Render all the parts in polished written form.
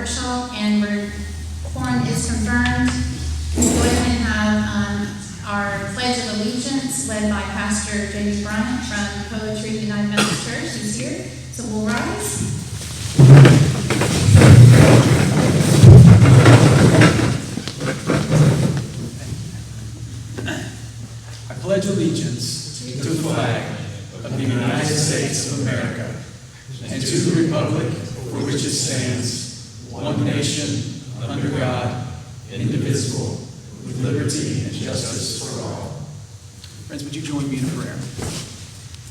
workshop, and quorum is confirmed. We'll go ahead and have our Pledge of Allegiance led by Pastor Jamie Bryant from Poetry United Methodist Church. He's here, so we'll rise. I pledge allegiance to the flag of the United States of America and to the republic for which it stands, one nation, under God, indivisible, with liberty and justice for all. Friends, would you join me in prayer?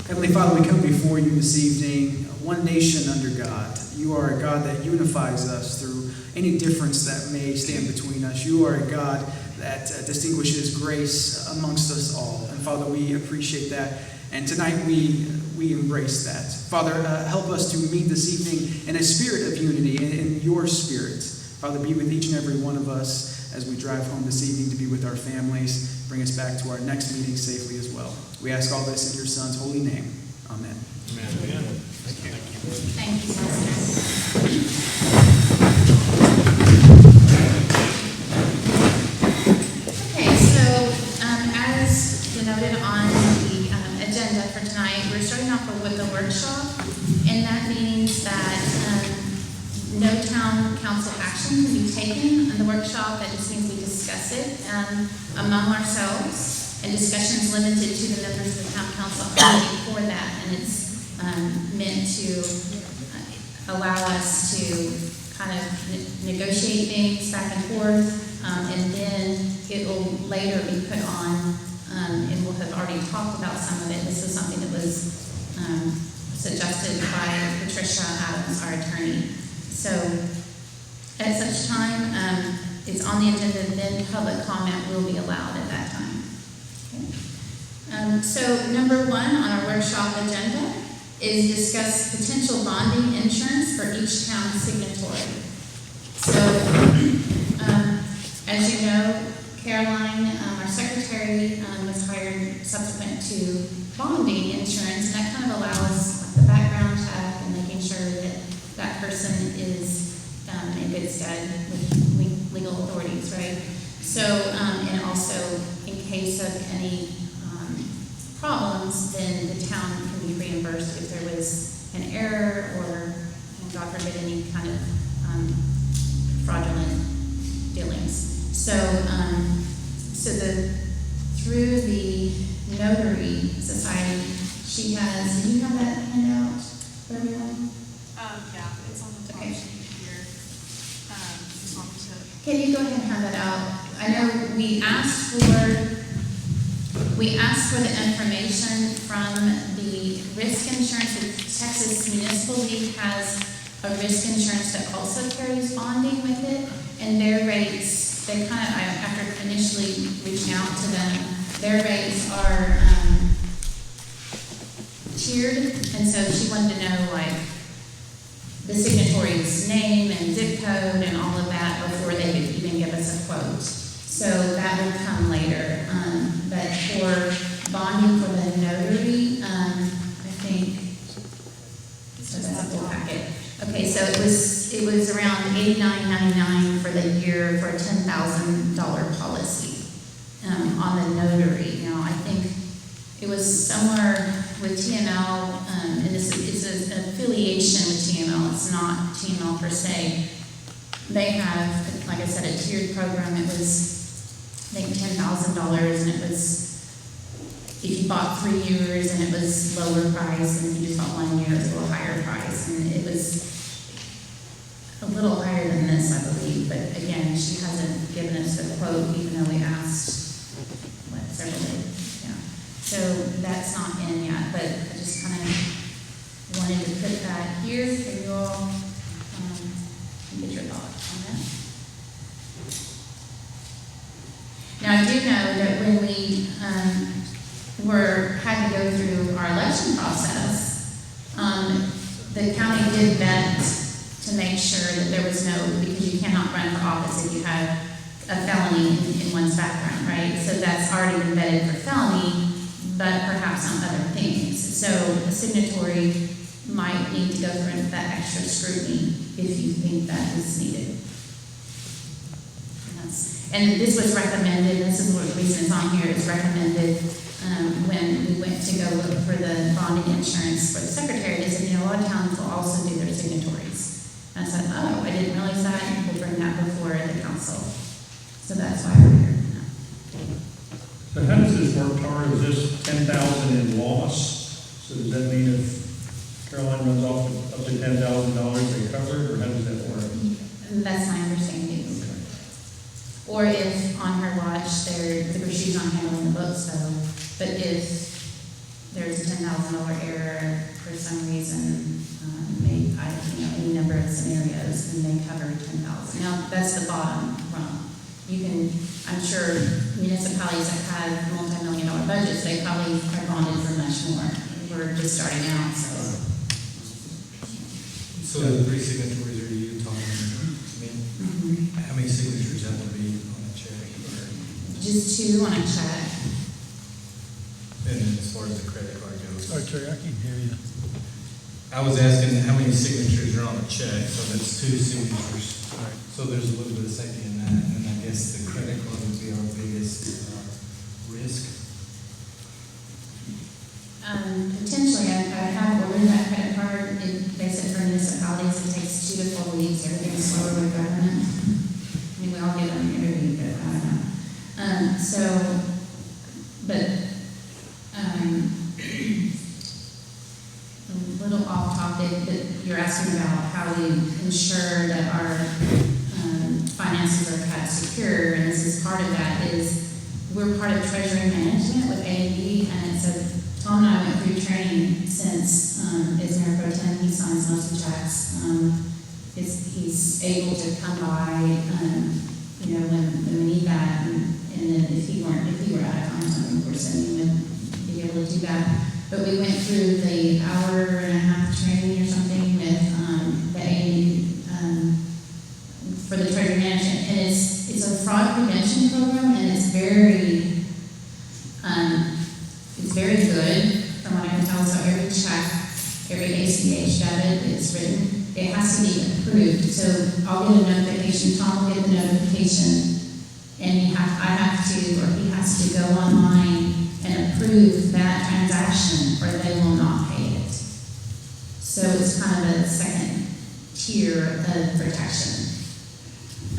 Heavenly Father, we come before you this evening, one nation under God. You are a God that unifies us through any difference that may stand between us. You are a God that distinguishes grace amongst us all. And Father, we appreciate that. And tonight we embrace that. Father, help us to meet this evening in a spirit of unity, in your spirit. Father, be with each and every one of us as we drive home this evening to be with our families. Bring us back to our next meeting safely as well. We ask all this in your Son's holy name. Amen. Amen. Thank you, Pastor. Okay, so as denoted on the agenda for tonight, we're starting off with the workshop, and that means that no town council action can be taken in the workshop. That just means we discuss it among ourselves, and discussion is limited to the members of the town council only for that, and it's meant to allow us to kind of negotiate things back and forth, and then it will later be put on, and we'll have already talked about some of it. This is something that was suggested by Patricia Adams, our attorney. So at such time, it's on the agenda, and then public comment will be allowed at that time. Okay. So number one on our workshop agenda is discuss potential bonding insurance for each town signatory. So as you know, Caroline, our secretary, was hired subsequent to bonding insurance, and that kind of allows the background check and making sure that that person is in good stead with legal authorities, right? So, and also in case of any problems, then the town can be reimbursed if there was an error or, God forbid, any kind of fraudulent dealings. So, through the Notary Society, she has. Do you have that handout for everyone? Yeah, it's on the top sheet here. Just want to. Can you go ahead and have that out? I know we asked for the information from the risk insurance. The Texas Municipal League has a risk insurance that also carries bonding with it, and their rates, they kind of, after initially reaching out to them, their rates are tiered, and so she wanted to know, like, the signatory's name and zip code and all of that before they could even give us a quote. So that will come later. But for bonding for the notary, I think, so that's a full packet. Okay, so it was around $89.99 for the year for a $10,000 policy on the notary. Now, I think it was somewhere with TML, and it's an affiliation with TML. It's not TML per se. They have, like I said, a tiered program. It was, I think, $10,000, and it was, if you bought 3 years and it was lower price, and if you just bought 1 year, it was a little higher price, and it was a little higher than this, I believe. But again, she hasn't given us a quote, even though we asked several days. Yeah. So that's not in yet, but I just kind of wanted to put that here for you all and get your thoughts on that. Now, I do know that when we had to go through our election process, the county did vet to make sure that there was no, because you cannot run for office if you have a felony in one's background, right? So that's already been vetted for felony, but perhaps on other things. So a signatory might need to go through that extra scrutiny if you think that is needed. And this was recommended, this is what the reason it's on here, it's recommended when we went to go look for the bonding insurance for the secretary. They said, a lot of towns will also do their signatories. And I said, oh, I didn't realize that, and we'll bring that before the council. So that's why we're here. So how does this work, Tara? Is this 10,000 in loss? So does that mean if Caroline runs off with up to $10,000, they cover it, or how does that work? That's my understanding. Or if on her watch, she's not handling the books though, but if there's a $10,000 error for some reason, any number of scenarios, then they cover 10,000. Now, that's the bottom rung. I'm sure municipalities that have multi-million-dollar budgets, they probably are bonded for much more. We're just starting out, so. So the 3 signatories are you talking to me? Mhm. How many signatures have to be on a check? Just 2 on a check. And then as far as the credit card goes? Sorry, Terry, I can't hear you. I was asking how many signatures are on a check, so that's 2 signatures. So there's a little bit of safety in that, and then I guess the credit card would be our biggest risk. Potentially, I have ordered that credit card. They said for municipalities, it takes 2 to 4 weeks. Everything's slower with government. We all get them every week, but I don't know. A little off topic, but you're asking about how we ensure that our finances are kept secure, and this is part of that. We're part of treasury management with A&B, and so Tom and I went through training since as Mayor Pro Tem. He signs most of the checks. He's able to come by, when we need that, and then if he were out of time, of course, then we would be able to do that. But we went through the hour-and-a-half training or something with the A&B for the treasury management, and it's a fraud prevention program, and it's very good from what I can tell. So every check, every ACH debit that's written, it has to be approved. So I'll get a notification, Tom will get the notification, and he has to go online and approve that transaction, or they will not pay it. So it's kind of a second tier of protection.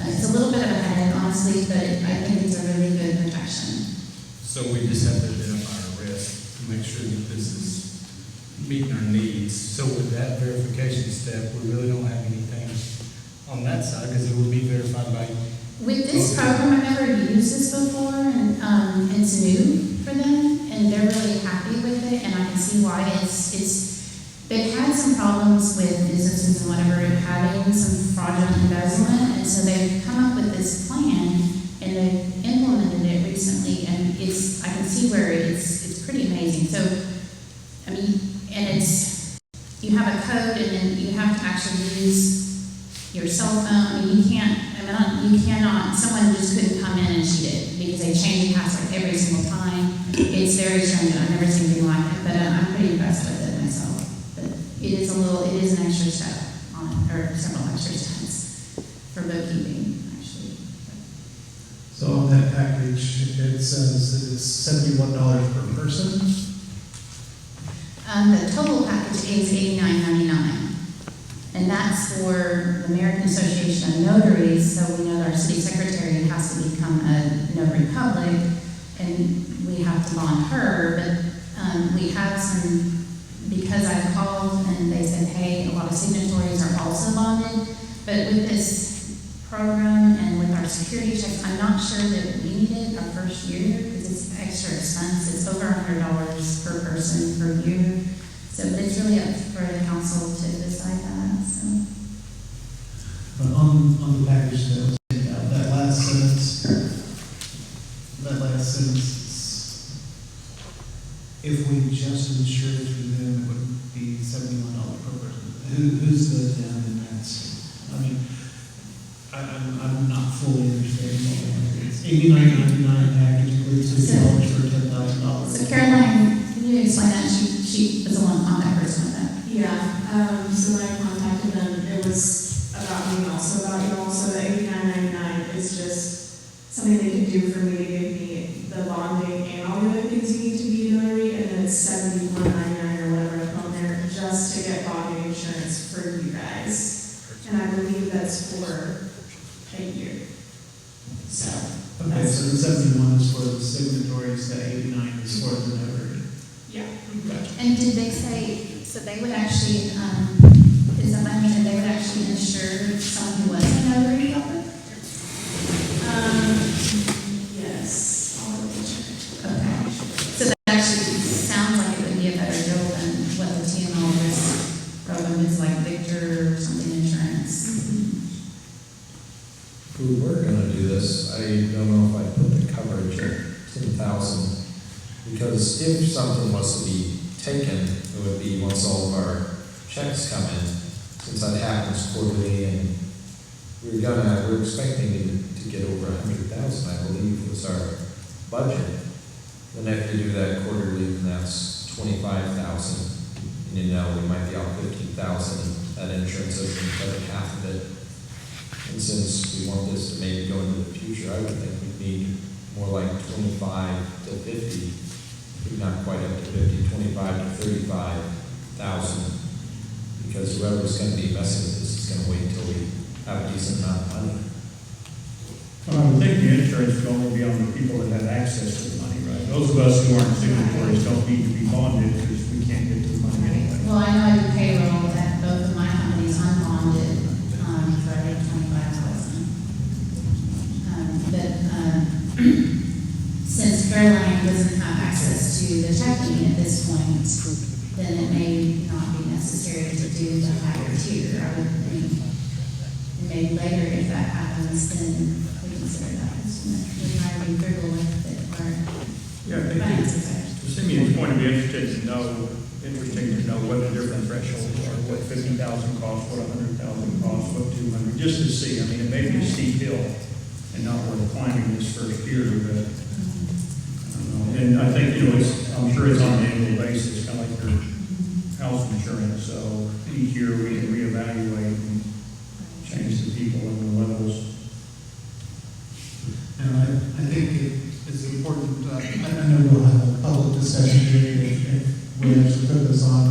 It's a little bit of a headache, honestly, but I think it's a really good protection. So we just have to identify our risk, to make sure that this is meeting our needs. So with that verification step, we really don't have anything on that side, because it will be verified by. With this program, I've never used this before, and it's new for them, and they're really happy with it, and I can see why. They've had some problems with businesses and whatever having some fraudulent embezzlement, and so they've come up with this plan, and they've implemented it recently, and I can see where it's pretty amazing. So, you have a code, and then you have to actually use your cell phone. You cannot, someone just couldn't come in and cheat it, because they change the password every single time. It's very strange. I've never seen anything like it, but I'm pretty impressed with it myself. But it is an extra step on it, or several extra steps for bookkeeping, actually. So on that package, it says that it's $71 per person. The total package is $89.99. And that's for the American Association of Notaries, so we know that our city secretary has to become a notary public, and we have to bond her, but we have some, because I called and they said, hey, a lot of signatories are also bonded, but with this program and with our security checks, I'm not sure that we need it our first year, because it's extra expense. It's over $100 per person per year. So it's really up for the council to decide that. So. But on the package that was taken out, that last sentence, if we just insured through them, it would be $71 per person. Who's the down in that? I'm not fully understanding what that is. $89.99 package includes $50 for $10,000. So Caroline, can you explain that? She was the one contact person with that. Yeah, so when I contacted them, it was something they could do for me to give me the bonding and all the other things you need to be a notary, and then it's $71.99 or whatever on there just to get bonding insurance for you guys. And I believe that's for a year. So, Okay, so the 71 is for the signatories, the 89 is for the notary. yeah. And did they say, so they would actually, is that my meaning, they would actually insure someone who was a notary public? Yes, I'll double check. Okay. So that actually sounds like it would be a better deal than what the TML risk program is, like Victor or something insurance. If we were gonna do this, I don't know if I'd put the coverage at 10,000, because if something was to be taken, it would be once all of our checks come in, since that happens quarterly, and we're expecting to get over 100,000, I believe, was our budget. Then if you do that quarterly, then that's 25,000, and you know, we might be out 15,000, that insurance is cover half of it. And since we want this to maybe go into the future, I would think we'd need more like 25 to 50, maybe not quite up to 50, 25 to 35,000. Because whoever's gonna be messing with this is gonna wait until we have a decent amount of money. Well, I would think the insurance would only be on the people that have access to the money, right? Those of us who aren't signatories don't need to be bonded because we can't get the money anyway. Well, I know I do payroll at both of my companies unbonded, for every 25,000. Since Caroline doesn't have access to the checking at this point, then it may not be necessary to do the higher tier. I would think, and maybe later if that happens, then we consider that. We might be frugal with it, or Yeah, I think finances are. to Simeon's point, it'd be interesting to know what the different thresholds are, what 50,000 costs, what 100,000 costs, what 200, just to see. I mean, it may be a steep hill and not worth climbing this first year, but I don't know. And I think, I'm sure it's on an annual basis, kind of like your house insurance. So each year we can reevaluate and change the people and the levels. And I think it's important, I know we'll have a public discussion period if we actually put this on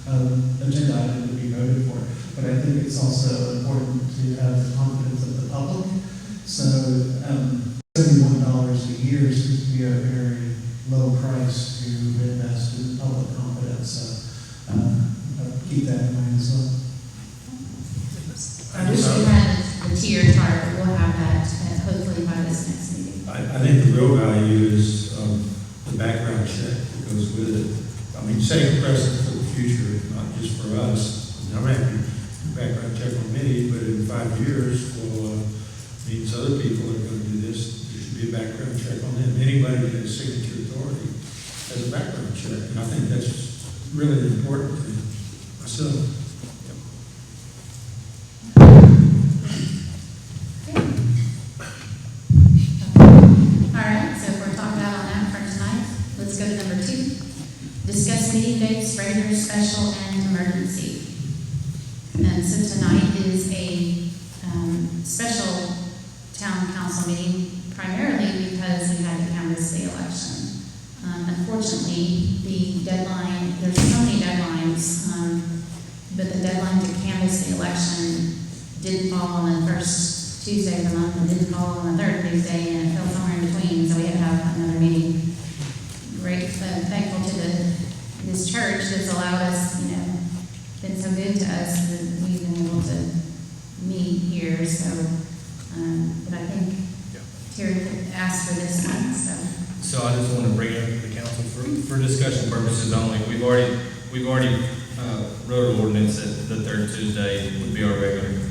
an agenda item to be voted for. But I think it's also important to have the confidence of the public. So $71 a year seems to be a very low price to invest in public confidence. So keep that in mind as well. I wish we had the tier chart, but we'll have that hopefully by this next meeting. I think the real value is the background check that goes with it. I mean, setting a precedent for the future, not just for us. I'm happy background check on me, but in 5 years, well, means other people are going to do this. There should be a background check on them. Anybody that has signature authority has a background check, and I think that's really important to myself. All right, so if we're talking about on that for tonight, let's go to number 2. Discuss meeting dates, regular, special, and emergency. And so tonight is a special town council meeting, primarily because we had to canvass the election. Unfortunately, the deadline, there's so many deadlines, but the deadline to canvass the election didn't fall on the first Tuesday of the month and didn't fall on the third Tuesday, and it fell somewhere in between, so we had to have another meeting. Thankful to this church that's allowed us, been so good to us that we've been able to meet here, so, but I think Terry could ask for this one, so. So I just want to bring it up to the council for discussion purposes only. We've already wrote an ordinance that the third Tuesday would be our regular.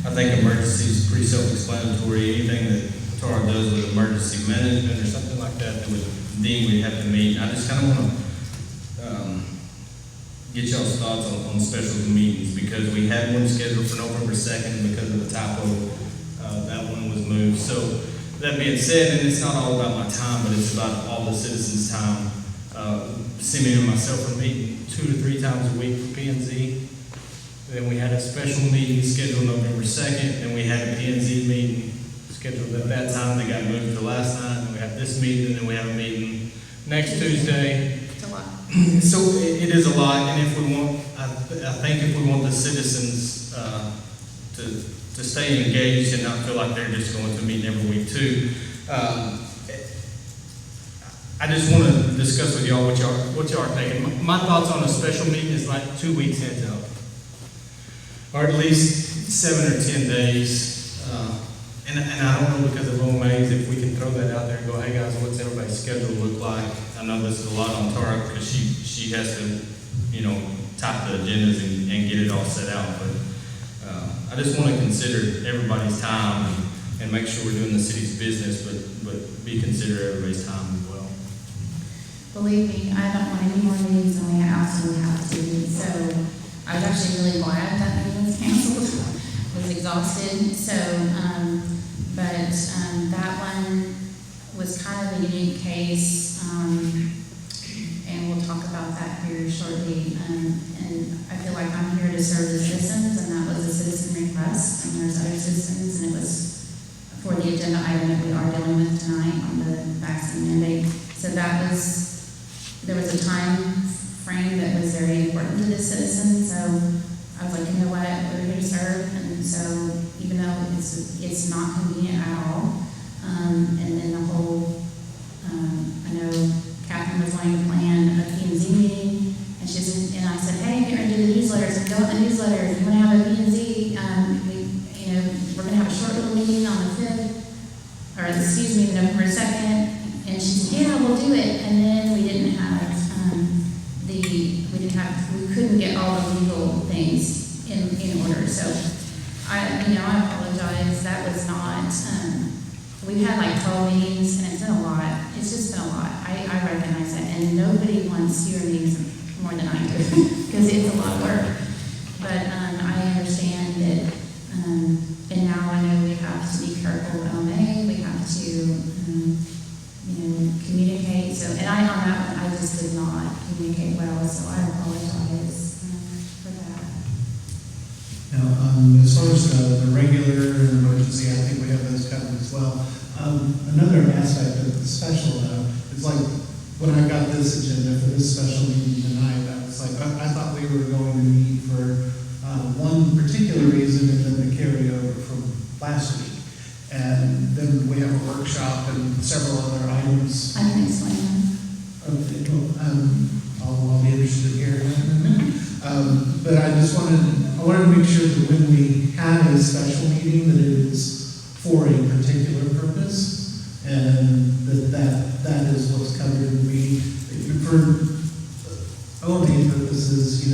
I think emergency is pretty self-explanatory. Anything that Tara does with emergency management or something like that would deem we have to meet. I just kind of want to get y'all's thoughts on special meetings, because we had one scheduled for November 2nd because of the typo. That one was moved. So that being said, and it's not all about my time, but it's about all the citizens' time. Simeon and myself are meeting 2 to 3 times a week for P&Z. Then we had a special meeting scheduled November 2nd, and we had a P&Z meeting scheduled at that time. They got moved to this meeting, and then we have a meeting next Tuesday. It's a lot. So it is a lot, and if we want, I think if we want the citizens to stay engaged and not feel like they're just going to a meeting every week too, I just want to discuss with y'all what y'all are thinking. My thoughts on a special meeting is like 2 weeks heads up, or at least 7 or 10 days. And I don't know, because of OMAs, if we can throw that out there and go, hey guys, what's everybody's schedule look like? I know this is a lot on Tara because she has to, type the agendas and get it all set out. But I just want to consider everybody's time and make sure we're doing the city's business, but be considerate of everybody's time as well. Believe me, I don't want any more meetings than we absolutely have to. So I was actually really glad that meeting was canceled. I was exhausted. So, but that one was kind of a unique case, and we'll talk about that here shortly. And I feel like I'm here to serve the citizens, and that was a citizen request. And there's other citizens, and it was for the agenda item that we are dealing with tonight on the vaccine mandate. So that was. There was a time frame that was very important to the citizens, so I was like, you know what, we're here to serve, and so even though it's not convenient at all, and then the whole, I know Catherine was wanting to plan a P&Z meeting, and I said, hey, get ready to do the newsletters, and go in the newsletter, if you want to have a P&Z, we're going to have a short little meeting on the 5th, or excuse me, November 2nd, and she said, yeah, we'll do it. And then we couldn't get all the legal things in order. So I apologize. That was not, we've had like 12 meetings and it's been a lot. It's just been a lot. I recognize that. And nobody wants fewer meetings more than I do because it's a lot of work. But I understand that, and now I know we have to be careful with OMA. We have to, communicate. So, and on that one, I just did not communicate well, so I apologize for that. Now, as far as the regular and emergency, I think we have those covered as well. Another aspect of the special, though, is like when I got this agenda for this special meeting tonight, I was like, I thought we were going to meet for one particular reason and then the carryover from last week. And then we have a workshop and several other items. I can explain them. Okay, well, I'll be interested in hearing that in a minute. But I wanted to make sure that when we have a special meeting, that it is for a particular purpose, and that is what's covered in the for OMA purposes.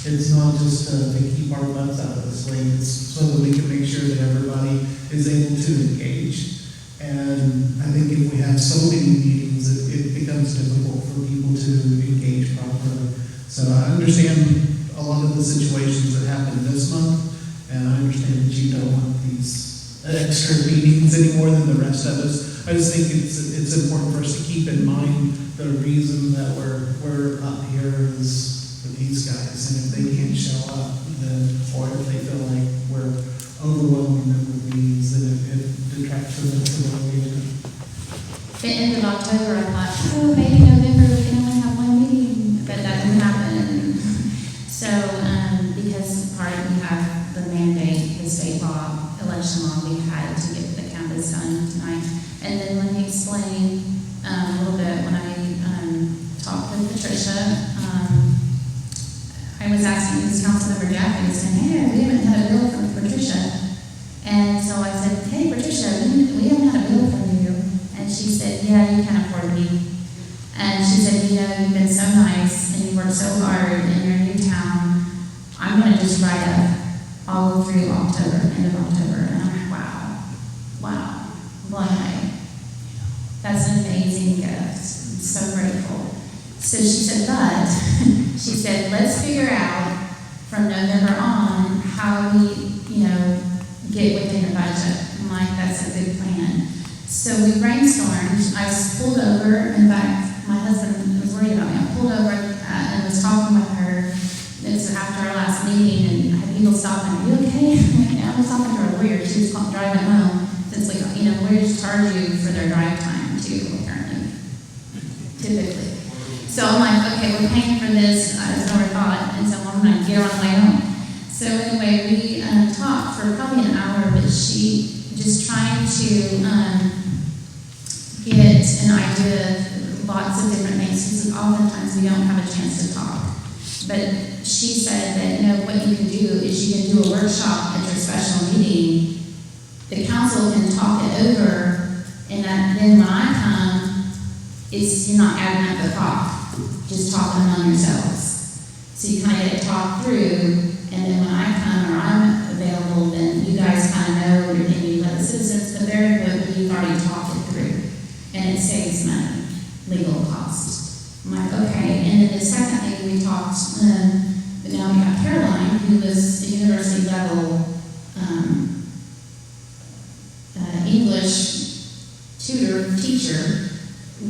It's not just to keep our butts out of the sling. It's so that we can make sure that everybody is able to engage. And I think if we have so many meetings, it becomes difficult for people to engage properly. So I understand a lot of the situations that happened this month, and I understand that you don't want these extra meetings any more than the rest of us. I just think it's important for us to keep in mind the reason that we're up here is for these guys, and if they can't show up, then, or if they feel like we're overwhelming them with meetings, then it detracts from what we do. At the end of October, I thought, maybe November we can only have one meeting, but that didn't happen. So, because we have the mandate, the state law, election law, we had to get the canvas done tonight. And then let me explain a little bit when I talked with Patricia. I was asking this Councilmember Jackie, saying, hey, we haven't had a bill from Patricia. And so I said, hey, Patricia, we haven't had a bill from you. And she said, yeah, you can afford me. And she said, you've been so nice and you worked so hard in your new town. I'm going to just write up all through October, end of October. And I'm like, wow, blown away. That's an amazing gift. I'm so grateful. So she said, but she said, let's figure out from November on how we, get within the budget. I'm like, that's a good plan. So we brainstormed. I pulled over. In fact, my husband was worried about me. I pulled over and was talking with her. This was after our last meeting, and I had people stopping. Are you okay? I was talking to her lawyer. She was driving home. Since lawyers charge you for their drive time too. do, apparently, typically. So I'm like, okay, we're paying for this, it's never thought, and so I'm gonna get on my own. So anyway, we talked for probably an hour, but she just trying to get an idea of lots of different things, because oftentimes we don't have a chance to talk. But she said that, you know, what you can do is you can do a workshop at your special meeting. The council can talk it over, and then when I come, you're not adding up the talk, just talking among yourselves. So you kind of get it talked through, and then when I come or I'm available, then you guys kind of know what you're thinking about the citizens, but they're good, you've already talked it through, and it saves money, legal costs. I'm like, okay, and then the second thing we talked, but now we have Caroline, who was a university level English teacher.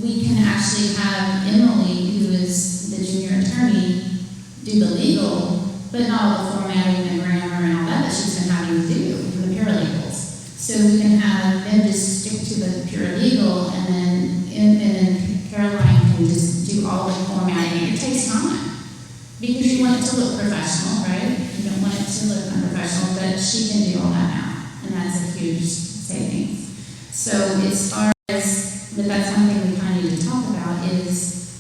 We can actually have Emily, who is the junior attorney, do the legal, but not all the formatting and grammar and all that she's been having to do for the paralegals. So we can have them just stick to the pure legal, and then Caroline can just do all the formatting. It takes time because you want it to look professional, right? You don't want it to look unprofessional, but she can do all that now, and that's a huge savings. So as far as, but that's one thing we kind of need to talk about is,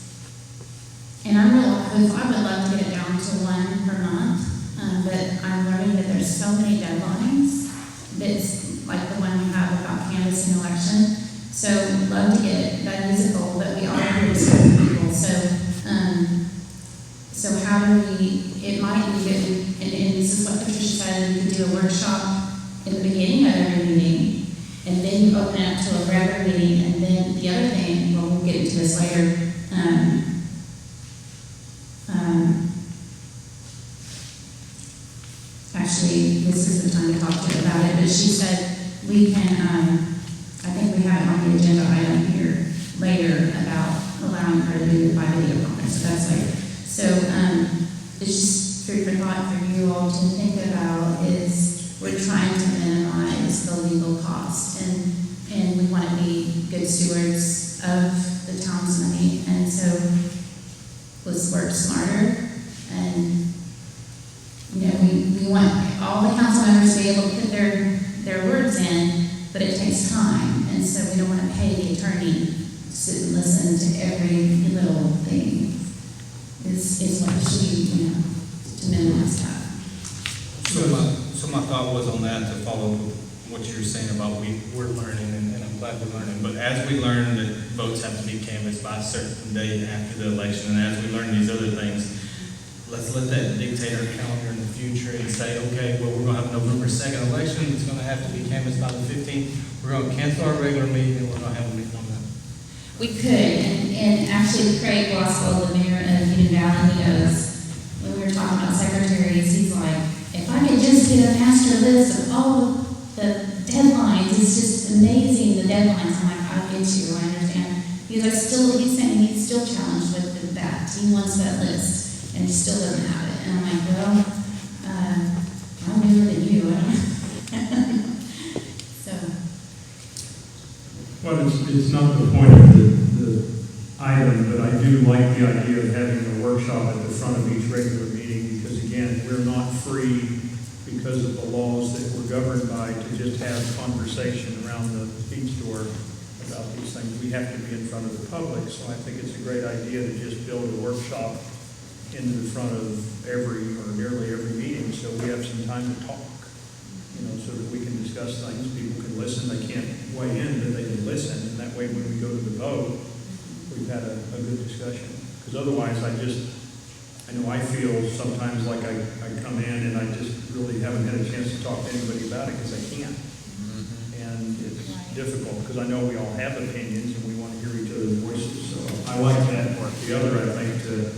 and I would love to get it down to one per month, but I'm learning that there's so many deadlines that's like the one we have about canvassing election. So love to get it. That is a goal, but we are here to serve people. So how do we? It might be good, and this is what Patricia said. You could do a workshop in the beginning of every meeting, and then you open it up to a regular meeting, and then the other thing. Well, we'll get into this later. Actually, this is the time to talk to her about it, but she said we can, I think we have it on the agenda item here later about allowing her to do it by video conference, so that's later. So it's just food for thought for you all to think about is we're trying to minimize the legal cost, and we want to be good stewards of the town's money, and so let's work smarter. And you know, we want all the council members to be able to put their words in, but it takes time, and so we don't want to pay the attorney to sit and listen to every little thing. Is what she, you know, to minimize that. So my thought was on that, to follow what you're saying about we're learning, and I'm glad we're learning, but as we learn that votes have to be canvassed by a certain date after the election, and as we learn these other things, let's let that dictate our calendar in the future and say, okay, well, we're going to have a November 2nd election. It's going to have to be canvassed by the 15th. We're going to cancel our regular meeting, and we're going to have a meeting on that. We could, and actually Craig Roswell, the mayor of Union Valley, he goes, when we were talking about secretaries, he's like, if I could just get a master list of all the deadlines, it's just amazing, the deadlines. I'm like, I get you, I understand. Because he's saying he's still challenged with that. He wants that list. And he still doesn't have it. And I'm like, well, I'm newer than you. So. Well, it's not the point of the item, but I do like the idea of having a workshop at the front of each regular meeting, because again, we're not free because of the laws that we're governed by to just have conversation around the feed store about these things. We have to be in front of the public. So I think it's a great idea to just build a workshop into the front of every or nearly every meeting, so we have some time to talk, you know, so that we can discuss things. People can listen. They can't weigh in, but they can listen, and that way when we go to the vote, we've had a good discussion. Because otherwise, I know I feel sometimes like I come in and I just really haven't had a chance to talk to anybody about it because I can't. And it's difficult because I know we all have opinions and we want to hear each other's voices, so I like that part. The other, I think, to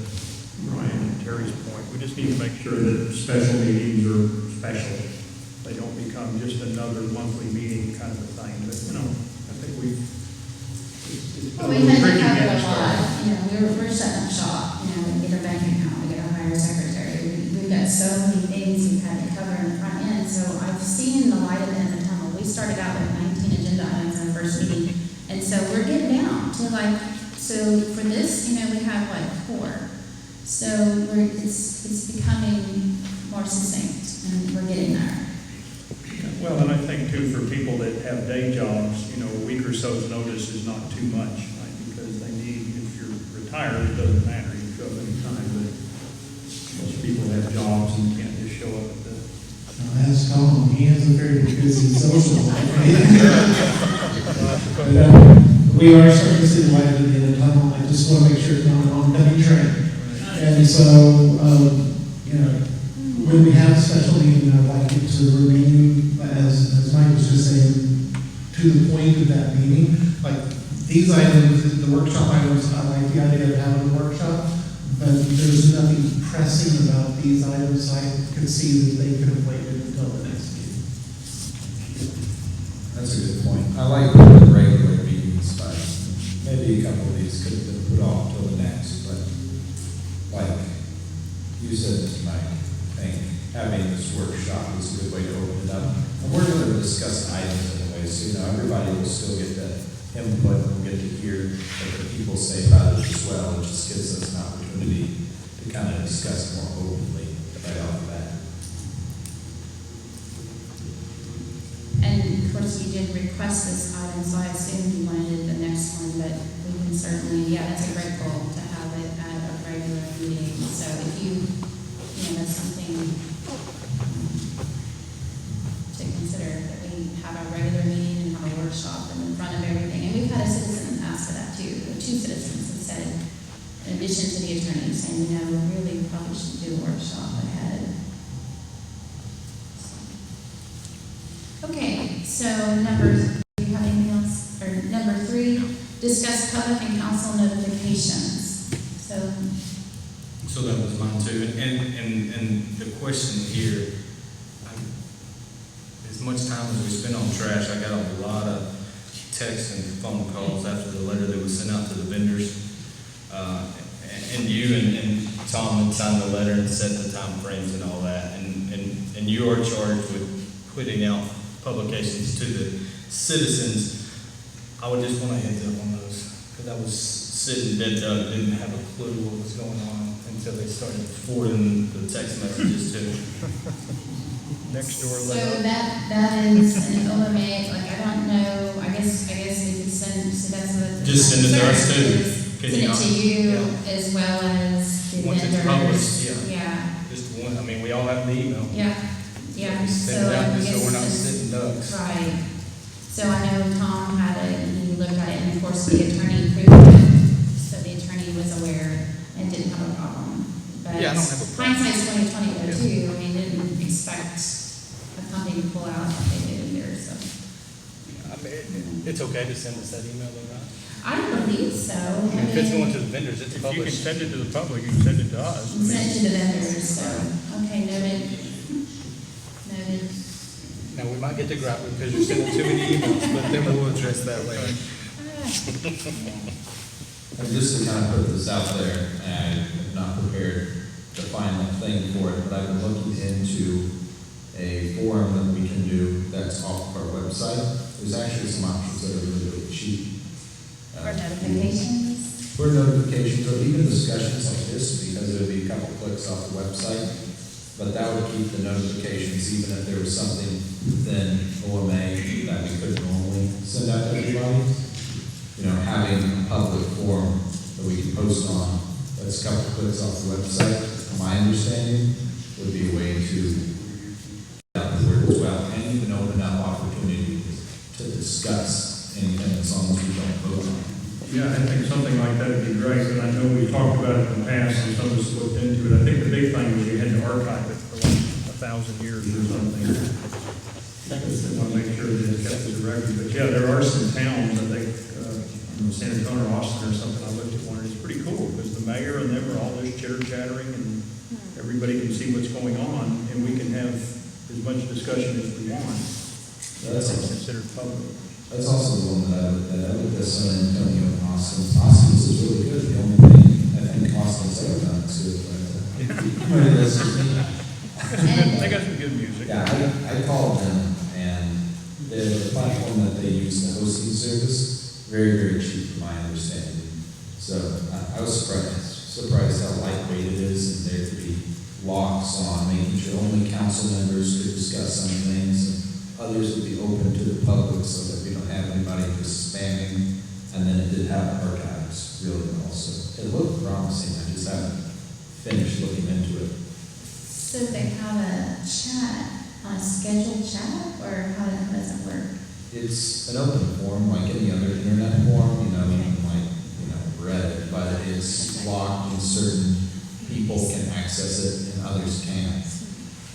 Brian and Terry's point, we just need to make sure that special meetings are special. They don't become just another monthly meeting kind of a thing. But, you know, I think Well, we had to cover a lot. You know, we're setting up shop. You know, we get a bank account, we get a hire secretary. We've got so many things we've had to cover in the front end. So I've seen the light at the end of the tunnel. We started out with 19 agenda items in the first meeting, and so we're getting down. down to like, so for this, you know, we have like 4. So it's becoming more succinct, and we're getting there. Well, and I think too, for people that have day jobs, you know, a week or so's notice is not too much, right? Because they need, if you're retired, it doesn't matter, you show up anytime, but most people have jobs and can't just show up at the. Ask Colin, he has a very busy social life. But, we are starting to see the light at the end of the tunnel. I just want to make sure it's not an oncoming train. And so, you know, when we have a special meeting, I'd like it to remain, as Mike was just saying, to the point of that meeting. Like, these items, the workshop items, I like the idea of having a workshop, but there's nothing pressing about these items. I could see that they could have waited until the next meeting. That's a good point. I like the regular meetings, but maybe a couple of these could have been put off till the next, but like you said tonight, I think having this workshop is a good way to open it up. And we're going to discuss items anyway, so you know, everybody will still get that input, we'll get to hear what the people say about it as well. It just gives us an opportunity to kind of discuss more openly right off the bat. And of course, you did request this item, so I assumed you wanted the next one, but we can certainly, yeah, that's a great goal to have it at a regular meeting. So if you know, that's something to consider, that we have a regular meeting and have a workshop in front of everything. And we've had a citizen ask for that too. 2 citizens have said, in addition to the attorney, saying, you know, we really probably should do a workshop ahead. Okay, so do you have anything else? Or number 3, discuss public and council notifications. So that was mine too. And the question here, as much time as we spend on trash, I got a lot of texts and phone calls after the letter that was sent out to the vendors. And you and Tom had signed the letter and set the time frames and all that. And you are charged with putting out publications to the citizens. I would just want a heads up on those, because I was sitting dead dug, didn't have a clue what was going on until they started forwarding the text messages to next door So letter. that is an OMA, like, I don't know, I guess we could send, so that's what. Just send it to us too. Send it to you as well as the Once it's vendors. published, Yeah, Just one, I mean, we all have the email. yeah, yeah. We send it out just so we're not sitting ducks. Right. So I know Tom had it, and he looked at it, and of course the attorney approved it, so the attorney was aware and didn't have a problem. But Yeah, I don't have a problem. hindsight's 2020 though too, I mean, didn't expect a company to pull out like they did either, so. I mean, it's okay to send us that email though, right? I don't believe so. I mean, if it's going to the vendors, it's If you can published. send it to the public, you can send it to us. I mean, Sent to the vendors, so, okay, noted. Noted. Now, we might get to gripe because you're sending too many emails, but then we'll address that later. And just to kind of put this out there, and I'm not prepared to find a thing for it, but I've been looking into a forum that we can do that's off of our website. There's actually some options that are really, really cheap. For notifications? For notifications, or even discussions like this, because it would be a couple clicks off the website. But that would keep the notifications, even if there was something within OMA that we couldn't normally send out to everybody. You know, having a public forum that we can post on, that's a couple clicks off the website, from my understanding, would be a way to get out the word as well, and even open up opportunity to discuss anything as long as we don't vote on it. Yeah, I think something like that would be great, and I know we've talked about it in the past, and some of us looked into it. I think the big thing was you had to archive it for like 1,000 years or something. I just want to make sure that it's kept as a record. But yeah, there are some towns, I think, San Antonio or Austin or something, I looked at one, and it's pretty cool, because the mayor and them are all just chitter-chattering, and everybody can see what's going on, and we can have as much discussion as we want. That's considered public. That's also the one that I looked at San Antonio and Austin. Austin's is really good. The only thing I think Austin's ever done is good, but that's just me. They got some good music. Yeah, I called them, and the platform that they use, the hosting service, very, very cheap from my understanding. So I was surprised how lightweight it is, and there could be locks on, making sure only council members could discuss some things, and others would be open to the public so that we don't have anybody just spamming. And then it did have archives really well, so it looked promising. I just haven't finished looking into it. So they have a chat, on a scheduled chat, or how does it work? It's an open forum like any other internet forum, you know, even like, Reddit, but it's locked and certain people can access it and others can't,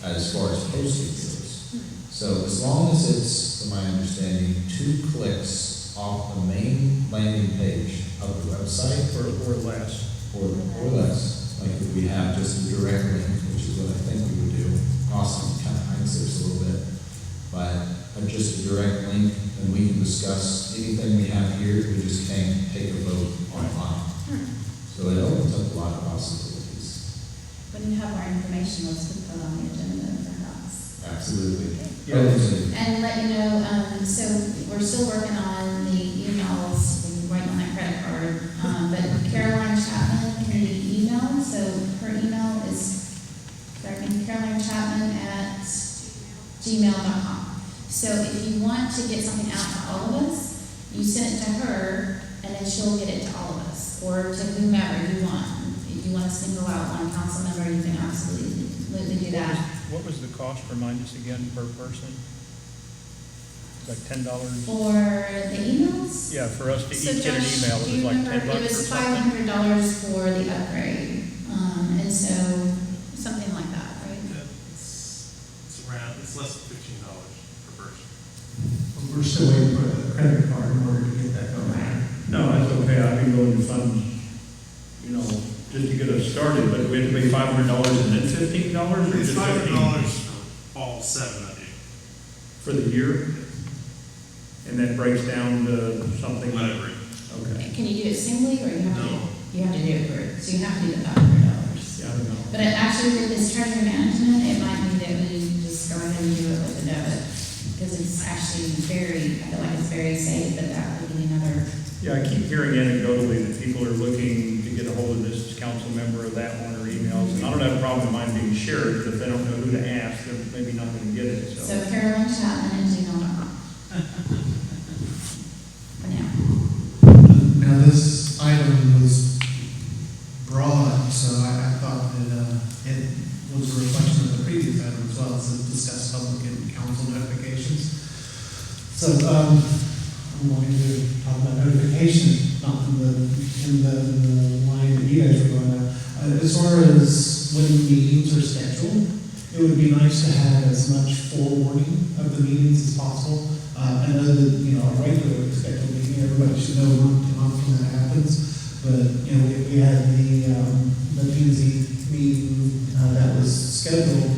as far as posting goes. So as long as it's, from my understanding, 2 clicks off the main landing page of the website, Or less. or less, like if we have just a direct link, which is what I think we would do. Austin kind of hides this a little bit, but just a direct link, and we can discuss anything we have here. We just can't take a vote online. So it opens up a lot of possibilities. When you have more information, let's put that on the agenda perhaps. Absolutely. Yeah. And let you know, so we're still working on the emails, we're waiting on that credit card. But Caroline Chapman can be emailed, so her email is carolinechapman@gmail.com. So if you want to get something out to all of us, you send it to her, and then she'll get it to all of us, or to whomever you want. If you want to single out one council member, you can absolutely do that. What was the cost, remind us again, per person? Like $10? For the emails? Yeah, for us to So each get an Josh, email, do it was you like remember, $10 it or was something? $500 for the upgrade, and so, something like that, right? It's less than $15 per person. We're still waiting for the credit card in order to get that going. No, that's okay, I'd be willing to fund, just to get us started, but we have to pay $500 and then $15, or It's just $500 $15? for all 7 of you. For the year? And that breaks down to something? Whatever. Okay. Can you do it singly, or you have No. to do it for, so you have to do the $500? Yeah, I don't know. But actually, with this treasury management, it might be that we just go ahead and do it with the debit, because it's actually I feel like it's very safe, but that would be another. Yeah, I keep hearing anecdotally that people are looking to get a hold of this council member or that one, or emails, and I don't have a problem with mine being shared, but if they don't know who to ask, they're maybe not gonna get it, So Carolyn Chapman @gmail.com. For now. Now, this item was broad, so I thought that it was a reflection of the previous item as well, so discuss public and council notifications. So, I'm going to talk about notification, not in the line that you guys were going at. As far as when meetings are scheduled, it would be nice to have as much forewarning of the meetings as possible. I know that, a regular scheduled meeting, everybody should know month to month when that happens. But, we had the P&Z meeting that was scheduled,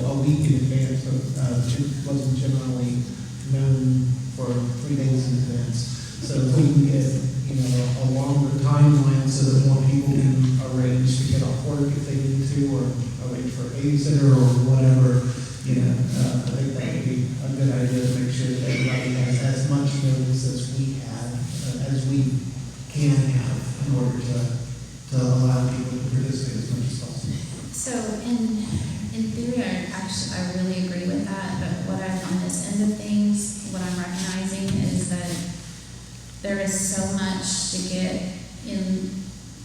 a week in advance, but it wasn't generally known for 3 days in advance. So if we can get, a longer timeline so that more people can arrange to get off work if they need to, or arrange for a babysitter or whatever, I think that would be a good idea to make sure that everybody has as much notice as we can have in order to allow people to participate as much as possible. So in theory, I really agree with that, but what on this end of things, what I'm recognizing is that there is so much to get in,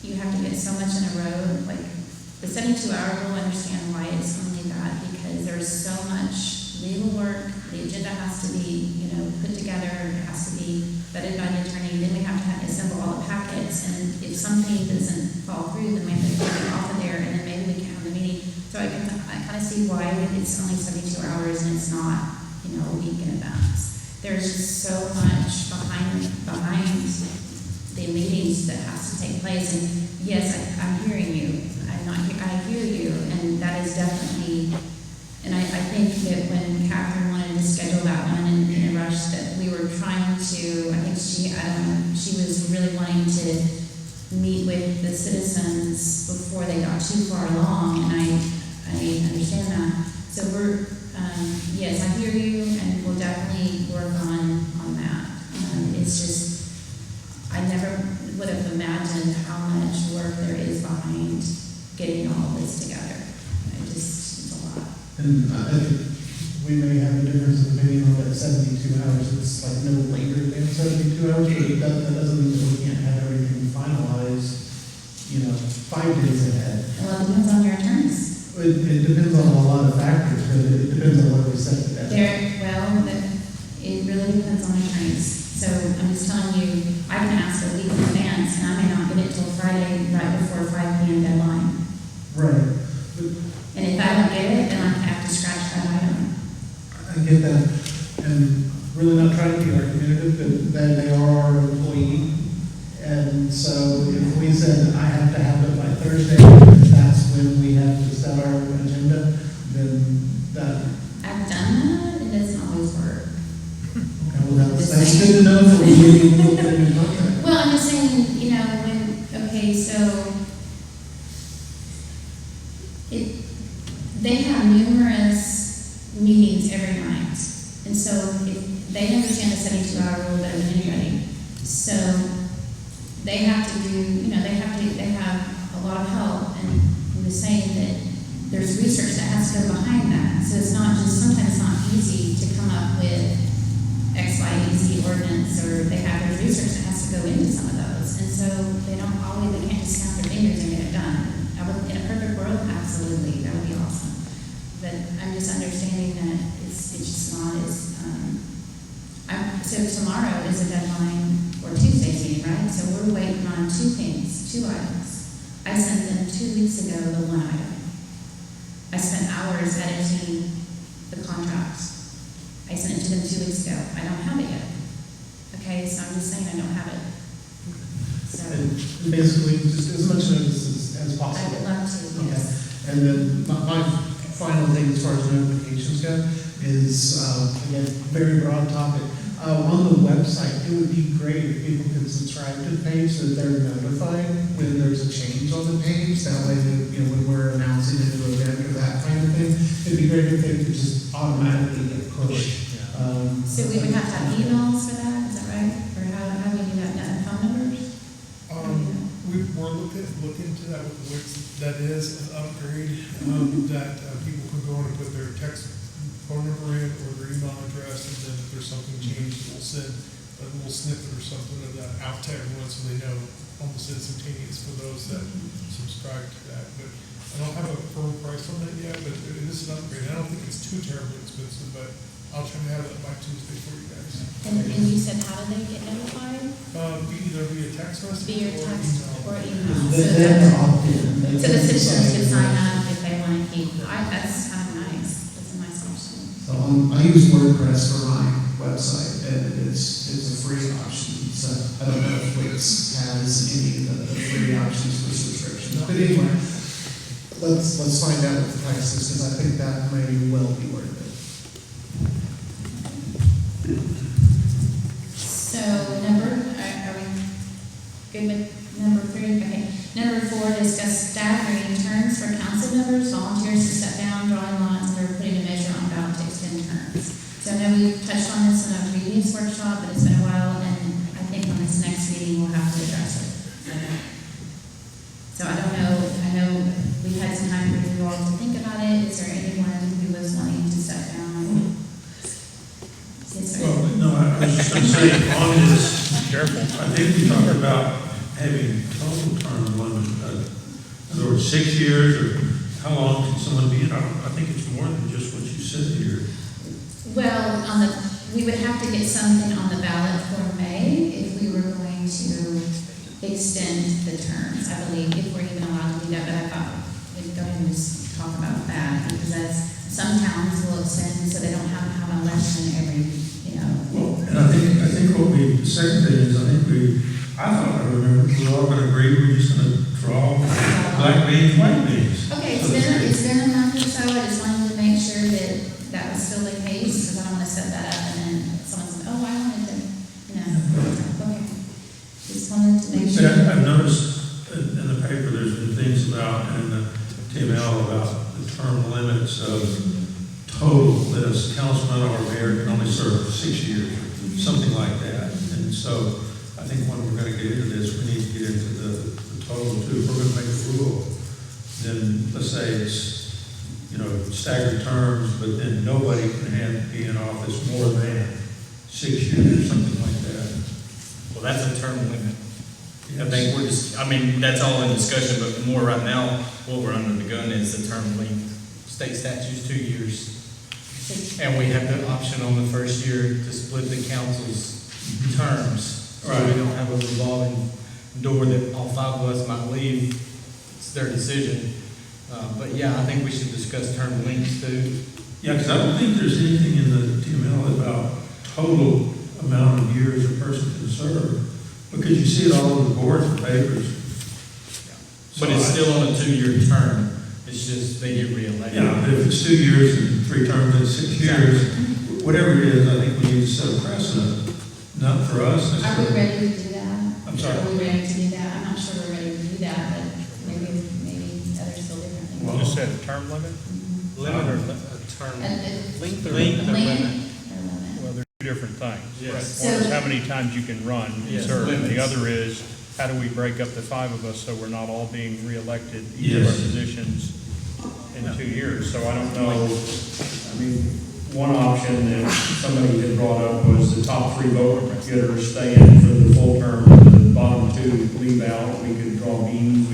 you have to get so much in a row, like the 72 hours, we'll understand why it's only that, because there's so much legal work, the agenda has to be, put together, it has to be vetted by the attorney, then we have to assemble all the packets, and if something doesn't fall through, then we have to take it off of there, and then maybe we can have the meeting. So I kind of see why it's only 72 hours and it's not, a week in advance. There's just so much behind the meetings that has to take place, and yes, I'm hearing you. I hear you, and that is definitely. And I think that when Catherine wanted to schedule that one in a rush, that we were trying to. I think she was really wanting to meet with the citizens before they got too far along, and I understand that. So we're. Yes, I hear you, and we'll definitely work on that. It's just would have imagined how much work there is behind getting all this together. It's a lot. And I think we may have a difference of opinion on that 72 hours. It's like no later than 72 hours, but that doesn't mean that we can't have everything finalized, 5 days ahead. Well, it depends on your attorneys. It depends on a lot of factors, but it depends on what we set the deadline. It really depends on attorneys. So I'm just telling you, I can ask a week in advance, and I may not get it till Friday, right before 5 p.m. deadline. Right. And if I don't get it, then I have to scratch that item. I get that, and really not trying to be argumentative, but then they are our employee. And so if we said, I have to have it by Thursday, that's when we have to set our agenda, then that. I've done that, it doesn't always work. Okay, well, that's good to know for when we look at a new contract. Well, I'm just saying, they have numerous meetings every night. And so if they understand the 72-hour rule better than anybody. So they have to do, they have a lot of help, and he was saying that there's research that has to go behind that. So it's not just, sometimes it's not easy to come up with X, Y, Z ordinance, or there's research that has to go into some of those. And so they can't just snap their fingers and get it done. In a perfect world, absolutely, that would be awesome. But I'm just understanding that it's just not as, so tomorrow is a deadline for Tuesday's meeting, right? So we're waiting on 2 items. I sent them 2 weeks ago the 1 item. I spent hours editing the contract. I sent it to them 2 weeks ago. I don't have it yet. Okay, so I'm just saying I don't have it. So And basically, just as much notice as I possible. would love to, Okay. yes. And then my final thing as far as notifications go is, again, very broad topic. On the website, it would be great if people could subscribe to the page so that they're notified when there's a change on the page. That way, when we're announcing a new event or that kind of thing, it'd be great if they could just automatically get pushed. So we would have to have emails for that, is that right? Or how do we do that, phone numbers? We're looking into that with Wix. That is an upgrade, that people can go in and put their text phone number in or their email address, and then if there's something changed, we'll send a little snippet or something of that out to everyone so they know almost instantaneous for those that subscribe to that. But I don't have a firm price on that yet, but it is an upgrade. I don't think it's too terribly expensive, but I'll try to have it by Tuesday for you guys. And you said, how do they get notified? Either via text message Via or text email. or email. Then they're opt-in. So the citizens can sign up if they want to keep, that's kind of nice. That's a nice option. So I use WordPress for my website, and it's a free option. So I don't know if Wix has any of the free options for subscriptions. But anyway, let's find out what the price is, because I think that may well be worth it. So are we good with number 3? Okay. Number 4, discuss staggering terms for council members, volunteers to step down, drawing lots, or putting a measure on ballot to extend terms. So I know we touched on this in a previous workshop, but it's been a while, and I think on this next meeting we'll have to address it. So I don't know, I know we had some time for you all to think about it. Is there anyone who was wanting to step down? Yes, sir. Well, no, I was just going to say, on this, careful, I think we talked about having total term limit. In other words, 6 years, or how long can someone be in? I think it's more than just what you said here. Well, we would have to get something on the ballot for May if we were going to extend the terms, I believe, if we're even allowed to do that. But I thought we'd go ahead and just talk about that, because some towns will extend so they don't have to have an election every, Well, and I think the second thing is, I thought I remember, we were all going to agree, we're just going to draw black beans, white beans. Okay, it's been a month or so. I just wanted to make sure that was still the case, because I don't want to set that up and then someone says, oh, I wanted to, okay. Just wanted to make See, sure. I've noticed in the paper, there's been things about, and in the TML about the term limits of total, that a councilman or mayor can only serve for 6 years, something like that. And so I think when we're going to get into this, we need to get proposal too, if we're gonna make a rule, then let's say it's, staggered terms, but then nobody can be in office more than 6 years or something like that. Well, that's a term limit. I think we're just, that's all in discussion, but more right now, what we're under the gun is the term length. State statute's 2 years. And we have the option on the first year to split the council's terms. So we don't have a revolving door that all 5 of us might leave. It's their decision. But yeah, I think we should discuss term lengths too. Yeah, because I don't think there's anything in the TML about total amount of years a person can serve, because you see it all over the boards and papers. But it's still on a 2-year term. It's just they get reelected. Yeah, but if it's 2 years and 3 terms and 6 years, whatever it is, I think we need to set a precedent, not for us Are we necessarily. ready to do that? I'm sorry? Are we ready to do that? I'm not sure we're ready to do that, but maybe others feel differently. Well, You just said a term limit? Limit or a term? Length or limit. limit? Well, they're two different things. Yes. One is how many times you can run and Yes, serve, and the limits. other is how do we break up the 5 of us so we're not all being reelected each of our Yes. positions in 2 years. So I don't know, one option that somebody had brought up was the top 3 vote getters stay in for the full term, and the bottom 2 leave out. We could draw beans,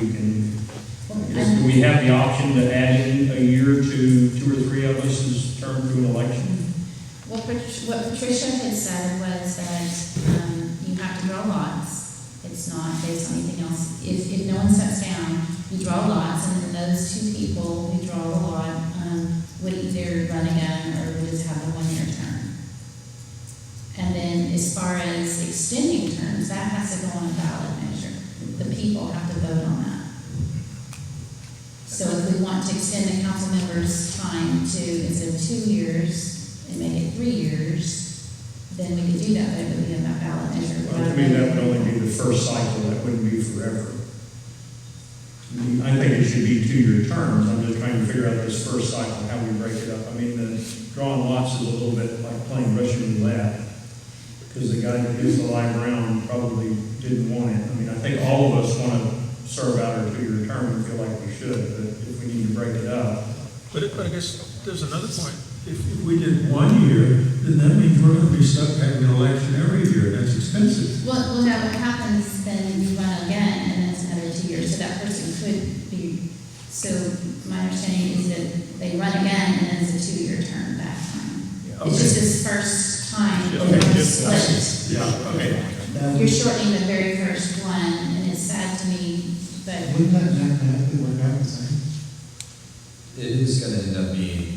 do we have the option to add in a year to 2 or 3 of us' term to an election? Well, what Patricia had said was that you have to draw lots. It's not based on anything else. If no one steps down, you draw lots, and then those 2 people who draw the lot would either run again or would just have a 1-year term. And then as far as extending terms, that has to go on a ballot measure. The people have to vote on that. So if we want to extend the council members' time to, instead of 2 years, and make it 3 years, then we could do that, but it would be on that ballot measure. Well, to me, that would only be the first cycle, that wouldn't be forever. I think it should be 2-year terms, I'm just trying to figure out this first cycle, how we break it up. The drawing lots is a little bit like playing Russian roulette, because the guy that gives the live round probably didn't want it. I think all of us want to serve out our 2-year term and feel like we should, but if we need to break it up. But I guess there's another point. If we did 1 year, then that means we're gonna be stuck having an election every year, that's expensive. Well, now what happens, then you run again, and then it's another 2 years, so that person could be, so my understanding is that they run again, and then it's a 2-year term that time. Okay. It's just this first time, Okay, it's just split. Yeah, okay. You're shortening the very first one, and it's sad to me, but Wouldn't that mathematically work out the same? It is gonna end up being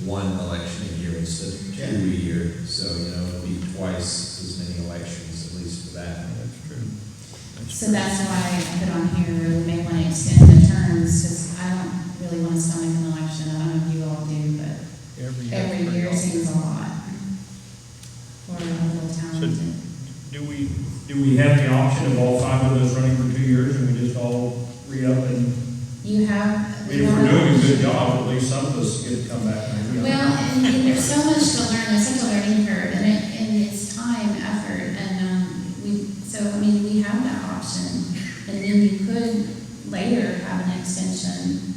1 election a year instead of 2 a year, so, it'll be twice as many elections, at least for that. That's true. so that's why I put on here, we may want to extend the terms, because I don't really want to stomach an election, I don't know if you all do, but every year seems a lot. For a little talented. Do we have the option of all 5 of us running for 2 years, and we just all re-up and, You have. if we're doing a good job, at least some of us get to come back and re-up? Well, and there's so much to learn, there's such a learning curve, and it's time, effort, and we have that option. And then you could later have an extension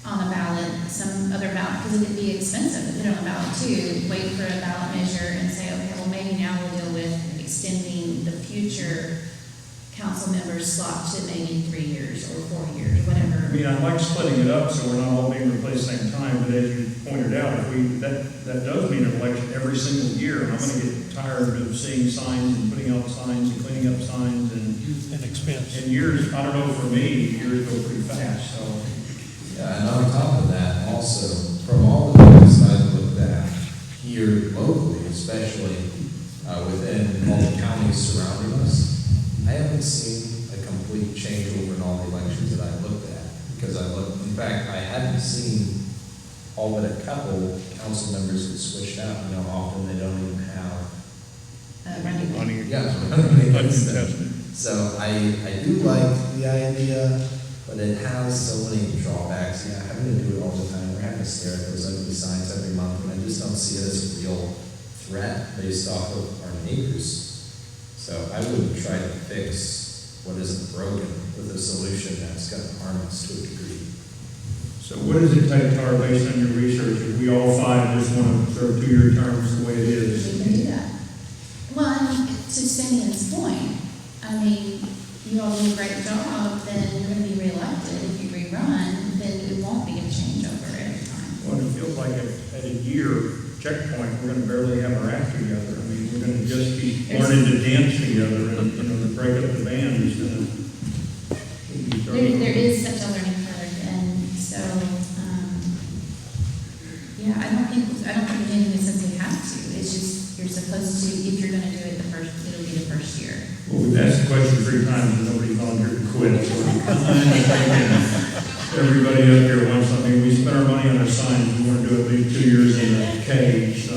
on a ballot, some other ballot, because it could be expensive to put on a ballot too. Wait for a ballot measure and say, okay, well, maybe now we'll deal with extending the future council members' slot to maybe 3 years or 4 years, whatever. I like splitting it up so we're not all being replaced at the same time, but as you pointed out, that does mean an election every single year. And I'm gonna get tired of seeing signs and putting out signs and cleaning up signs and expense. and years, I don't know, for me, years go pretty fast, so. Yeah, and on top of that, also, from all the things I've looked at here locally, especially within all the counties surrounding us, I haven't seen a complete changeover in all the elections that I've looked at. Because in fact, I hadn't seen all but a couple council members that switched out. Often they don't even have. Running. Yeah. Uncontested. So I do like the idea, but it has so many drawbacks. Yeah, having to do it all the time. We're having to stare at those ugly signs every month, and I just don't see it as a real threat based off of our neighbors. So I wouldn't try to fix what isn't broken with a solution that's going to harm us to a degree. So what does it take, Tara, based on your research, if we all five just want to serve 2-year terms the way it is? We can do that. Well, I mean, to Simeon's point, I mean, you all do a great job, then you're going to be reelected. If you rerun, then it won't be a changeover every time. Well, it feels like at a year checkpoint, we're going to barely have our act together. I mean, we're going to just be learning to dance together, and, you know, to break up the band is going to be There is such a learning curve, and so, yeah, I don't think anything says we have to. It's just, you're supposed to, if you're gonna do it it'll be the first year. Well, we've asked the question 3 times and nobody volunteered to quit. So everybody up here wants something. We spend our money on our signs. We want to do at least 2 years in a cage, so.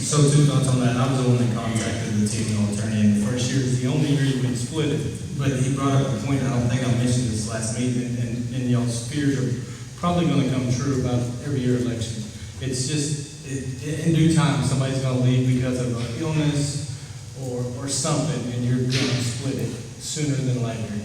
So 2 thoughts on that. I was the one that contacted the team attorney, and the first year is the only year we split it. But he brought up a point, I don't think I mentioned this last meeting, and y'all's fears are probably gonna come true about every year election. It's just, in due time, somebody's gonna leave because of an illness or something, and you're gonna split it sooner than later.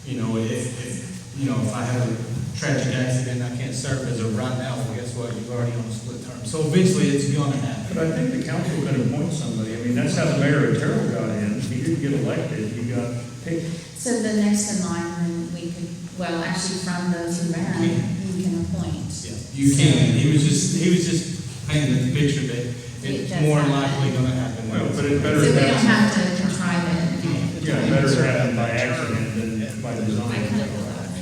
You know, if I have a tragic accident, I can't serve as a right now, well, guess what, you're already on a split term. So eventually, it's gonna happen. But I think the council can appoint somebody. I mean, that's how the mayor of Terrell got in. He didn't get elected, he got picked. So the next in line, then we could, well, actually from those who ran, you can appoint. Yeah, you can. He was just painting the picture that it's does more happen. likely gonna happen. Well, but So it better we don't happen. have to contrive it. Yeah, it better happen by accident than by I kind design. of feel that way.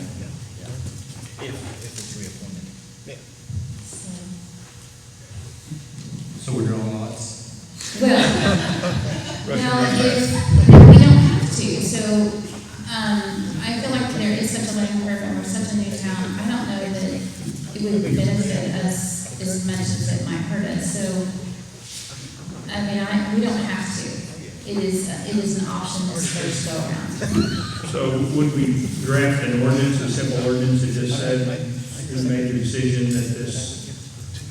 If it's reappointed. So- So we're drawing lots. Well, we don't have to, so, I feel like there is such a learning curve and we're such a new town. I don't know that it would benefit us as much as it might hurt us, so, I mean, we don't have to. It is an option this first go around. So would we draft an ordinance, a simple ordinance that just said, we made the decision that this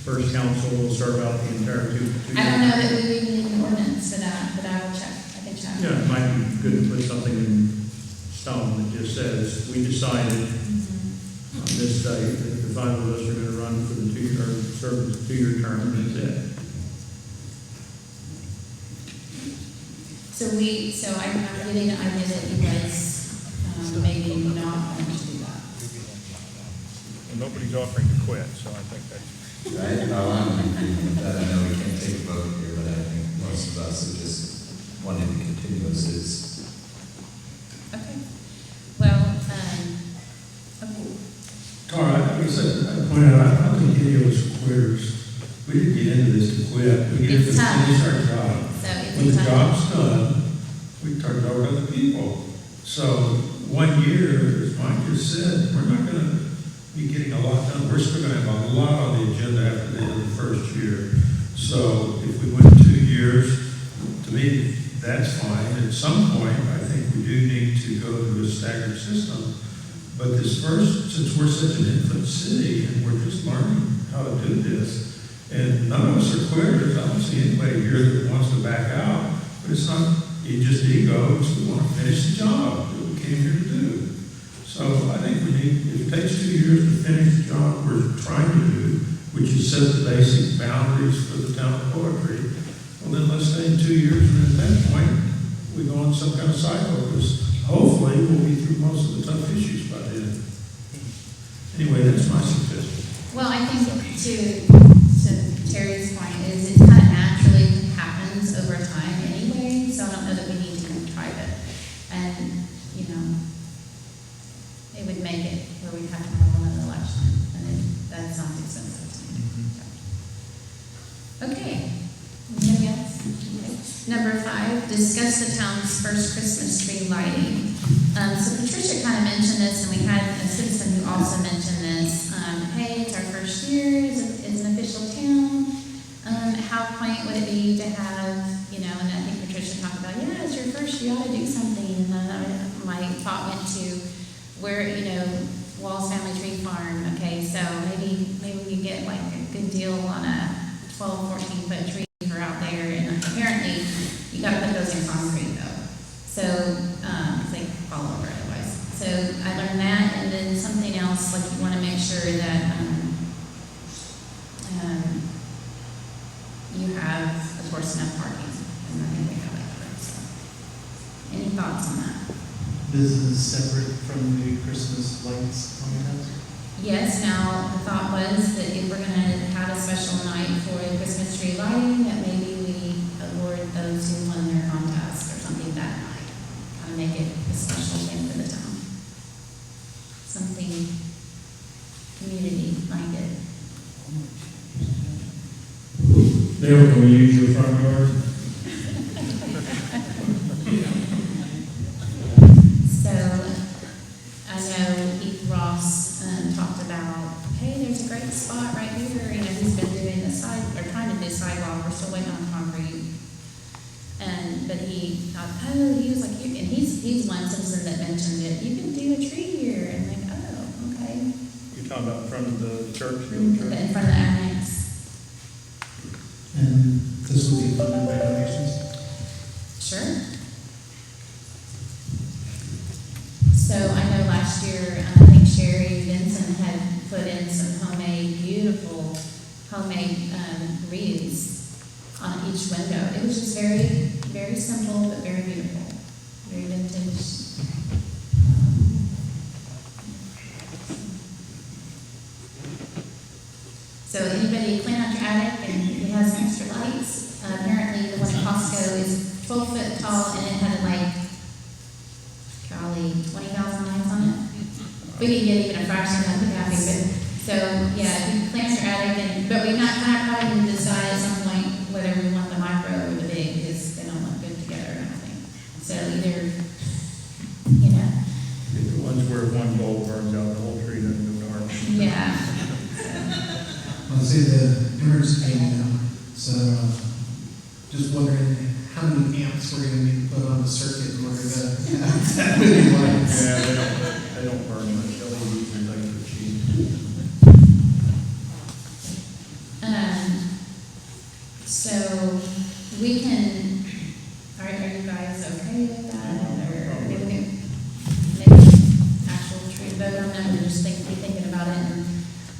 first council will serve out the entire 2 I don't know that we would need an ordinance for that, but I will check, I can check. Yeah, it might be good to put something in stone that just says, we decided on this day that the 5 of us are going to run for the 2-year, or serve as a 2-year term, and that's it. So I'm getting the idea that you guys, maybe not want to do that. And nobody's offering to quit, so I think that's. Right? I know we can't take a vote here, but I think most of us are just wanting to continue as is. Okay. Well, okay. Tara, I would say, I pointed out, I don't think any of us are quitters. We didn't get into this to quit. We get It's to tough. finish our job. So it's When the tough. job's done, we turn it over to other people. So 1 year, as Mike just said, we're not gonna be getting a lot done. We're still gonna have a lot on the agenda after the end of the first year. So if we went 2 years, to me, that's fine. At some point, I think we do need to go to a staggered system. But this first, since we're such an infant city and we're just learning how to do this, and none of us are quitters, I don't see anybody here that wants to back out, but it's not, it's just ego, it's we want to finish the job that we came here to do. So I think we need, if it takes 2 years to finish the job we're trying to do, which is set the basic boundaries for the town of Poetry, well then let's say in 2 years, and at that point, we go on some kind of cycle, because hopefully we'll be through most of the tough issues by then. Anyway, that's my suggestion. Well, I think to Terry's point is it kind of naturally happens over time anyway, so I don't know that we need to contrive it. And, it would make it where we have to have another election, and that sounds expensive to me. Okay. Anybody else? Okay. Number 5, discuss the town's first Christmas tree lighting. So Patricia kind of mentioned this, and we had a citizen who also mentioned this. Hey, it's our first year, it's an official town. How quaint would it be to have, and I think Patricia talked about, yeah, it's your first, you ought to do something. And then my thought went to where, Walls Family Tree Farm. Okay, so maybe we could get like a good deal on a 12, 14-foot tree for out there. And apparently, you got to put those in concrete though. So sure that, you have, of course, enough parking, and I think we have that covered, so. Any thoughts on that? This is separate from the Christmas lights coming out? Yes, now, the thought was that if we're gonna have a special night for the Christmas tree lighting, that maybe we award those who won their contest or something that night. Kind of make it a special thing for the town. Something community-minded. Dale, can we use your front yard? So, I know Heath Ross talked about, hey, there's a great spot right here, you know, he's been doing the trying to do sidewalk, we're still waiting on concrete. But he thought, he was like, and he's one citizen that mentioned it, you can do a tree here, and like, oh, okay. You're talking about in front of the church? In front of the annex. And this will be funded by donations? Sure. So I know last year, I think Sherry Vinson had put in some beautiful homemade wreaths on each window. It was just very, very simple, but very beautiful, very vintage. So anybody clean out your attic and it has some extra lights. Apparently the one at Costco is 12 foot tall and it had like, golly, 20,000 lights on it. We can get even a fraction, I'd be happy, but, so, yeah, if you clean out your attic but we're not probably going to decide at some point whether we want the micro or the big, because they don't look good together, I don't think. So either, you know. The ones where one bulb burns out, the whole tree doesn't go dark. Yeah. Well, see, the emergency came now, so just wondering how many amps we're going to need to put on the circuit in order to have that many lights. Yeah, they don't burn much, LEDs are like for cheap. So we can, are you guys okay with that, or maybe we can make an actual tree vote on that, and just be thinking about it, and,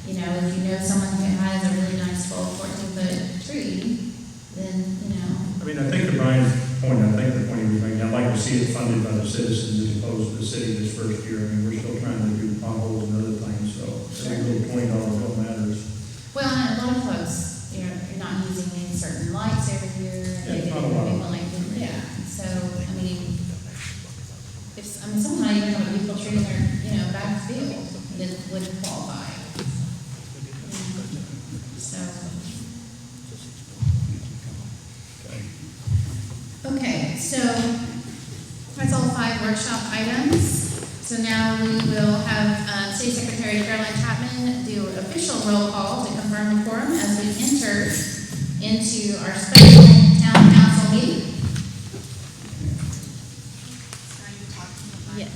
you know, if you know someone who has a really nice 12, 14-foot tree, then, you know. I mean, I think to Brian's point, the point he was making, I'd like to see it funded by the citizens as opposed to the city this first year. I mean, we're still trying to do potholes and other things, so every little $20 bill matters. Well, and a lot of folks, you're not using these certain lights every year. Yeah, it's not a lot. Yeah, so, I mean, someone might even have a beautiful tree in their, you know, backfield that would qualify. So. Okay, so that's all 5 workshop items. So now we will have City Secretary Caroline Chapman do an official roll call to confirm the quorum as we enter into our special town council meeting. Yes.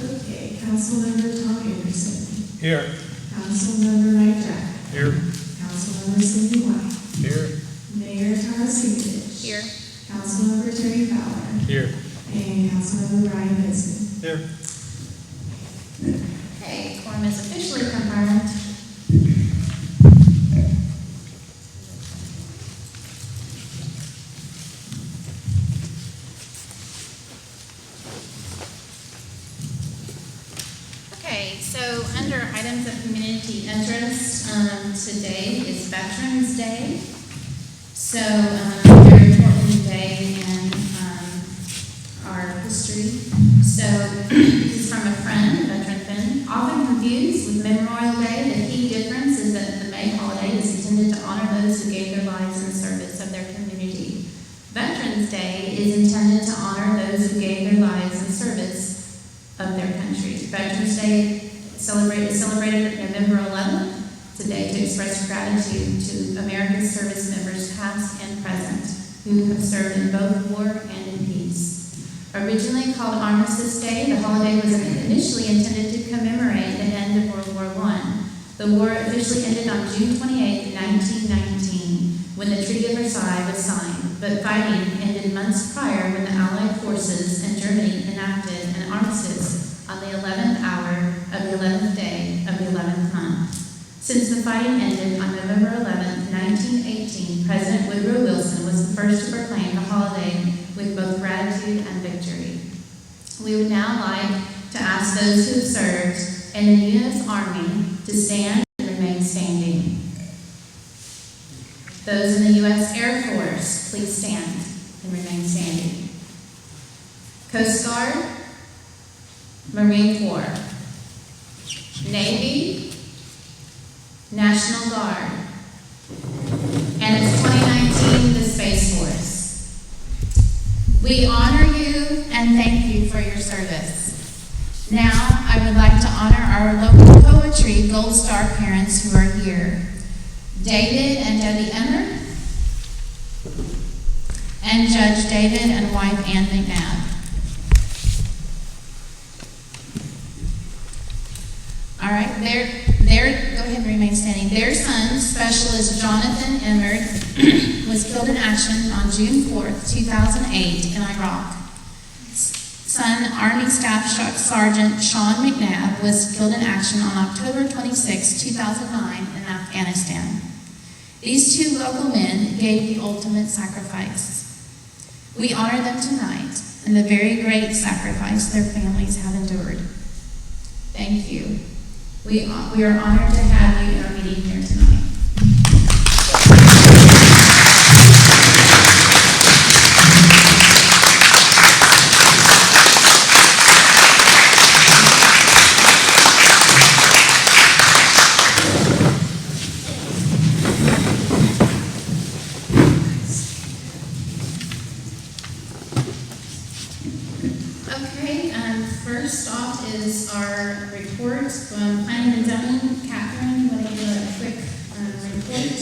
Okay, Councilmember Tom Anderson. Here. Councilmember Mike Jack. Here. Councilmember Cindy White. Here. Mayor Tara Singletich. Here. Councilmember Terry Fowler. Here. And Councilmember Brian Benson. Here. Okay, quorum is officially confirmed. Okay, so under items of community interest, today is Veterans Day. So, very important day in our history. So, this is from a friend, a veteran friend. Often confused with Memorial Day, the key difference is that the May holiday is intended to honor those who gave their lives in service of their community. Veterans Day is intended to honor those who gave their lives in service of their country. Veterans Day is celebrated November 11th. Today to express gratitude to America's service members past and present who have served in both war and in peace. Originally called Armistice Day, the holiday was initially intended to commemorate the end of World War I. The war officially ended on June 28, 1919, when the Treaty of Versailles was signed, but fighting ended months prior when the Allied forces and Germany enacted an armistice on the 11th hour of the 11th day of the 11th month. Since the fighting ended on November 11th, 1918, President Woodrow Wilson was the first to proclaim the holiday with both gratitude and victory. We would now like to ask those who have served in the U.S. Army to stand and remain standing. Those in the U.S. Air Force, please stand and remain standing. Coast Guard, Marine Corps, Navy, National Guard, and it's 2019, the Space Force. We honor you and thank you for your service. Now, I would like to honor our local poetry Gold Star parents who are here. David and Debbie Emmer, and Judge David and wife Ann McNabb. All right, go ahead and remain standing. Their son, Specialist Jonathan Emmerd, was killed in action on June 4th, 2008 in Iraq. Son, Army Staff Sergeant Sean McNabb, was killed in action on October 26, 2009 in Afghanistan. These two local men gave the ultimate sacrifice. We honor them tonight and the very great sacrifice their families have endured. Thank you. We are honored to have you in our meeting here tonight. First off is our report from Planning and Zoning. Catherine, you want to give a quick report?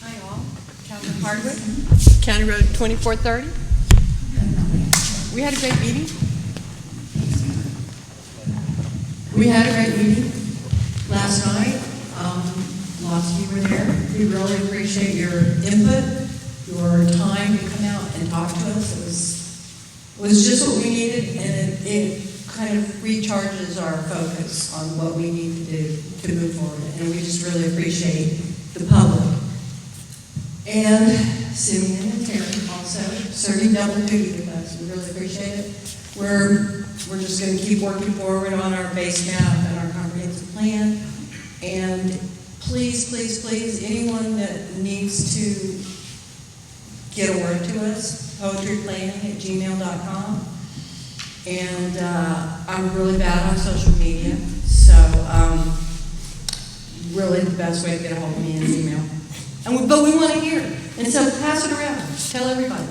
Hi all, Catherine Hardwick, County Road 2430. We had a great meeting. We had a great meeting last night. Lots of you were there. We really appreciate your input, your time to come out and talk to us. It was just what we needed, and it kind of recharges our focus on what we need to do to move forward. And we just really appreciate the public. And Simeon and Terry also serving double duty with us. We really appreciate it. We're just going to keep working forward on our base map and our comprehensive plan. And please, please, please, anyone that needs to get a word to us, poetryplanning@gmail.com. And I'm really bad on social media, so really the best way to get a hold of me is email. But we want to hear it, and so pass it around. Tell everybody.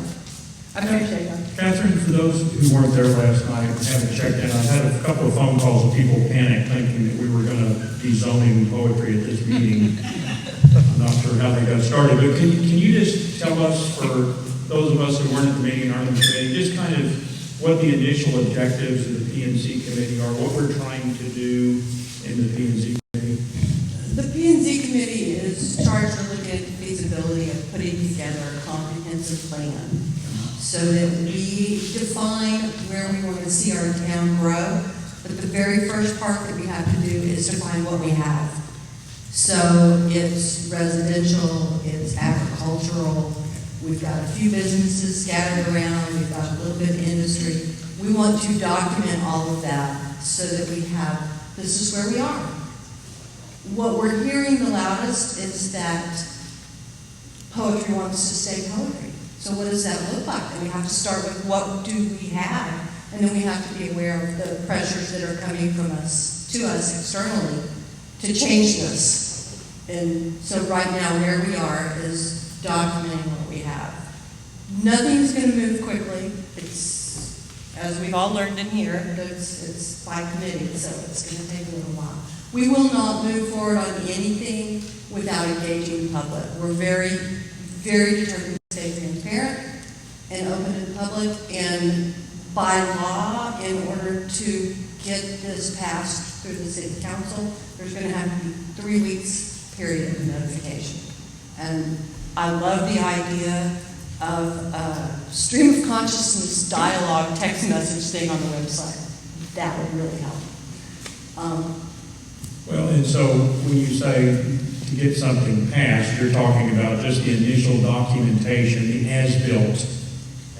I appreciate that. Catherine, for those who weren't there last night and haven't checked in, I had a couple of phone calls of people panicked thinking that we were going to be zoning poetry at this meeting. I'm not sure how they got started, but can you just tell us, for those of us who weren't at the meeting, aren't in the committee, just kind of what the initial objectives of the P&Z committee are, what we're trying to do in the P&Z committee? The P&Z committee is charged with looking at the feasibility of putting together a comprehensive plan so that we define where we want to see our town grow. But the very first part that we have to do is define what we have. So it's residential, it's agricultural, we've got a few businesses scattered around, we've got a little bit of industry. We want to document all of that so that we have, this is where we are. What we're hearing the loudest is that poetry wants to stay poetry. So what does that look like? And we have to start with what do we have, and then we have to be aware of the pressures that are coming from us, to us externally, to change this. And so right now where we are is documenting what we have. Nothing's going to move quickly. It's, as we've all learned in here, it's by committee, so it's going to take a little while. We will not move forward on anything without engaging the public. We're very, very determined to stay transparent and open to the public. And by law, in order to get this passed through the city council, there's going to have to be 3 weeks period of notification. And I love the idea of stream of consciousness dialogue text message thing on the website. That would really help. Well, and so when you say to get something passed, you're talking about just the initial documentation, the as-built,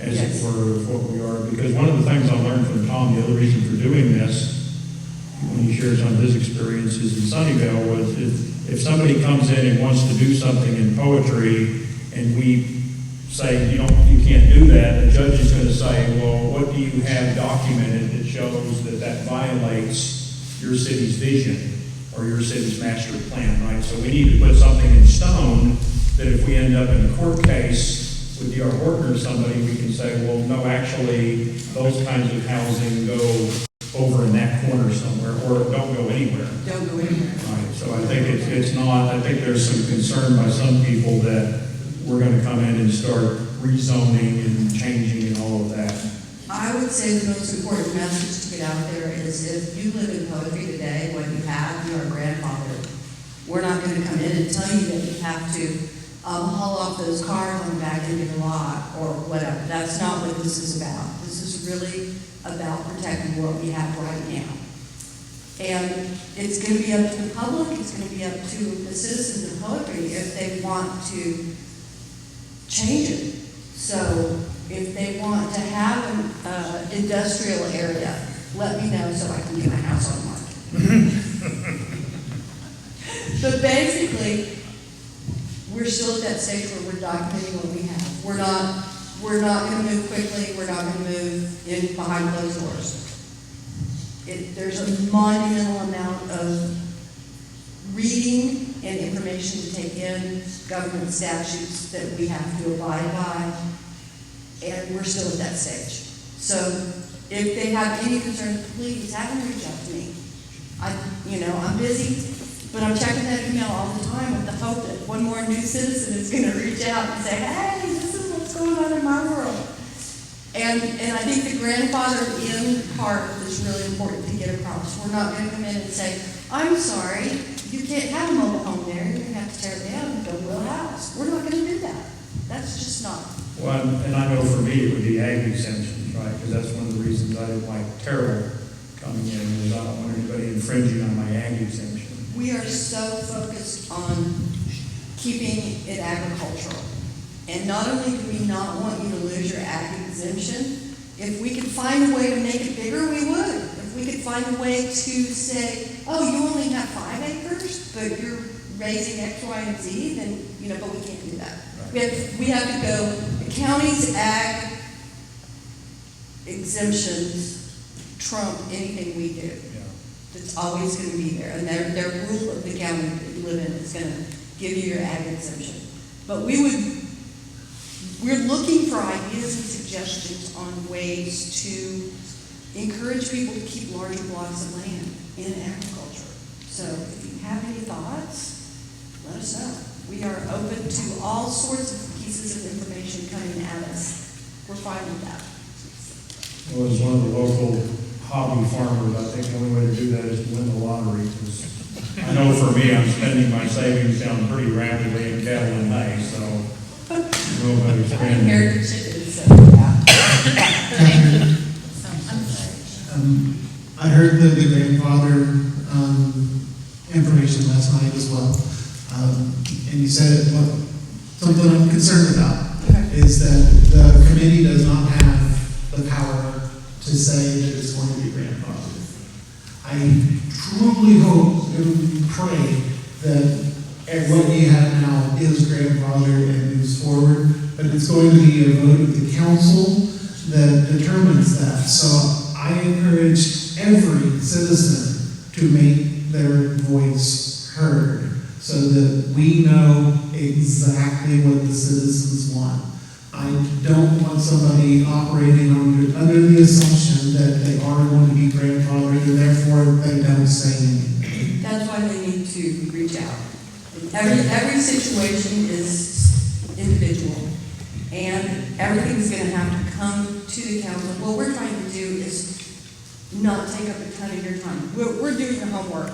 as Yes. it were, of what we are. Because one of the things I learned from Tom, the other reason for doing this, when he shares on his experiences in Sunnyvale, was if somebody comes in and wants to do something in poetry, and we say, you can't do that, the judge is going to say, well, what do you have documented that shows that that violates your city's vision or your city's master plan, right? So we need to put something in stone that if we end up in a court case with D.R. Horton or somebody, we can say, well, no, actually, those kinds of housing go over in that corner somewhere, or don't go anywhere. Don't go anywhere. Right, so I think it's not, I think there's some concern by some people that we're gonna come in and start rezoning and changing and all of that. I would say the most important message to get out there is if you live in poetry today, what you have, you are grandfathered. We're not going to come in and tell you that you have to haul off those cars on the back end of your lot or whatever. That's not what this is about. This is really about protecting what we have right now. And it's going to be up to the public, it's going to be up to the citizens of poetry if they want to change it. So if they want to have an industrial area, let me know so I can get my house on the market. But basically, we're still at that stage where we're documenting what we have. We're not going to move quickly. We're not going to move in behind closed doors. There's a monumental amount of reading and information to take in, government statutes that we have to abide by, and we're still at that stage. So if they have any concerns, please have them reach out to me. I'm busy, but I'm checking that email all the time with the hope that one more new citizen is going to reach out and say, hey, this is what's going on in my world. And I think the grandfather in part is really important to get across. We're not going to come in and say, I'm sorry, you can't have a mobile home there, you're going to have to tear it down and build a real house. We're not going to do that. That's just not. Well, and I know for me it would be ag exemptions, right? Because that's one of the reasons I didn't like Terrell coming in, is I don't want anybody infringing on my ag exemption. We are so focused on keeping it agricultural. And not only do we not want you to lose your ag exemption, if we could find a way to make it bigger, we would. If we could find a way to say, oh, you only have 5 acres, but you're raising X, Y, and Z, then, but we can't do that. Right. We have to go, the county's ag exemptions trump anything we do. Yeah. It's always going to be there. And their rule of the county that you live in is going to give you your ag exemption. But we're looking for ideas and suggestions on ways to encourage people to keep larger blocks of land in agriculture. So if you have any thoughts, let us know. We are open to all sorts of pieces of information coming at us. We're fine with that. Well, as one of the local hobby farmers, I think the only way to do that is to win the lottery. Because I know for me, I'm spending my savings down pretty rapidly in cattle and hay, so nobody's spending. Heritage chickens, so yeah. So, I'm sorry. I heard the grandfather information last night as well. And you said something I'm concerned about is that the committee does not have the power to say that it's going to be grandfathered. I truly hope and pray that what we have now is grandfathered and moves forward, but it's going to be a vote of the council that determines that. So I encourage every citizen to make their voice heard so that we know exactly what the citizens want. I don't want somebody operating under the assumption that they are going to be grandfathered and therefore they don't say anything. That's why they need to reach out. Every situation is individual, and everything's going to have to come to the council. What we're trying to do is not take up a ton of your time. We're doing the homework.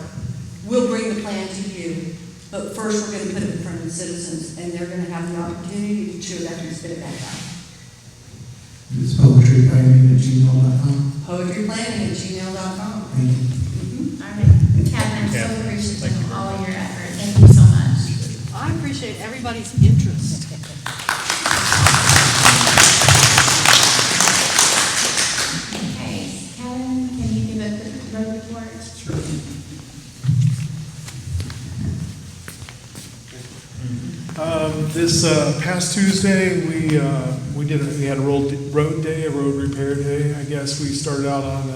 We'll bring the plan to you. But first, we're gonna put it in front of the citizens, and they're gonna have the opportunity to chew that and spit it back out. It's poetryplanning@gmail.com. Poetryplanning@gmail.com. Thank you. All right, Kevin, I'm so appreciative of all your effort. Thank you so much. I appreciate everybody's interest. Okay, Kevin, can you give a quick road report? Sure. This past Tuesday, we had a road day, a road repair day, I guess. We started out on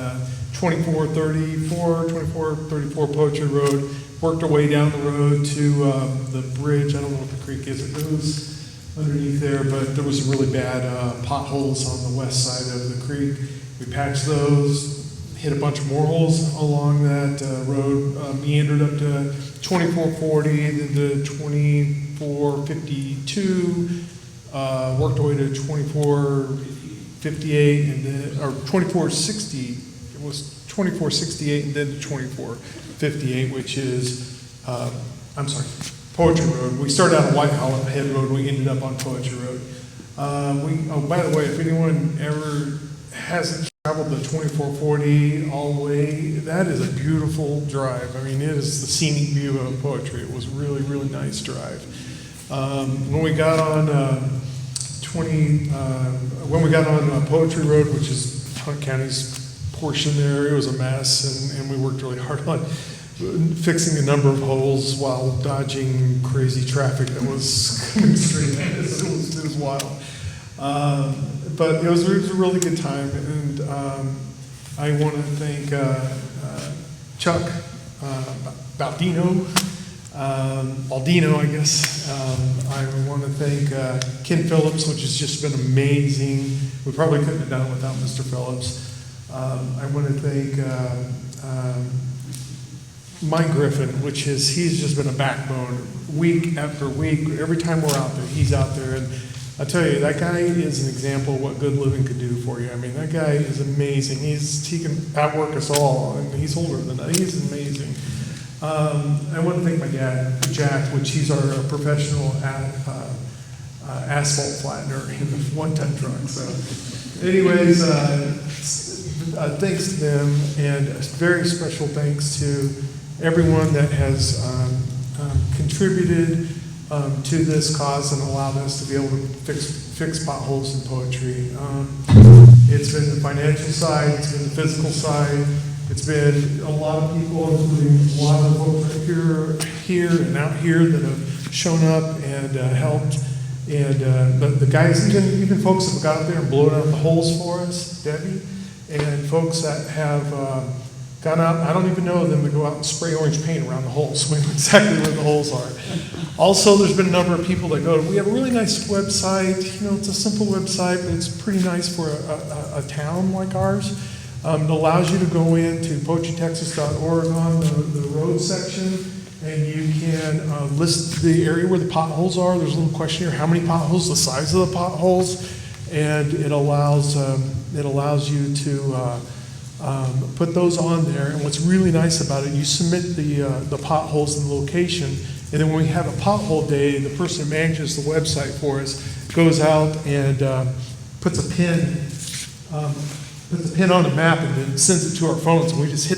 2434 Poetry Road, worked our way down the road to the bridge. I don't know what the creek is. It goes underneath there, but there was some really bad potholes on the west side of the creek. We patched those, hit a bunch of more holes along that road, meandered up to 2440, then to 2452, worked our way to 2458, and then, or 2460, it was 2468 and then to 2458, which is, Poetry Road. We started out on White Hollow Head Road, we ended up on Poetry Road. By the way, if anyone ever hasn't traveled the 2440 all the way, that is a beautiful drive. I mean, it is the scenic view of Poetry. It was really, really nice drive. When we got on Poetry Road, which is Hunt County's portion there, it was a mess, and we worked really hard on fixing a number of holes while dodging crazy traffic that was coming straight at us. It was wild. But it was a really good time, and I want to thank Chuck Baldino, I guess. I want to thank Ken Phillips, which has just been amazing. We probably couldn't have done it without Mr. Phillips. I want to thank Mike Griffin, he's just been a backbone week after week. Every time we're out there, he's out there. And I tell you, that guy is an example of what good living could do for you. I mean, that guy is amazing. He can outwork us all, and he's older than that. He's amazing. I want to thank my dad, Jack, he's our professional asphalt flattener in the one-ton truck. So, anyways, thanks to them, and a very special thanks to everyone that has contributed to this cause and allowed us to be able to fix potholes in Poetry. It's been the financial side, it's been the physical side, it's been a lot of people, including a lot of folks right here and out here that have shown up and helped. And the guys, even folks that have got up there and blown out the holes for us, Debbie, and folks that have gone out, I don't even know them, to go out and spray orange paint around the holes, so we know exactly where the holes are. Also, there's been a number of people that go, we have a really nice website, it's a simple website, but it's pretty nice for a town like ours. It allows you to go into poetrytexas.org on the road section, and you can list the area where the potholes are. There's a little questionnaire, how many potholes, the size of the potholes, and it allows you to put those on there. And what's really nice about it, you submit the potholes and the location, and then when we have a pothole day, the person who manages the website for us goes out and puts a pin on the map and then sends it to our phones, and we just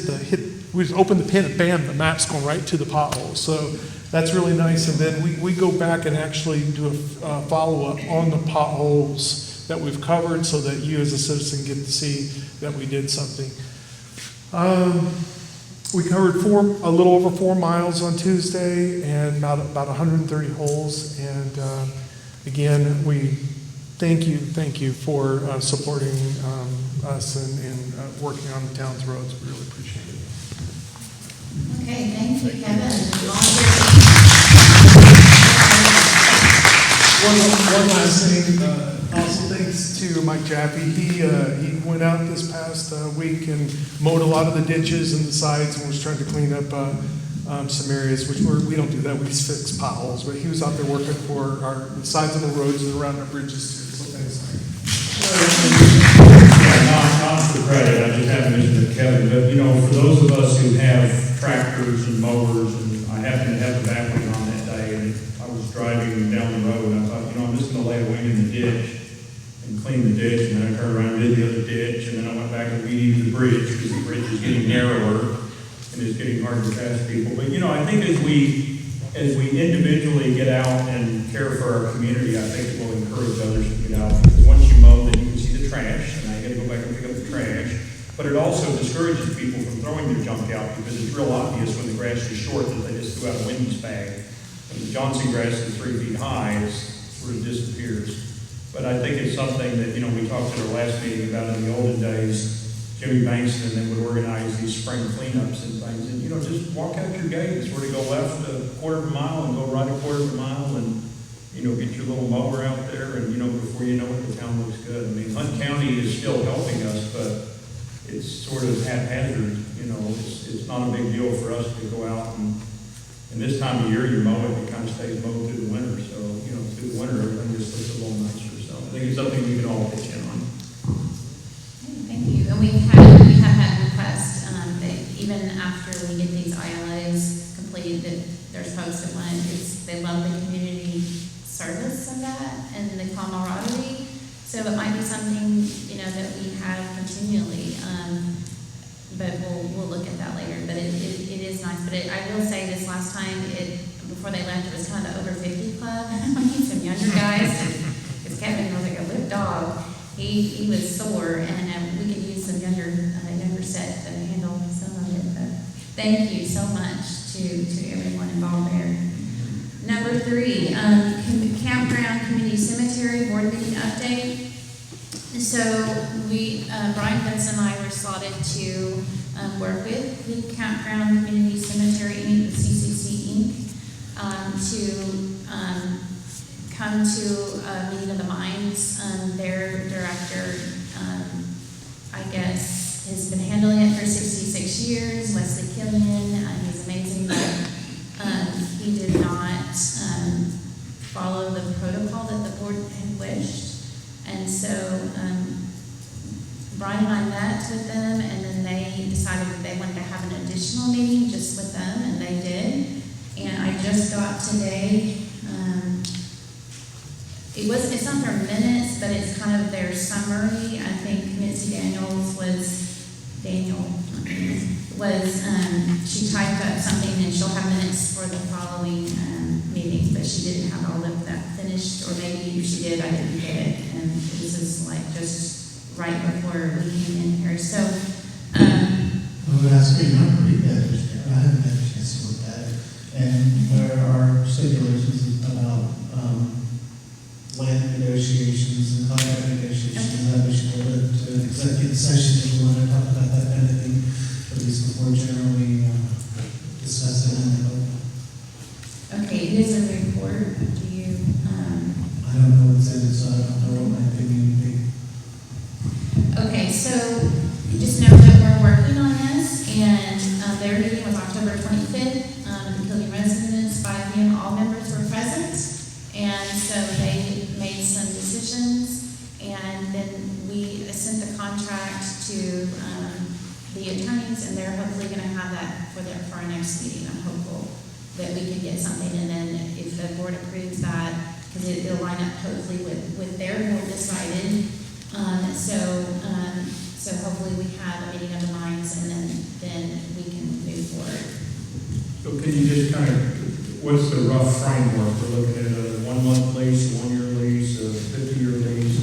we just open the pin and bam, the map's going right to the potholes. So that's really nice. And then we go back and actually do a follow-up on the potholes that we've covered, so that you as a citizen get to see that we did something. We covered a little over 4 miles on Tuesday, and about 130 holes. And again, we thank you for supporting us and working on the town's roads. We really appreciate it. Okay, thank you, Kevin. One last thing, also thanks to Mike Jaffe. He went out this past week and mowed a lot of the ditches and the sides, and was trying to clean up some areas, which we don't do that, we just fix potholes, but he was out there working for the sides of the roads and around our bridges too, so thanks. Not for credit, I just haven't mentioned it, Kevin, but for those of us who have tractors and mowers, and I happen to have a background on that, driving down the road, and I thought, I'm just gonna lay a wing in the ditch and clean the ditch, and then I turned around and did the other ditch, and then I went back and weeded the bridge, because the bridge is getting narrower, and it's getting harder to pass people. But, I think as we individually get out and care for our community, I think it will encourage others to get out, because once you mow, then you can see the trash, and I gotta go back and pick up the trash. But it also discourages people from throwing their junk out, because it's real obvious when the grass is short that they just threw out a Wendy's bag. When the Johnson grass is 3 feet high, it sort of disappears. But I think it's something that, we talked at our last meeting about in the olden days. Jimmy Bankston then would organize these spring cleanups and things. And, just walk out your gate. It's where to go left a quarter of a mile and go right a quarter of a mile and, get your little mower out there. And, before you know it, the town looks good. I mean, Hunt County is still helping us, but it's sort of haphazard. It's not a big deal for us to go out and this time of year, you mow it, it kind of stays mowed through the winter. So, through the winter, everything just looks a little nicer. So I think it's something we can all pitch in on. Thank you. And we have had requests that even after we get these ILOs completed, that there's folks that want they love the community service of that and the camaraderie. So it might be something that we have continually. But we'll look at that later. But it is nice. But I will say this last time, before they left, it was kind of the over 50 club. Some younger guys. Because Kevin was like a whip dog. He was sore, and we could use some younger set to handle some of it. But thank you so much to everyone involved there. Number 3, Campground Community Cemetery Board Meeting Update. So Brian Benson and I were slotted to work with the Campground Community Cemetery Inc., CCC Inc., to come to a meeting of the minds. Their director, I guess, has been handling it for 66 years, Wesley Killian. He's amazing, but he did not follow the protocol that the board had wished. And so Brian and I met with them, and then they decided that they wanted to have an additional meeting just with them, and they did. And I just got today, it's not their minutes, but it's kind of their summary. I think Mitzi Daniels she typed up something, and she'll have minutes for the following meeting, but she didn't have all of that finished, or maybe if she did, I didn't get it. And this is like just right before we came in here. So, I would ask you not to read that, I haven't had a chance to look at it. And there are stipulations about land negotiations and contract negotiations, that we should go to an executive session if we want to talk about that kind of thing, at least before generally discussing it. okay, it is a report. Do you, I don't know what's in it, so I don't know what my opinion would be. okay, so just know that we're working on this, and their meeting was October 25th. The Killian residents, 5 p.m., all members were present, and so they made some decisions, and then we sent the contract to the attorneys, and they're hopefully going to have that for our next meeting. I'm hopeful that we can get something, and then if the board approves that, because it'll line up hopefully with their board decided. So hopefully we have a meeting of the minds, and then we can move forward. So can you just kind of, what's the rough framework? We're looking at a 1-month lease, a 1-year lease, a 50-year lease.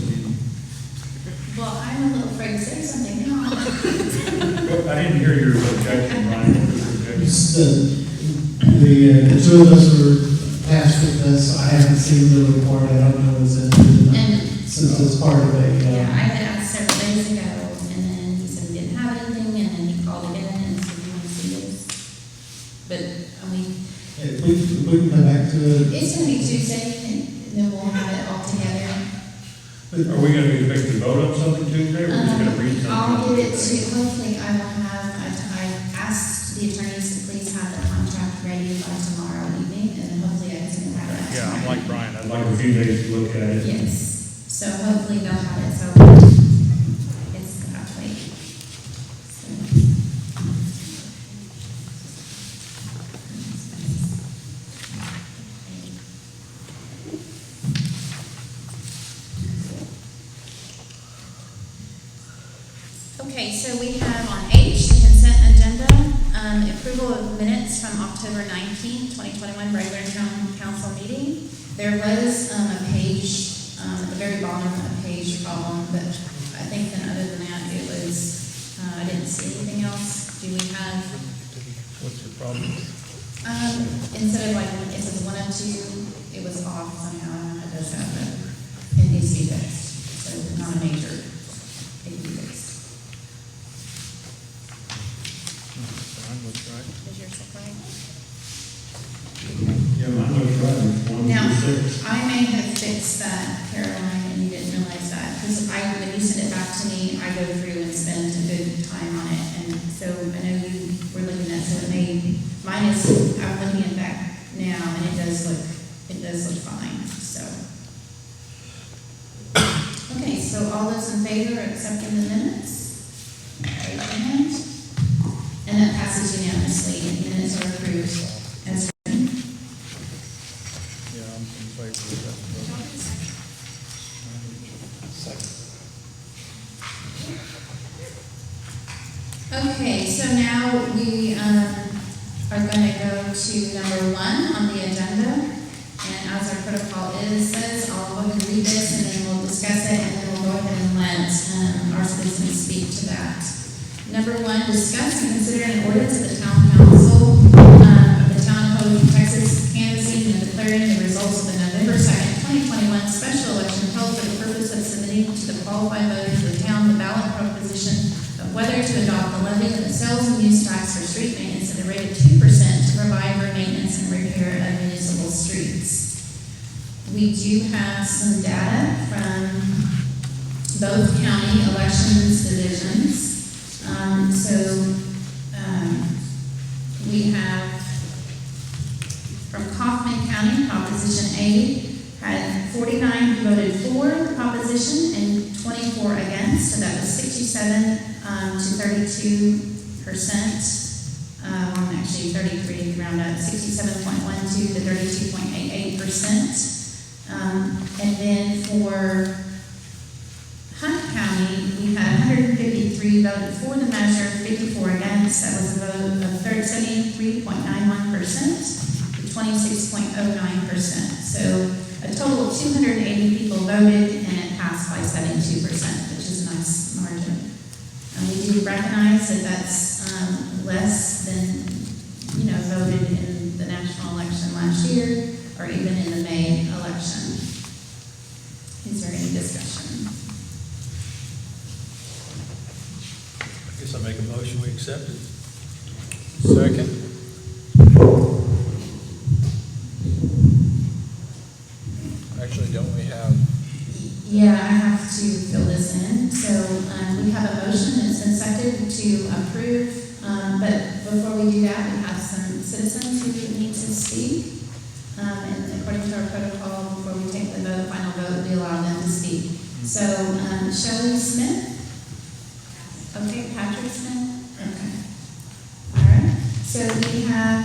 Well, I'm a little afraid to say something now. I didn't hear your objection, Ryan. What was your objection? The two of us were tasked with this. I haven't seen the report. I don't know what's in it. Since it's part of a... Yeah, I had asked several days ago, and then he said he didn't have anything, and then he called again and said, "You want to see this?" But, If we can come back to it. it's going to be Tuesday, and then we'll have it all together. Are we going to be expected to vote on something Tuesday, or are we just going to read something? I'll get it to, hopefully I will have, I asked the attorneys to please have the contract ready by tomorrow evening, and then hopefully I can have it. Yeah, I'm like Brian, I'd like a few days to look at it. Yes, so hopefully they'll have it, so it's about to wait. Okay, so we have on H, the consent agenda, approval of minutes from October 19th, 2021 regular town council meeting. There was a page, at the very bottom, a page problem, but I think then other than that, it was, I didn't see anything else. Do we have, What's the problem? instead of like, it says 1 of 2, it was off somehow, I don't know how it does that, but it needs to be fixed. So not a major, it can be fixed. Mine looks right. Is yours look right? Yeah, mine looks right, one Now, through six. I may have fixed that, Caroline, and you didn't realize that, because when you send it back to me, I go through and spend a good time on it, and so I know you were looking at, so it may, mine is, I'm looking at that now, and it does look fine, so. Okay, so all those in favor of accepting the minutes? Raise your hand. And that passes unanimously, and minutes are approved as written. Yeah, I'm in favor of that. Okay, so now we are going to go to number 1 on the agenda. And as our protocol says, I'll go ahead and read this and then we'll discuss it and then we'll go ahead and let our citizens speak to that. Number 1, discuss and consider an ordinance of the town council of the town of Hoboken, Texas, canvassing and declaring the results of the November 2nd, 2021 special election held for the purpose of submitting to the qualified voters of the town the ballot proposition of whether to adopt the levy of the sales and use tax for street maintenance at a rate of 2% to provide for maintenance and repair of municipal streets. We do have some data from both county elections divisions. We have from Kaufman County, Proposition A had 49 who voted for the proposition and 24 against, so that was 67 to 32%. Actually 33 round up, 67.12 to 32.88%. And then for Hunt County, we had 153 voted for the measure, 54 against. That was a vote of 73.91% to 26.09%. So a total of 280 people voted, and it passed by 72%, which is a nice margin. We do recognize that that's less than voted in the national election last year, or even in the May election. Is there any discussion? I guess I make a motion, we accept it. Second. Actually, don't we have? Yeah, I have to fill this in. So we have a motion that's been seconded to approve, but before we do that, we have some citizens who need to speak. And according to our protocol, before we take the final vote, we allow them to speak. So Shelley Smith. Okay, Patrick Smith. Okay. All right. So we have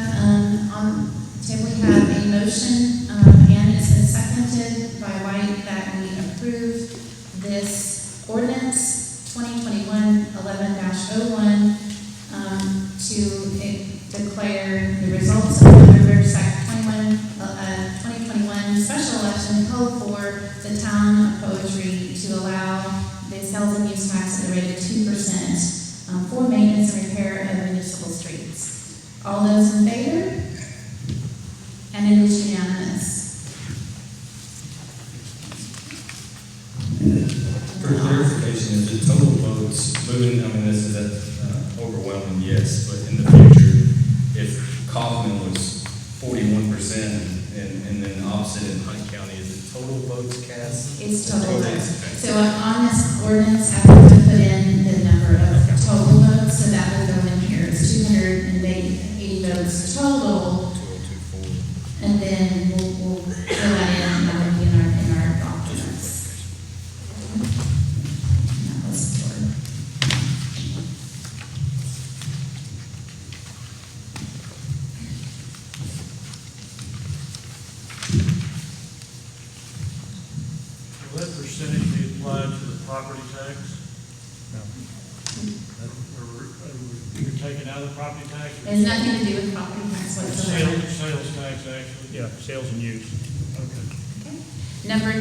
on the table we have a motion, and it's been seconded by White that we approve this ordinance 2021-11-01 to declare the results of the November 2nd, 2021 special election held for the town of Poetry to allow the sales and use tax at the rate of 2% for maintenance and repair of municipal streets. All those in favor? And it is unanimous. For clarification, is the total votes moving, I mean, this is an overwhelming yes, but in the future, if Kaufman was 41% and then opposite in Hunt County, is it total votes cast? It's total votes. So on this ordinance, I have to put in the number of total votes, so that will go in here. It's 280 votes total. 2024. And then we'll fill that in our documents. That was for. Will that percentage be applied to the property tax? No. You're taking out of the property tax? It has nothing to do with property tax whatsoever. Sales tax, actually? Yeah, sales and use. Okay. Number 2,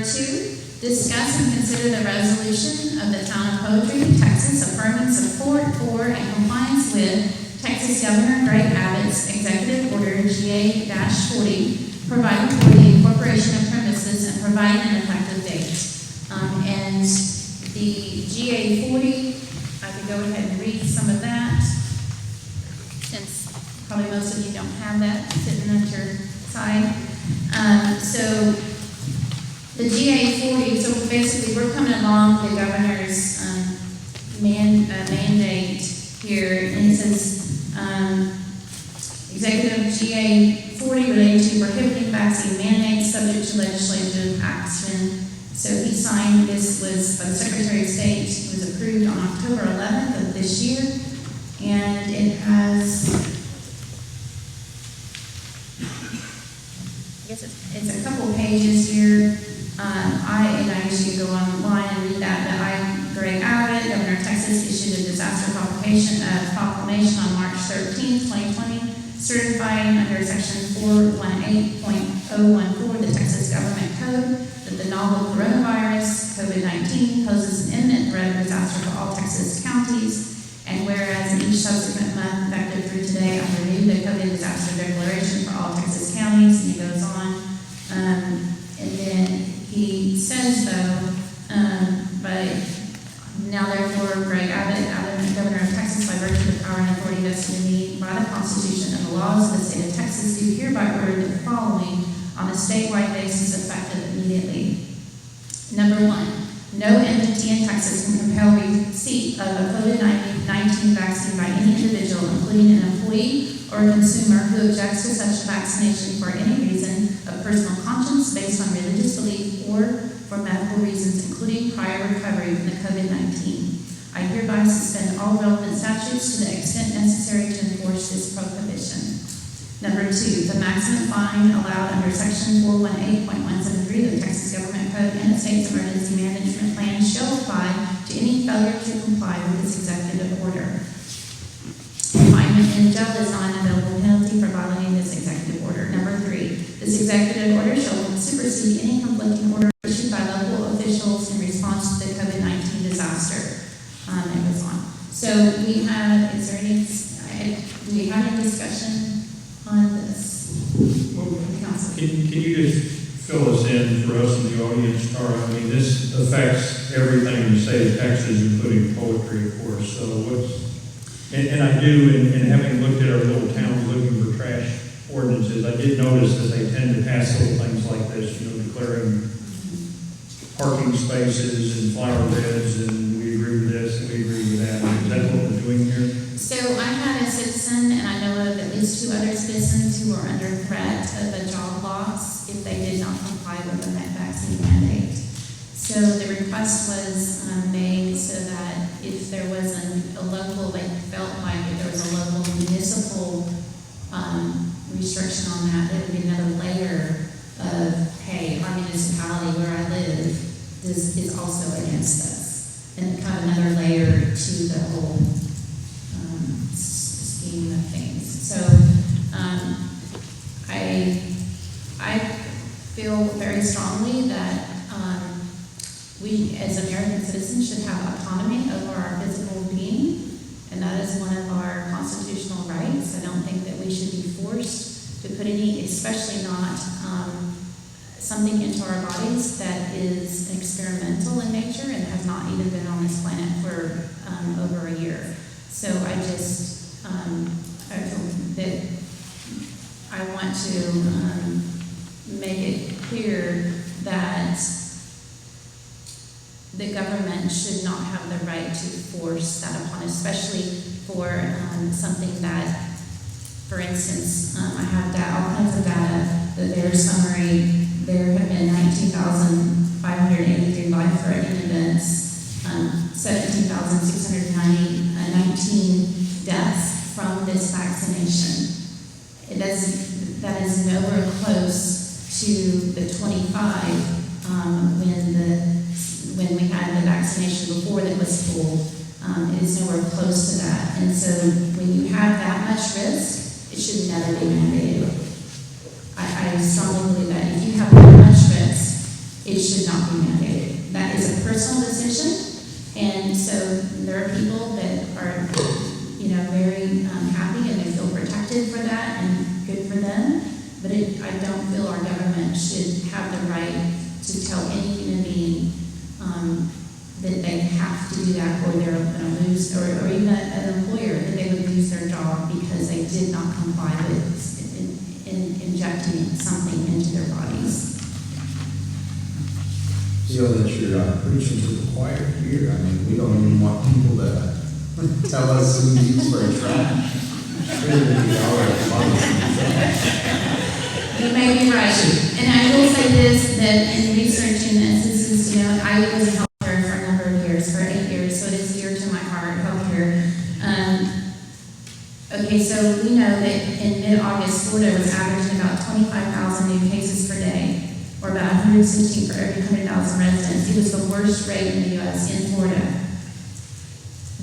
discuss and consider the resolution of the Town of Poetry, Texas, affirming support for and compliance with Texas Governor Greg Abbott's Executive Order GA-40, providing for the incorporation of premises and providing an effective date. And the GA-40, I could go ahead and read some of that, since probably most of you don't have that sitting at your side. So the GA-40, so basically we're coming along the governor's mandate here, and it says Executive GA-40 relating to prohibiting vaccine mandates subject to legislative action. So he signed, this was by the Secretary of State, it was approved on October 11th of this year, and it has, I guess it's a couple pages here. I usually go online and read that, but I, Greg Abbott, Governor of Texas, issued a disaster proclamation on March 13, 2020, certifying under Section 418.014 of the Texas Government Code that the novel coronavirus, COVID-19, poses an imminent threat of disaster to all Texas counties, and whereas in each subsequent month, effective through today, I renewed the COVID disaster declaration for all Texas counties, and it goes on. And then he says, though, but now therefore, Greg Abbott, Governor of Texas, by virtue of the power and authority vested in me by the Constitution and the laws of the state of Texas, do hereby order the following on a statewide basis effective immediately. Number 1, no entity in Texas can compel receipt of a COVID-19 vaccine by any individual, including an employee or a consumer who objects to such vaccination for any reason of personal conscience based on religious belief or for medical reasons, including prior recovery from the COVID-19. I hereby suspend all relevant statutes to the extent necessary to enforce this prohibition. Number 2, the maximum fine allowed under Section 418.173 of the Texas Government Code and the state's emergency management plan shall apply to any failure to comply with this executive order. Confinement in jail is not an available penalty for violating this executive order. Number 3, this executive order shall supersede any conflicting order issued by local officials in response to the COVID-19 disaster. It goes on. So we have, do we have any discussion on this? Council? Can you just fill us in for us in the audience, Tara? I mean, this affects everything in the state of Texas, including poetry, of course. So and I do, in having looked at our little towns looking for trash ordinances, I did notice that they tend to pass little things like this, declaring parking spaces and flower beds, and we agree with this, and we agree with that. Is that what we're doing here? So I had a citizen, and I know of at least 2 other citizens who were under threat of a job loss if they did not comply with the vaccine mandate. So the request was made so that if there was a local, they felt like if there was a local municipal restriction on that, there would be another layer of, hey, our municipality where I live is also against us. And kind of another layer to the whole scheme of things. So I feel very strongly that we as American citizens should have autonomy over our physical being, and that is one of our constitutional rights. I don't think that we should be forced to put any, especially not something into our bodies that is experimental in nature and has not even been on this planet for over a year. So I just, I feel that I want to make it clear that the government should not have the right to force that upon, especially for something that, for instance, I have all kinds of data, the VAERS summary. There have been 19,583 life-threatening events, 17,619 deaths from this vaccination. That is nowhere close to the 25 when we had the vaccination before that was full. is nowhere close to that. And so when you have that much risk, it should never be mandated. I strongly believe that if you have that much risk, it should not be mandated. That is a personal decision, and so there are people that are, very happy and they feel protected for that, and good for them. But I don't feel our government should have the right to tell any human being that they have to do that, or they're going to lose, or even an employer, that they would lose their job because they did not comply with injecting something into their bodies. Feel that you're preaching to the choir here. I mean, we don't even want people to tell us who we use for a trash. You may be right. And I will say this, that in researching this is, I was in healthcare for a number of years, for 8 years, so it is dear to my heart, healthcare. Okay, so we know that in mid-August, Florida was averaging about 25,000 new cases per day, or about 116 for every 100,000 residents. It was the worst rate in the U.S. in Florida.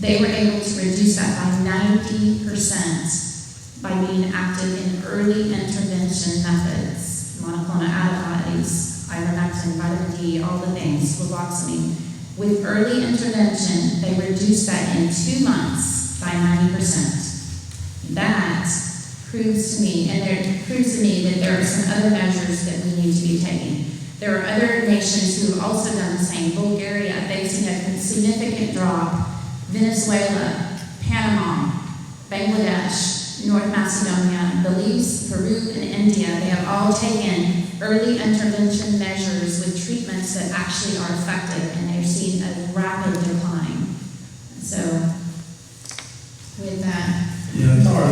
They were able to reduce that by 90% by being active in early intervention methods, monoclonal antibodies, ivermectin, vitamin D, all the things, fluvoxamine. With early intervention, they reduced that in 2 months by 90%. That proves to me, that there are some other measures that we need to be taking. There are other nations who have also done the same. Bulgaria, they've seen a significant drop. Venezuela, Panama, Bangladesh, North Macedonia, Belize, Peru, and India, they have all taken early intervention measures with treatments that actually are effective, and they're seeing a rapid decline. So, with that. Tara, I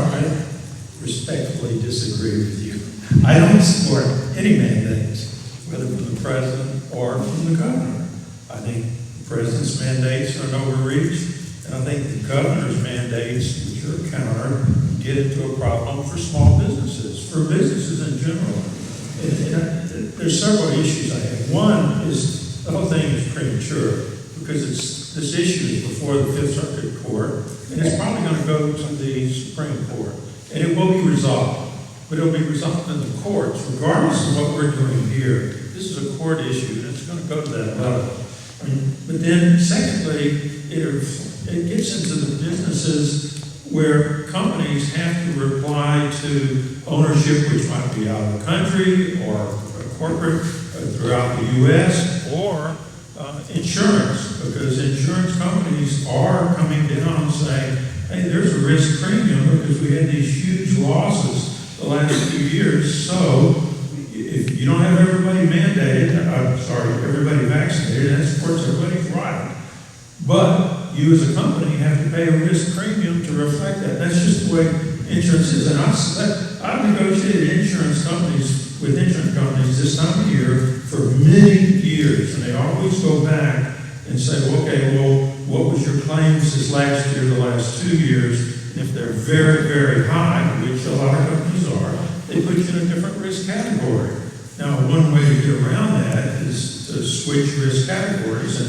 respectfully disagree with you. I don't support any mandates, whether from the president or from the governor. I think the president's mandates are an overreach. And I think the governor's mandates, which are a counter, get into a problem for small businesses, for businesses in general. There's several issues I have. One is the whole thing is premature because this issue is before the Fifth Circuit Court, and it's probably going to go to the Supreme Court, and it will be resolved. But it will be resolved in the courts, regardless of what we're doing here. This is a court issue, and it's going to go to that level. But then, secondly, it gets into the businesses where companies have to reply to ownership, which might be out of the country or corporate throughout the U.S., or insurance, because insurance companies are coming down and saying, hey, there's a risk premium because we had these huge losses the last few years, so if you don't have everybody everybody vaccinated, that supports everybody's right. But you as a company have to pay a risk premium to reflect that. That's just the way insurance is. And I've negotiated with insurance companies this time of year for many years, and they always go back and say, well, okay, well, what was your claims this last year, the last 2 years? And if they're very, very high, which a lot of companies are, they put you in a different risk category. Now, one way to get around that is to switch risk categories,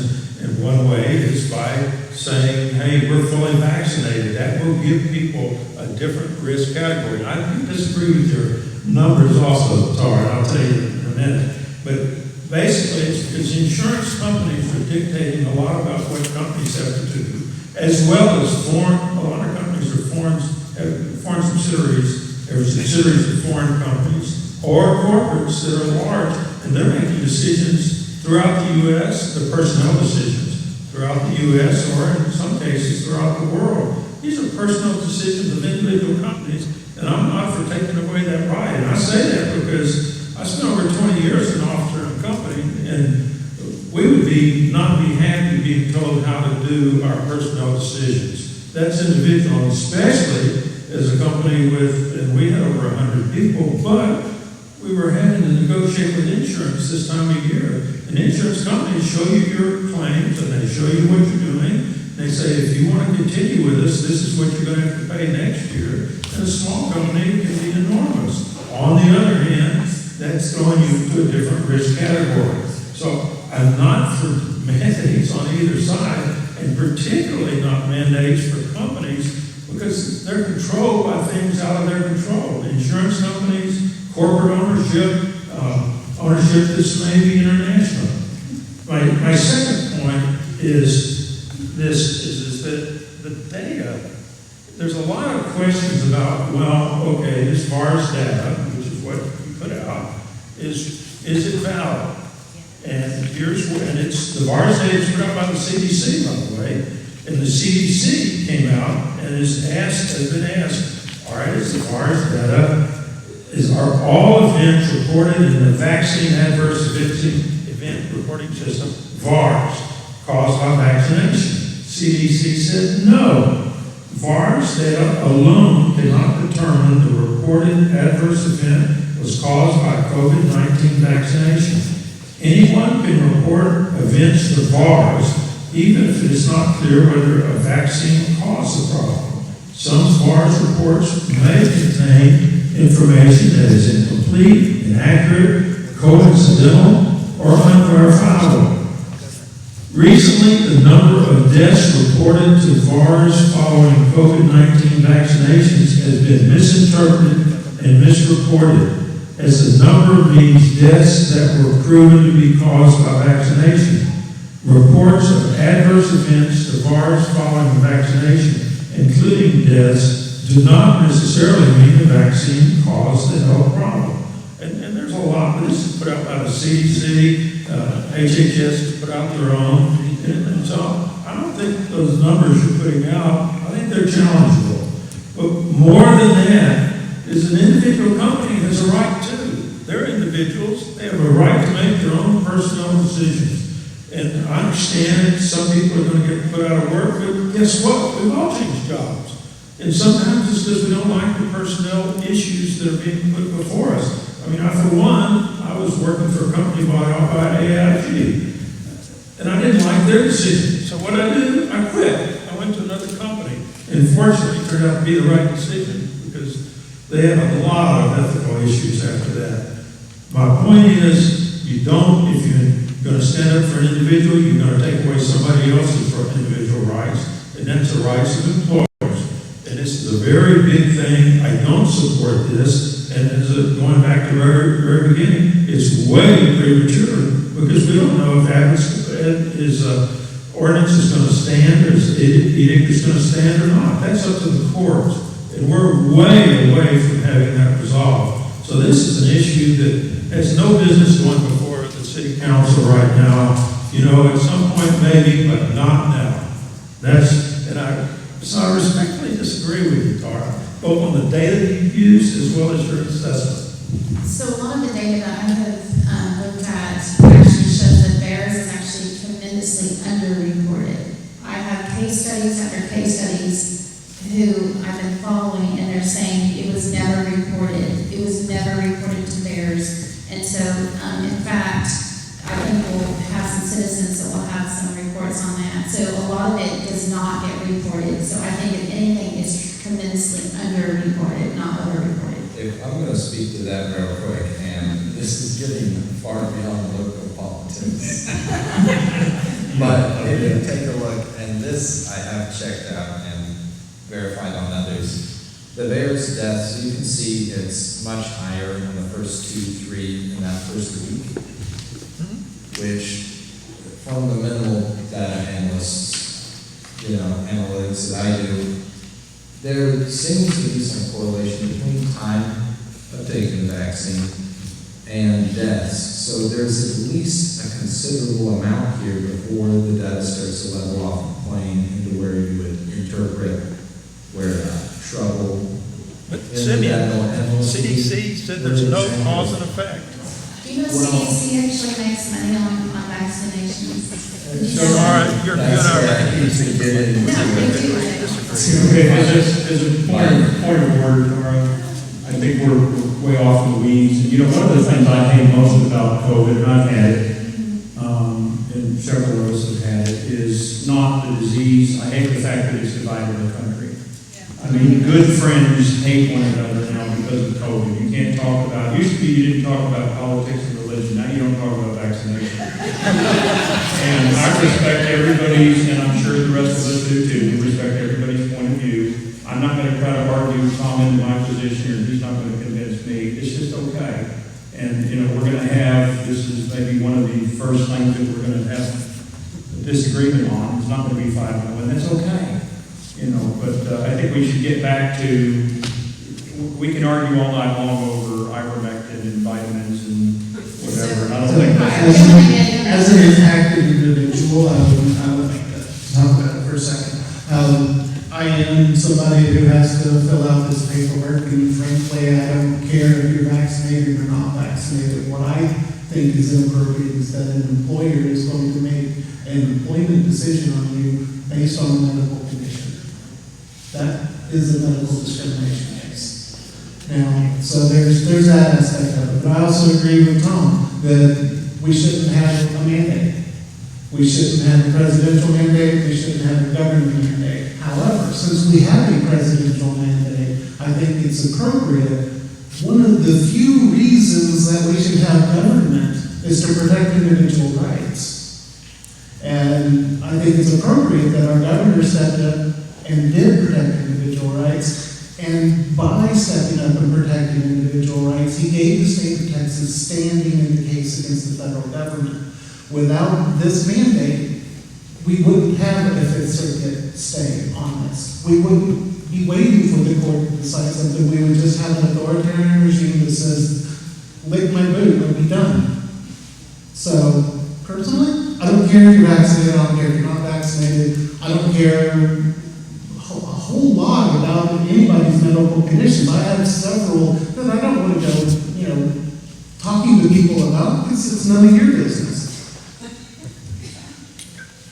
and one way is by saying, hey, we're fully vaccinated. That will give people a different risk category. I disagree with your numbers also, Tara, and I'll tell you in a minute. But basically, it's insurance companies are dictating a lot about what companies have to do, as well as a lot of companies are foreign subsidiaries, or subsidiaries of foreign companies, or corporates that are large, and they're making decisions throughout the U.S., the personnel decisions throughout the U.S., or in some cases throughout the world. These are personal decisions of individual companies, and I'm not for taking away that right. And I say that because I spent over 20 years in an officer in a company, and we would not be happy being told how to do our personnel decisions. That's individual, especially as a company and we had over 100 people, but we were having to negotiate with insurance this time of year. And insurance companies show you your claims, and they show you what you're doing. They say, if you want to continue with us, this is what you're going to have to pay next year. And a small company can be enormous. On the other hand, that's throwing you to a different risk category. So I'm not for mandates on either side. and particularly not mandates for companies, because they're controlled by things out of their control. Insurance companies, corporate ownership, ownership that's maybe international. My second point is that the data, there's a lot of questions about, well, okay, this VARS data, which is what you put out, is it valid? And here's what, and it's, the VARS data is put out by the CDC, by the way, and the CDC came out and has been asked, all right, is the VARS data, are all events reported in the Vaccine Adverse Event Reporting System, VARS, caused by vaccination? CDC said no. VARS data alone cannot determine the reported adverse event was caused by COVID-19 vaccination. Anyone can report events to VARS, even if it is not clear whether a vaccine caused the problem. Some VARS reports may contain information that is incomplete, inaccurate, coincidental, or unverifiable. Recently, the number of deaths reported to VARS following COVID-19 vaccinations has been misinterpreted and misreported as the number of these deaths that were proven to be caused by vaccination. Reports of adverse events to VARS following vaccination, including deaths, do not necessarily mean the vaccine caused the health problem. And there's a lot, but this is put out by the CDC, HHS has put out their own, and so I don't think those numbers you're putting out, I think they're challengeable. But more than that, is an individual company has a right to. They're individuals, they have a right to make their own personal decisions. And I understand some people are going to get put out of work, but guess what? We've all changed jobs. And sometimes it's because we don't like the personnel issues that are being put before us. I mean, for one, I was working for a company bought out by AIG, and I didn't like their decision. So what I did, I quit. I went to another company. And fortunately, it turned out to be the right decision because they have a lot of ethical issues after that. My point is, you don't, if you're going to stand up for an individual, you're going to take away somebody else's individual rights, and that's the rights of employees. And this is a very big thing. I don't support this. And going back to the very beginning, it's way premature because we don't know if his ordinance is going to stand, or his edict is going to stand or not. That's up to the courts. And we're way away from having that resolved. So this is an issue that has no business going before the city council right now. You know, at some point maybe, but not now. So I respectfully disagree with you, Tara, both on the data you use as well as your assessment. So a lot of the data that I have looked at actually shows that theirs is actually tremendously underreported. I have case studies after case studies who I've been following, and they're saying it was never reported. It was never reported to theirs. And so, in fact, I think we'll have some citizens that will have some reports on that. So a lot of it does not get reported. So I think if anything, it's tremendously underreported, not overreported. If I'm going to speak to that real quick, and this is getting far beyond local politics. But if you take a look, and this I have checked out and verified on others, the VAERS deaths, you can see it's much higher in the first 2, 3 in that first week, which from the minimal data analysts, analytics that I do, there seems to be some correlation between time of taking the vaccine and deaths. So there's at least a considerable amount here before the data starts to level off the plane into where you would interpret where trouble. But Simeon, CDC said there's no cause and effect. Do you know CDC actually makes money on vaccinations? So, all right, you're good. Okay, as a point of order, Tara, I think we're way off in the weeds. And, one of the things I hate most about COVID, and I've had it, and several of us have had it, is not the disease. I hate the fact that it's divided the country. I mean, good friends hate one another now because of COVID. You can't talk about, used to be you didn't talk about politics and religion. Now you don't talk about vaccination. And I respect everybody's, and I'm sure the rest of us do too, we respect everybody's point of view. I'm not gonna try to argue Tom into my position, or he's not gonna convince me, it's just okay. And, you know, we're gonna have, this is maybe one of the first things that we're gonna have a disagreement on, it's not gonna be 5-0, and that's okay. You know, but I think we should get back to, we can argue all night long over ivermectin and vitamins and whatever, and I don't think that's. As an active individual, I would like to talk about it for a second. I am somebody who has to fill out this paperwork, and frankly, I don't care if you're vaccinated or not vaccinated. What I think is inappropriate is that an employer is going to make an employment decision on you based on a medical condition. That is a medical discrimination case. Now, so there's that aspect of it. But I also agree with Tom that we shouldn't have a mandate. We shouldn't have a presidential mandate. We shouldn't have a government mandate. However, since we have a presidential mandate, I think it's appropriate. One of the few reasons that we should have government is to protect individual rights. And I think it's appropriate that our governor stepped up and did protect individual rights. And by stepping up and protecting individual rights, he gave the state of Texas standing in the case against the federal government. Without this mandate, we wouldn't have a Fifth Circuit stay on this. We wouldn't be waiting for the court to decide something. We would just have an authoritarian regime that says, lick my boot and be done. So, personally, I don't care if you're vaccinated, I don't care if you're not vaccinated, I don't care a whole lot about anybody's medical conditions. I have several that I don't want to go, talking to people about because it's none of your business.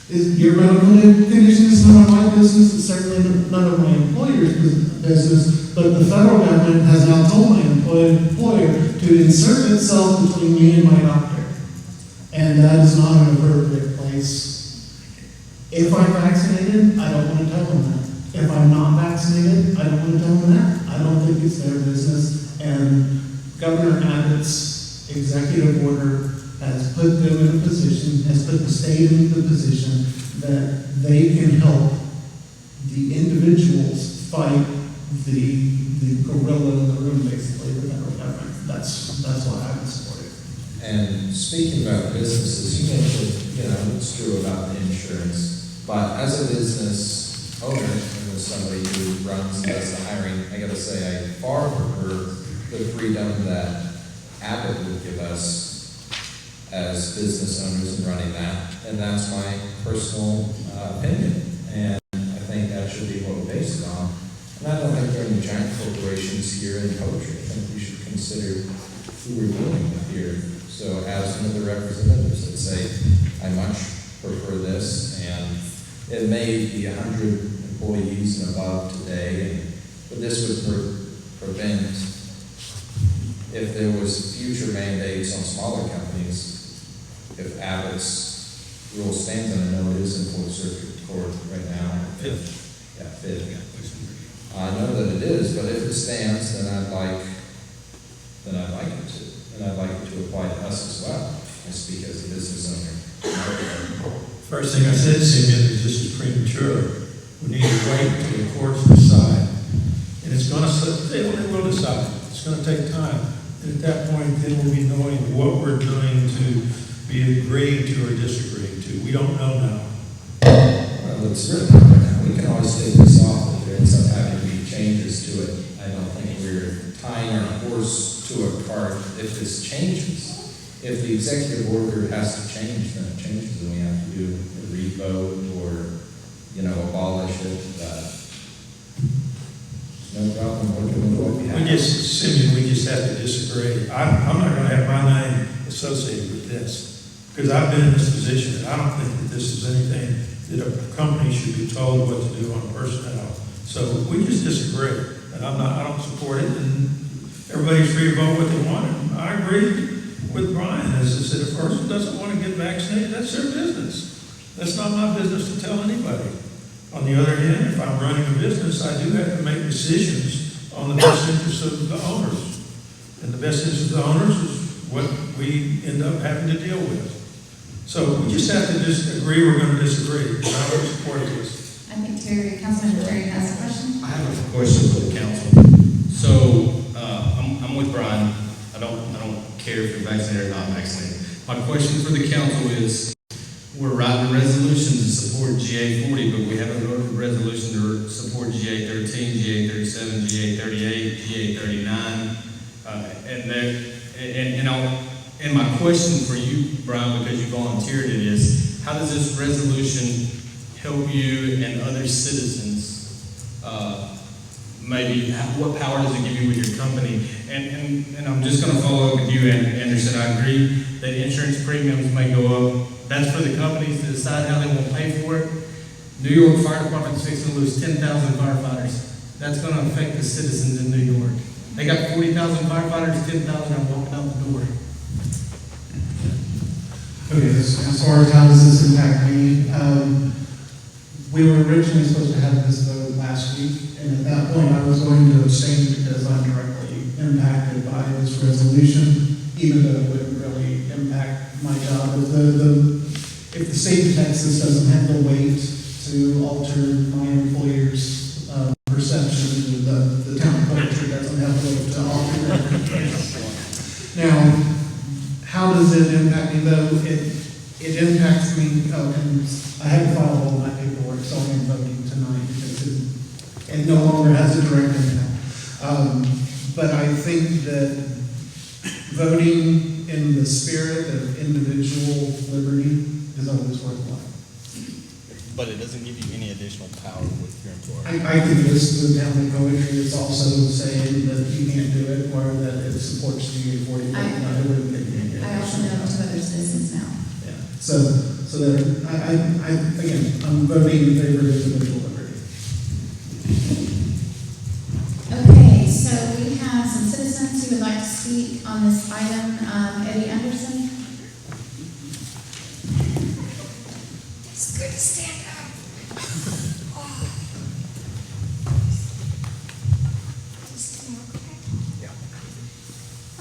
Your medical condition is none of my business. It's certainly none of my employer's business. But the federal government has now told my employer to insert itself between me and my doctor. And that is not an appropriate place. If I'm vaccinated, I don't want to tell them that. If I'm not vaccinated, I don't want to tell them that. I don't think it's their business. And Governor Abbott's executive order has put them in a position, has put the state in the position that they can help the individuals fight the gorilla in the room, basically, the federal government. That's why I would support it. And speaking about businesses, you mentioned, it's true about the insurance, but as a business owner, and as somebody who runs and does the hiring, I gotta say, I far prefer the freedom that Abbott would give us as business owners in running that, and that's my personal opinion, and I think that should be what we base it on. And I don't think there are any giant corporations here in poetry. I think we should consider who we're dealing with here. So as one of the representatives that say, I much prefer this, and it may be 100 employees and above today, but this would prevent, if there was future mandates on smaller companies, if Abbott's rule stands, and I know it is in Fourth Circuit Court right now. Fifth. Yeah, fifth. I know that it is, but if it stands, then I'd like it to. And I'd like it to apply to us as well. I speak as a business owner. First thing I said, Simeon, is this is premature. We need to wait until the courts decide. And it's going to, they will decide. It's going to take time. And at that point, then we'll be knowing what we're doing to be agreeing to or disagreeing to. We don't know now. Well, it's written right now. We can always take this off if there ends up having to be changes to it. I don't think we're tying our horse to a cart if this changes. If the executive order has to change, then it changes, and we have to do a revote or, abolish it. No problem working with what we have. Simeon, we just have to disagree. I'm not going to have my name associated with this because I've been in this position, and I don't think that this is anything that a company should be told what to do on personnel. So we just disagree, and I don't support it, and everybody's free to vote what they want. And I agree with Brian, as I said, if a person doesn't want to get vaccinated, that's their business. That's not my business to tell anybody. On the other hand, if I'm running a business, I do have to make decisions on the best interests of the owners. And the best interest of the owners is what we end up having to deal with. So we just have to just agree we're gonna disagree. I don't support this. I think Councilman Terry has a question. I have a question for the council. So, I'm with Brian. I don't care if you're vaccinated or not vaccinated. My question for the council is, we're writing a resolution to support GA 40, but we haven't wrote a resolution to support GA 13, GA 37, GA 38, GA 39. And my question for you, Brian, because you volunteered it, is how does this resolution help you and other citizens? Maybe what power does it give you with your company? And I'm just going to follow up with you, Anderson. I agree that insurance premiums may go up. That's for the companies to decide how they want to pay for it. New York Fire Department's fixing to lose 10,000 firefighters. That's going to affect the citizens in New York. They got 40,000 firefighters, 10,000 are walking out the door. Okay, as far as how does this impact me, we were originally supposed to have this vote last week, and at that point I was going to abstain because I'm directly impacted by this resolution, even though it wouldn't really impact my job. If the state of Texas doesn't have the weight to alter my employer's perception, the town of Poultry doesn't have the weight to alter that. Now, how does it impact me though? It impacts me, and I had to file all my paperwork, so I'm voting tonight because it no longer has a direct impact. But I think that voting in the spirit of individual liberty is always worthwhile. But it doesn't give you any additional power with your employer. I think this is the town of Poetry is also saying that you can't do it, or that it supports GA 40. I also know two other citizens now. Yeah. So that again, I'm voting in favor of individual liberty. Okay, so we have some citizens who would like to speak on this item. Eddie Anderson. It's good to stand up.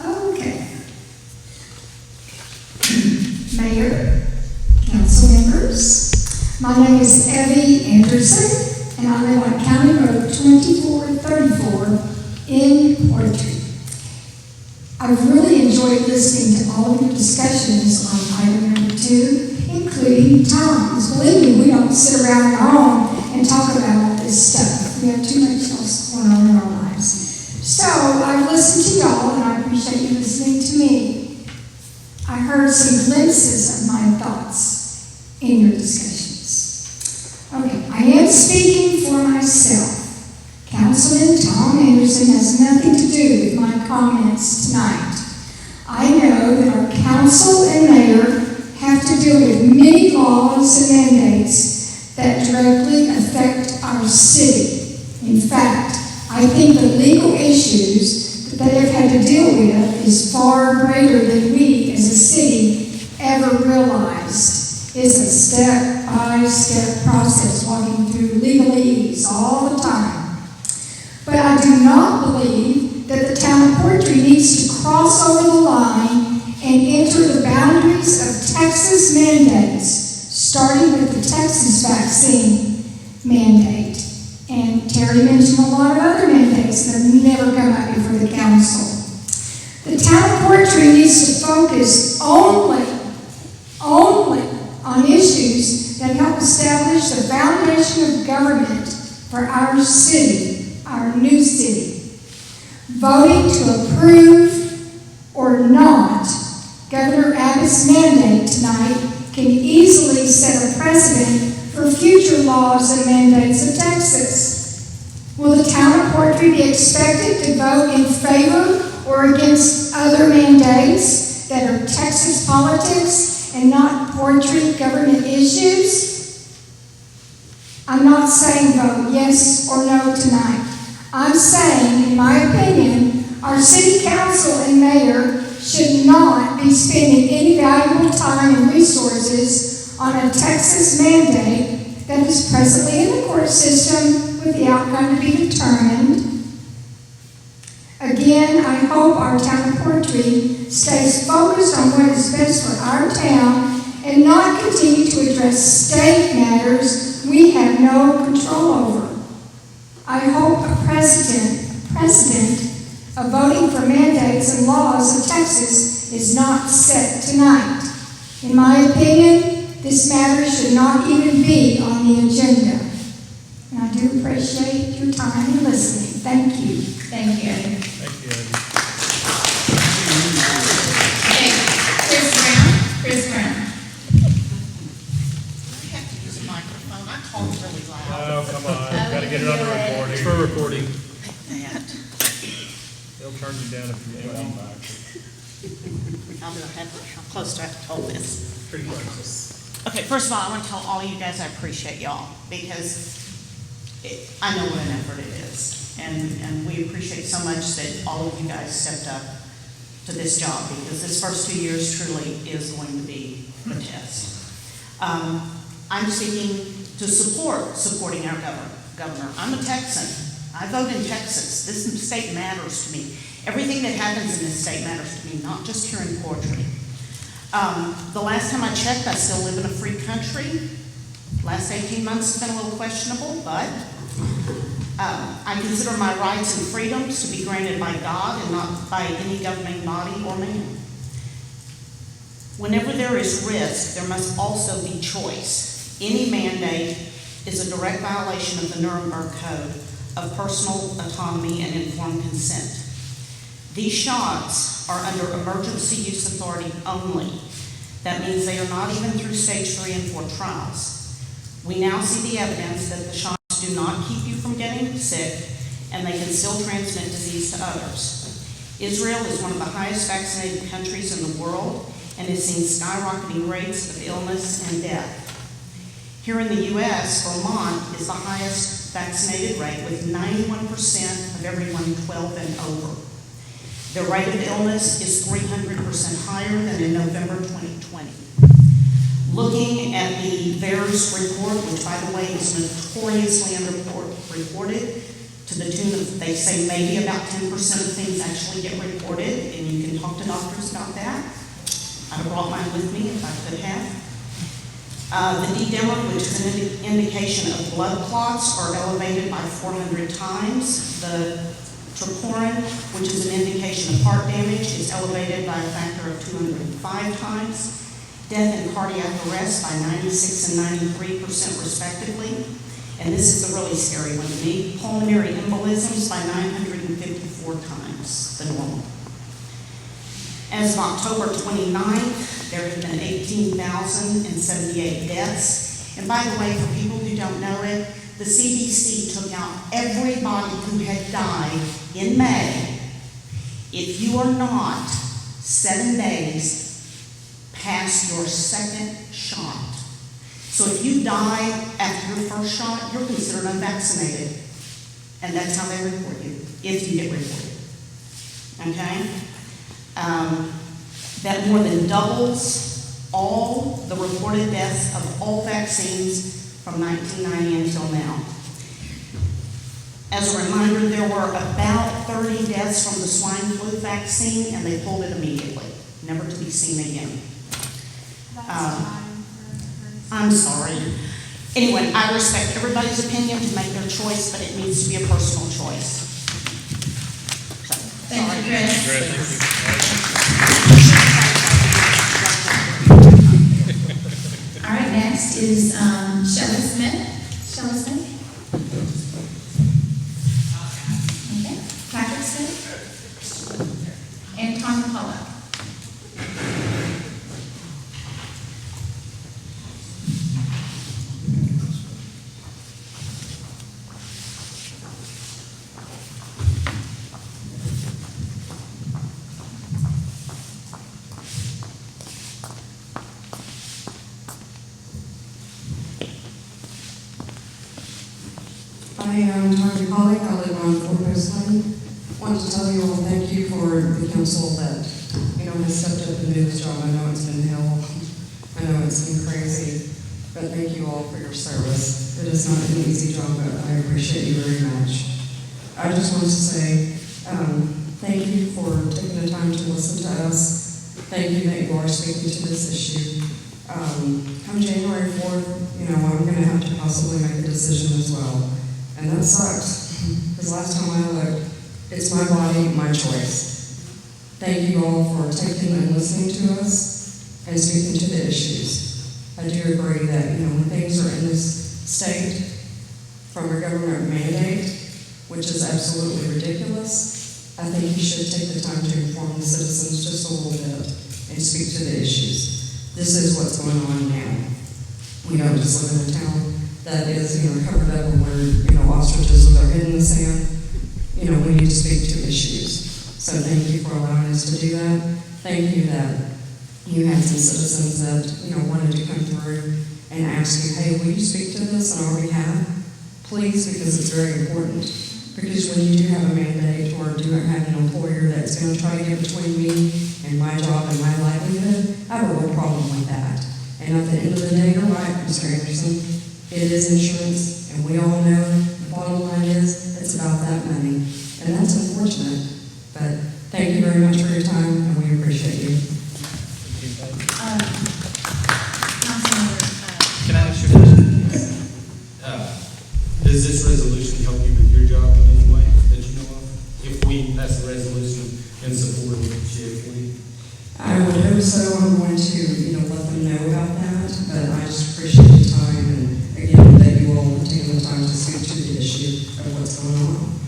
Okay. Mayor, council members, my name is Evie Anderson, and I live on County Road 2434 in Poetry. I've really enjoyed listening to all of your discussions on item number 2, including times. Believe me, we don't sit around at home and talk about all this stuff. We have too much else going on in our lives. So I've listened to y'all, and I appreciate you listening to me. I heard some glimpses of my thoughts in your discussions. Okay, I am speaking for myself. Councilman Tom Anderson has nothing to do with my comments tonight. I know that our council and mayor have to deal with many laws and mandates that directly affect our city. In fact, I think the legal issues that they have had to deal with is far greater than we as a city ever realized. It's a step-by-step process walking through legalese all the time. But I do not believe that the town of Poetry needs to cross over the line and enter the boundaries of Texas mandates, starting with the Texas vaccine mandate. And Terry mentioned a lot of other mandates that have never come up before the council. The town of Poetry needs to focus only on issues that help establish the foundation of government for our city, our new city. Voting to approve or not Governor Abbott's mandate tonight can easily set a precedent for future laws and mandates of Texas. Will the town of Poetry be expected to vote in favor or against other mandates that are Texas politics and not Poetry government issues? I'm not saying vote yes or no tonight. I'm saying, in my opinion, our city council and mayor should not be spending any valuable time and resources on a Texas mandate that is presently in the court system with the outcome to be determined. Again, I hope our town of Poetry stays focused on what is best for our town and not continue to address state matters we have no control over. I hope a precedent of voting for mandates and laws in Texas is not set tonight. In my opinion, this matter should not even be on the agenda. And I do appreciate your time and listening. Thank you. Thank you. Thank you, Eddie. Okay, Chris Brown. I have to use a microphone. I talk really loud. Oh, come on, gotta get it on the recording. It's for recording. They'll turn you down if you don't. I'm close to have to hold this. Pretty close. Okay, first of all, I want to tell all you guys I appreciate y'all because I know what an effort it is. And we appreciate so much that all of you guys stepped up to this job because this first 2 years truly is going to be a test. I'm seeking to supporting our governor. I'm a Texan. I vote in Texas. This state matters to me. Everything that happens in this state matters to me, not just here in Poetry. The last time I checked, I still live in a free country. Last 18 months has been a little questionable, but I consider my rights and freedoms to be granted by God and not by any governing body or man. Whenever there is risk, there must also be choice. Any mandate is a direct violation of the Nuremberg Code of personal autonomy and informed consent. These shots are under emergency use authority only. That means they are not even through stage 3 and 4 trials. We now see the evidence that the shots do not keep you from getting sick, and they can still transmit disease to others. Israel is one of the highest vaccinated countries in the world and has seen skyrocketing rates of illness and death. Here in the U.S., Vermont is the highest vaccinated rate with 91% of everyone 12 and over. The rate of illness is 300% higher than in November 2020. Looking at the VAERS report, which by the way is notoriously underreported, to the tune of, they say maybe about 10% of things actually get reported, and you can talk to doctors about that. I'd have brought mine with me if I could have. The D-dimer, which is an indication of blood clots, are elevated by 400 times. The troponin, which is an indication of heart damage, is elevated by a factor of 205 times. Death and cardiac arrest by 96 and 93% respectively. And this is the really scary one to me. Pulmonary embolisms by 954 times the normal. As of October 29th, there have been 18,078 deaths. And by the way, for people who don't know it, the CDC took out everybody who had died in May. If you are not 7 days past your second shot. So if you die after your first shot, you're considered unvaccinated. And that's how they report you, if you get reported. Okay? That more than doubles all the reported deaths of all vaccines from 1990 until now. As a reminder, there were about 30 deaths from the swine flu vaccine, and they pulled it immediately, never to be seen again. I'm sorry. Anyway, I respect everybody's opinion to make their choice, but it needs to be a personal choice. So, Thank you, Chris. All right, next is Shelley Smith. Shelley Smith. Okay. Patrick Smith. And Tom Pollock. I am Tanya Pollock. I live on Fort Post Lane. Wanted to tell you all thank you for the council that, has stepped up and did this job. I know it's been hell. I know it's been crazy. But thank you all for your service. It is not an easy job, but I appreciate you very much. I just want to say thank you for taking the time to listen to us. Thank you that you are speaking to this issue. come January 4th, you know, I'm gonna have to possibly make a decision as well. And that sucks, because last time I looked, it's my body, my choice. Thank you all for taking and listening to us and speaking to the issues. I do agree that, you know, when things are in this state from a government mandate, which is absolutely ridiculous, I think you should take the time to inform the citizens just a little bit and speak to the issues. This is what's going on now. We don't just live in a town that is, you know, covered up and where, you know, ostriches with their head in the sand. You know, we need to speak to issues. So thank you for allowing us to do that. Thank you that you had some citizens that, you know, wanted to come through and ask you, hey, will you speak to this on our behalf? Please, because it's very important. Because when you do have a mandate or do have an employer that's going to try to get between me and my job and my livelihood, I have a real problem with that. And at the end of the day, you're right, Mr. Anderson, it is insurance, and we all know the bottom line is it's about that money. And that's unfortunate. But thank you very much for your time, and we appreciate you. Can I ask you a question? Does this resolution help you with your job in any way that you know of? If we pass a resolution in support of Chick-fil-A? I would hope so. I'm going to, you know, let them know about that, but I just appreciate the time, and again, that you all have taken the time to speak to the issue of what's going on,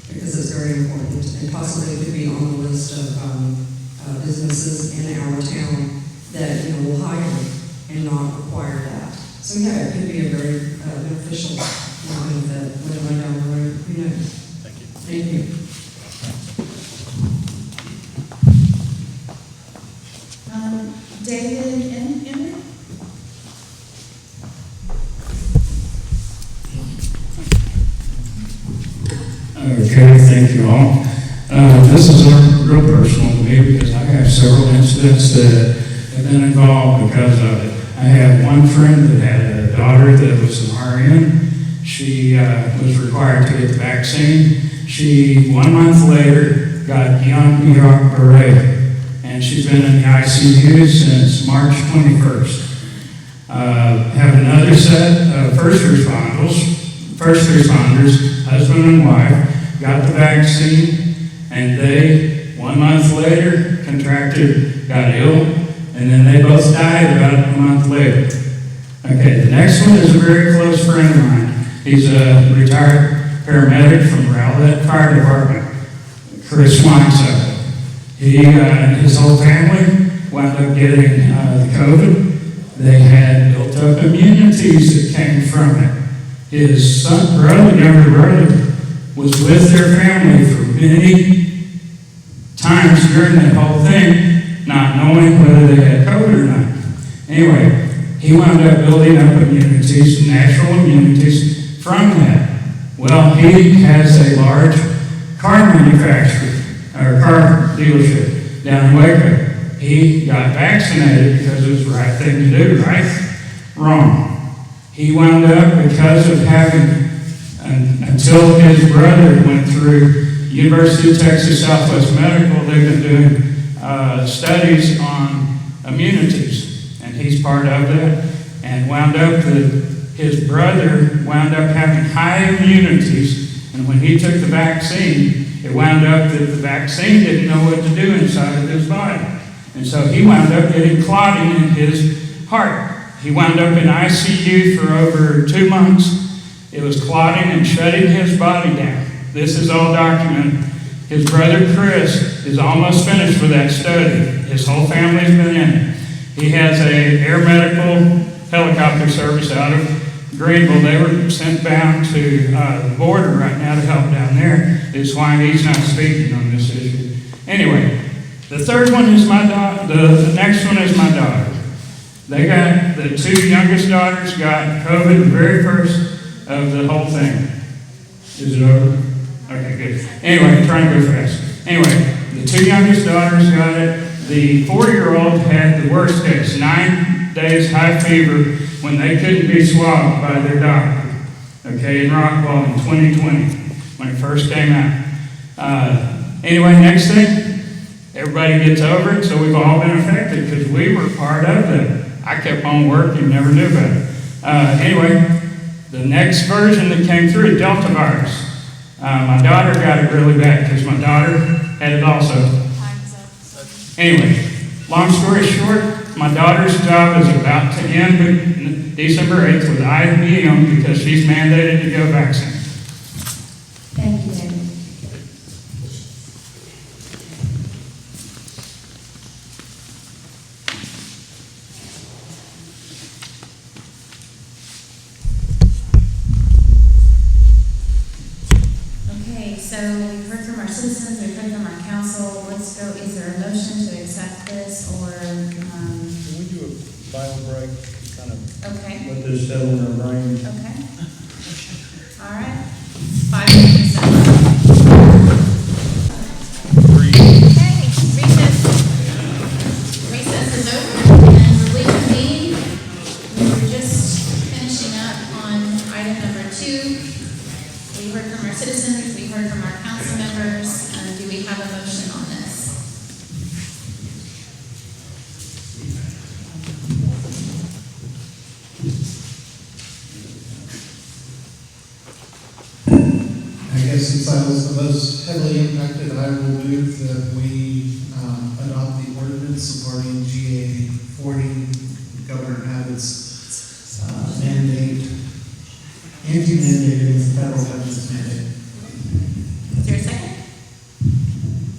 because it's very important, and possibly could be on the list of businesses in our town that, you know, will hire and not require that. So yeah, it could be a very beneficial benefit later on down the road. Who knows? Thank you. Thank you. David Emmett? Okay, thank you all. This is real personal to me because I have several incidents that have been involved because of it. I have one friend that had a daughter that was an RN. She was required to get the vaccine. She, 1 month later, got Guillain-Barré beret, and she's been in the ICU since March 21st. Have another set of first responders, husband and wife, got the vaccine, and they, 1 month later, got ill, and then they both died about a month later. Okay, the next one is a very close friend of mine. He's a retired paramedic from Rowlett Fire Department, Chris Weinsack. He and his whole family wound up getting the COVID. They had built up immunities that came from it. His younger brother, was with their family for many times during that whole thing, not knowing whether they had COVID or not. Anyway, he wound up building up immunities, natural immunities from that. Well, he has a large car manufacturer, or car dealership down in Waco. He got vaccinated because it was the right thing to do, right? Wrong. He wound up, because of having, until his brother went through University of Texas Southwest Medical, they've been doing studies on immunities, and he's part of that, and wound up his brother wound up having high immunities, and when he took the vaccine, it wound up that the vaccine didn't know what to do inside of his body. And so he wound up getting clotting in his heart. He wound up in ICU for over 2 months. It was clotting and shutting his body down. This is all documented. His brother Chris is almost finished with that study. His whole family's been in it. He has a air medical helicopter service out of Greenville. They were sent down to the border right now to help down there. Is why he's not speaking on this issue. Anyway, the third one is my daughter. The next one is my daughter. They got, the 2 youngest daughters got COVID the very first of the whole thing. Is it over? Okay, good. Anyway, I'm trying to go fast. Anyway, the 2 youngest daughters got it. The 4-year-old had the worst case, 9 days high fever when they couldn't be swabbed by their doctor. Okay, in Rockwall in 2020, when it first came out. Anyway, next thing, everybody gets over it, so we've all been affected because we were part of them. I kept on working, never knew about it. Anyway, the next version that came through, Delta virus. My daughter got it really bad because my daughter had it also. Anyway, long story short, my daughter's job is about to end December 8th with IBM because she's mandated to go vaccine. Thank you, David. Okay, so we've heard from our citizens, we've heard from our council. Let's go, is there a motion to accept this or, Can we do a bio break, kind of okay, let this settle in our brains? okay. All right, 5 minutes. Okay, recess is over and we're reconvene. We were just finishing up on item number 2. We heard from our citizens, we heard from our council members. Do we have a motion on this? I guess since I was the most heavily impacted, I will move that we adopt the ordinance supporting GA 40, Governor Abbott's mandate, anti-mandated federal government's mandate. Is there a second?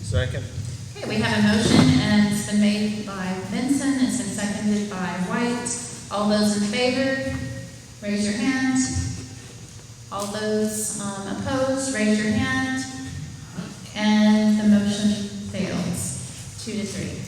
Second. Okay, we have a motion and it's been made by Vincent, it's been seconded by White. All those in favor, raise your hand. All those opposed, raise your hand. And the motion fails, 2 to 3.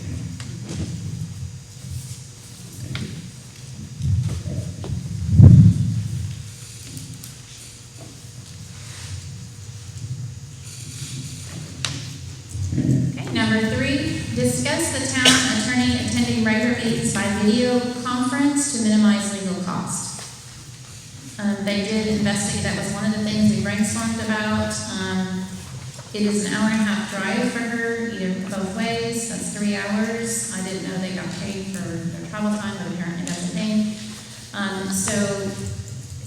Okay, number 3, discuss the town attorney attending regular meetings by video conference to minimize legal cost. They did investigate, that was one of the things we brainstormed about. It is an hour and a half drive for her, either both ways, that's 3 hours. I didn't know they got paid for their travel time, but apparently that's a thing. So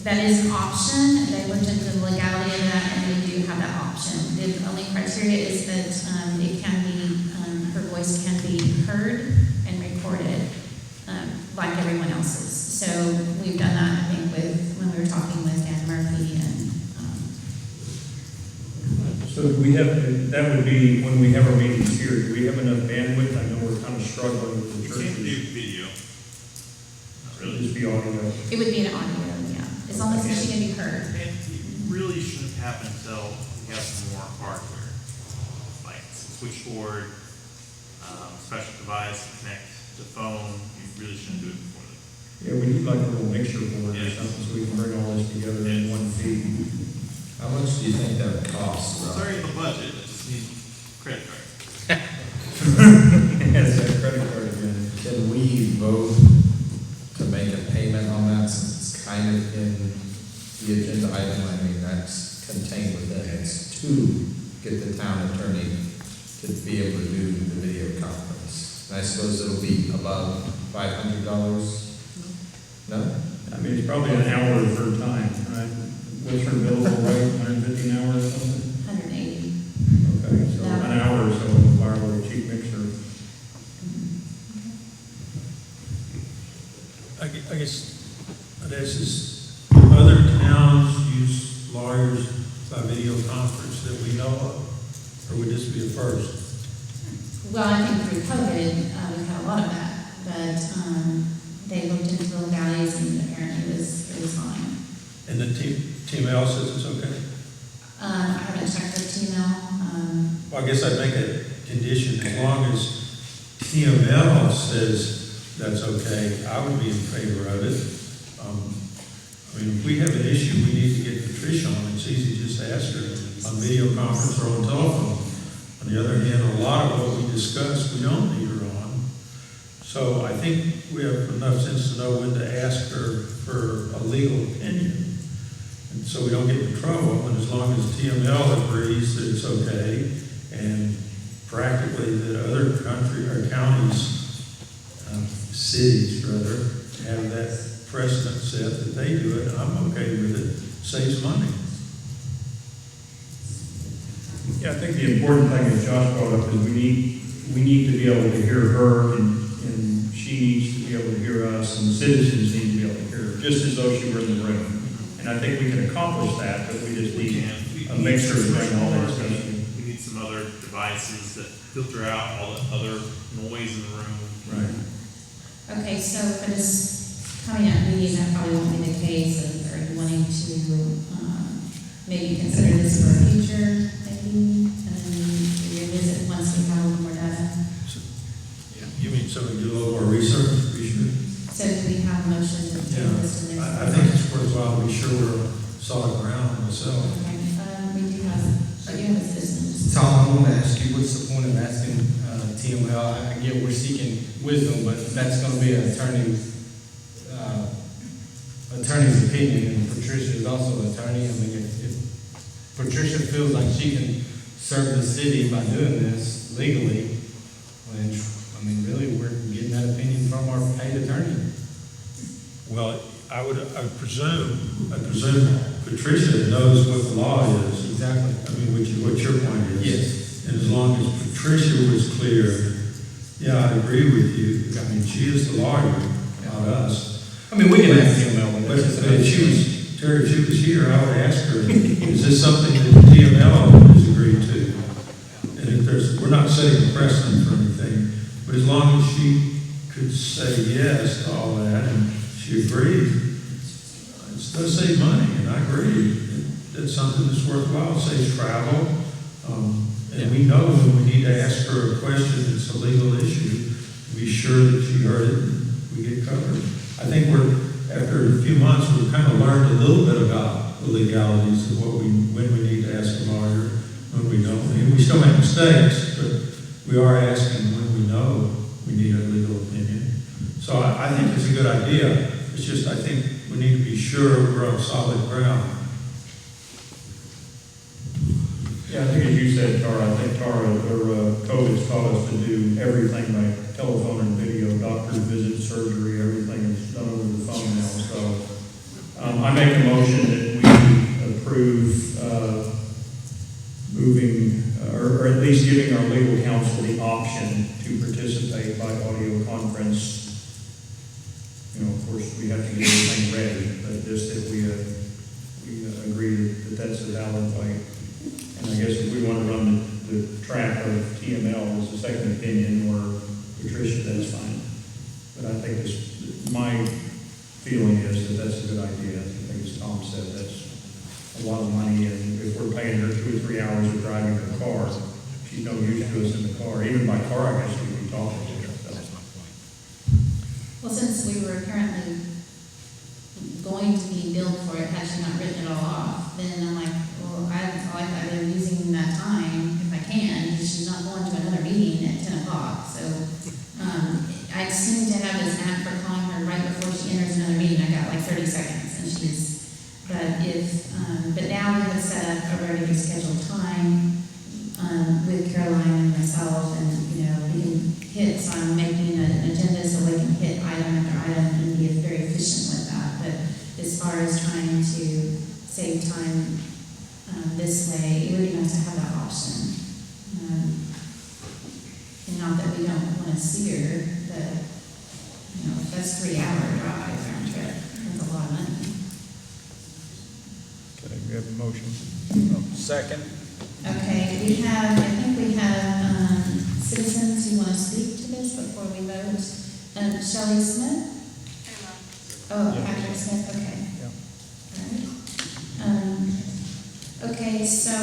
that is an option. They looked into the legality of that, and we do have that option. The only criteria is that it can be, her voice can be heard and recorded, like everyone else's. So we've done that, I think, when we were talking with Dan Murphy and. So do we have, that would be when we have our meetings here, do we have enough bandwidth? I know we're kind of struggling with the church. Can't do video. Really? Just be audio. It would be an audio, yeah, as long as she can be heard. It really shouldn't happen until we have some more hardware, like switchboard, special device, connect to phone. You really shouldn't do it before that. Yeah, we need like a little mixer board or something so we can bring all this together in one feed. How much do you think that would cost? It's already in the budget, it just needs credit card. Yes, that credit card again. Can we vote to make a payment on that since it's kind of in the agenda item? I mean, that's contained within it. It's to get the town attorney to be able to do the video conference. And I suppose it'll be above $500? No? I mean, it's probably an hour of her time, right? What's her billable rate, 150 an hour or something? 180. Okay, so an hour or so in the fire with a cheap mixer. I guess this is, other towns use lawyers by video conference that we know of, or would this be a first? Well, I think through COVID, we've had a lot of that, but they looked into the legalities and apparently it was fine. And the TML says it's okay? I haven't checked with TML. Well, I guess I'd make a condition, as long as TML says that's okay, I would be in favor of it. I mean, if we have an issue, we need to get Patricia on, it's easy just to ask her on video conference or on telephone. On the other hand, a lot of what we discuss, we don't need her on. So I think we have enough sense to know when to ask her for a legal opinion. And so we don't get in trouble, and as long as TML agrees that it's okay, and practically that other country or counties, cities rather, have that precedent set that they do it, and I'm okay with it, saves money. Yeah, I think the important thing that Josh brought up is we need to be able to hear her, and she needs to be able to hear us, and the citizens need to be able to hear her, just as though she were in the room. And I think we can accomplish that, but we just need to make sure to bring all that stuff. We need some other devices that filter out all the other noise in the room. Right. Okay, so for this coming up meeting, that probably won't be the case, are you wanting to, maybe consider this for a future, maybe, and then revisit once we have a little more data? You mean so we do a little more research, be sure? So do we have a motion to do this and this? I think it's worthwhile to be sure we're on solid ground myself. Okay, we do have, you have a citizen. Tom, I want to ask you, what's the point of asking TML? I get we're seeking wisdom, but that's going to be an attorney's opinion, and Patricia is also an attorney. I mean, if Patricia feels like she can serve the city by doing this legally, then, I mean, really, we're getting that opinion from our paid attorney. Well, I presume Patricia knows what the law is. Exactly. I mean, which is what your point is. Yes. And as long as Patricia was clear, yeah, I agree with you. I mean, she is the lawyer, not us. I mean, we can ask TML. But if Terry, if she was here, I would ask her, is this something that the TML has agreed to? And if we're not setting a precedent for anything, but as long as she could say yes to all that, and she agreed, it does save money, and I agree. It's something that's worthwhile, it saves travel, and we know when we need to ask her a question that's a legal issue, to be sure that she heard it and we get covered. I think after a few months, we've kind of learned a little bit about the legalities of when we need to ask a lawyer, when we don't. And we still make mistakes, but we are asking when we know we need a legal opinion. So I think it's a good idea. It's just, I think we need to be sure we're on solid ground. Yeah, I think as you said, Tara, COVID's taught us to do everything by telephone and video, doctor's visits, surgery, everything is done over the phone now. So I make a motion that we approve moving, or at least giving our legal counsel the option to participate by audio conference. You know, of course, we have to get everything ready, but just that we agree that that's a valid way. And I guess if we want to run the track of TML as a second opinion, or Patricia, that's fine. But I think my feeling is that that's a good idea. I think as Tom said, that's a lot of money, and if we're paying her 2 or 3 hours of driving her car, she's no use to us in the car. Even by car, I guess we'd be talking to her. Well, since we were apparently going to be billed for it, had she not written it all off, then I'm like, well, I've been using that time if I can, because she's not going to another meeting at 10 o'clock. So I seem to have this app for calling her right before she enters another meeting. I got like 30 seconds, and but now we have set up a regularly scheduled time with Caroline and myself, and we can hit, so I'm making an agenda so we can hit item after item and be very efficient with that. But as far as trying to save time this way, it would be nice to have that option. And not that we don't want to steer, but that's 3-hour drive round trip. That's a lot of money. Okay, we have a motion. Second. Okay, I think we have citizens who want to speak to this before we vote. Shelley Smith? Oh, Patrick Smith, okay. All right. Okay, so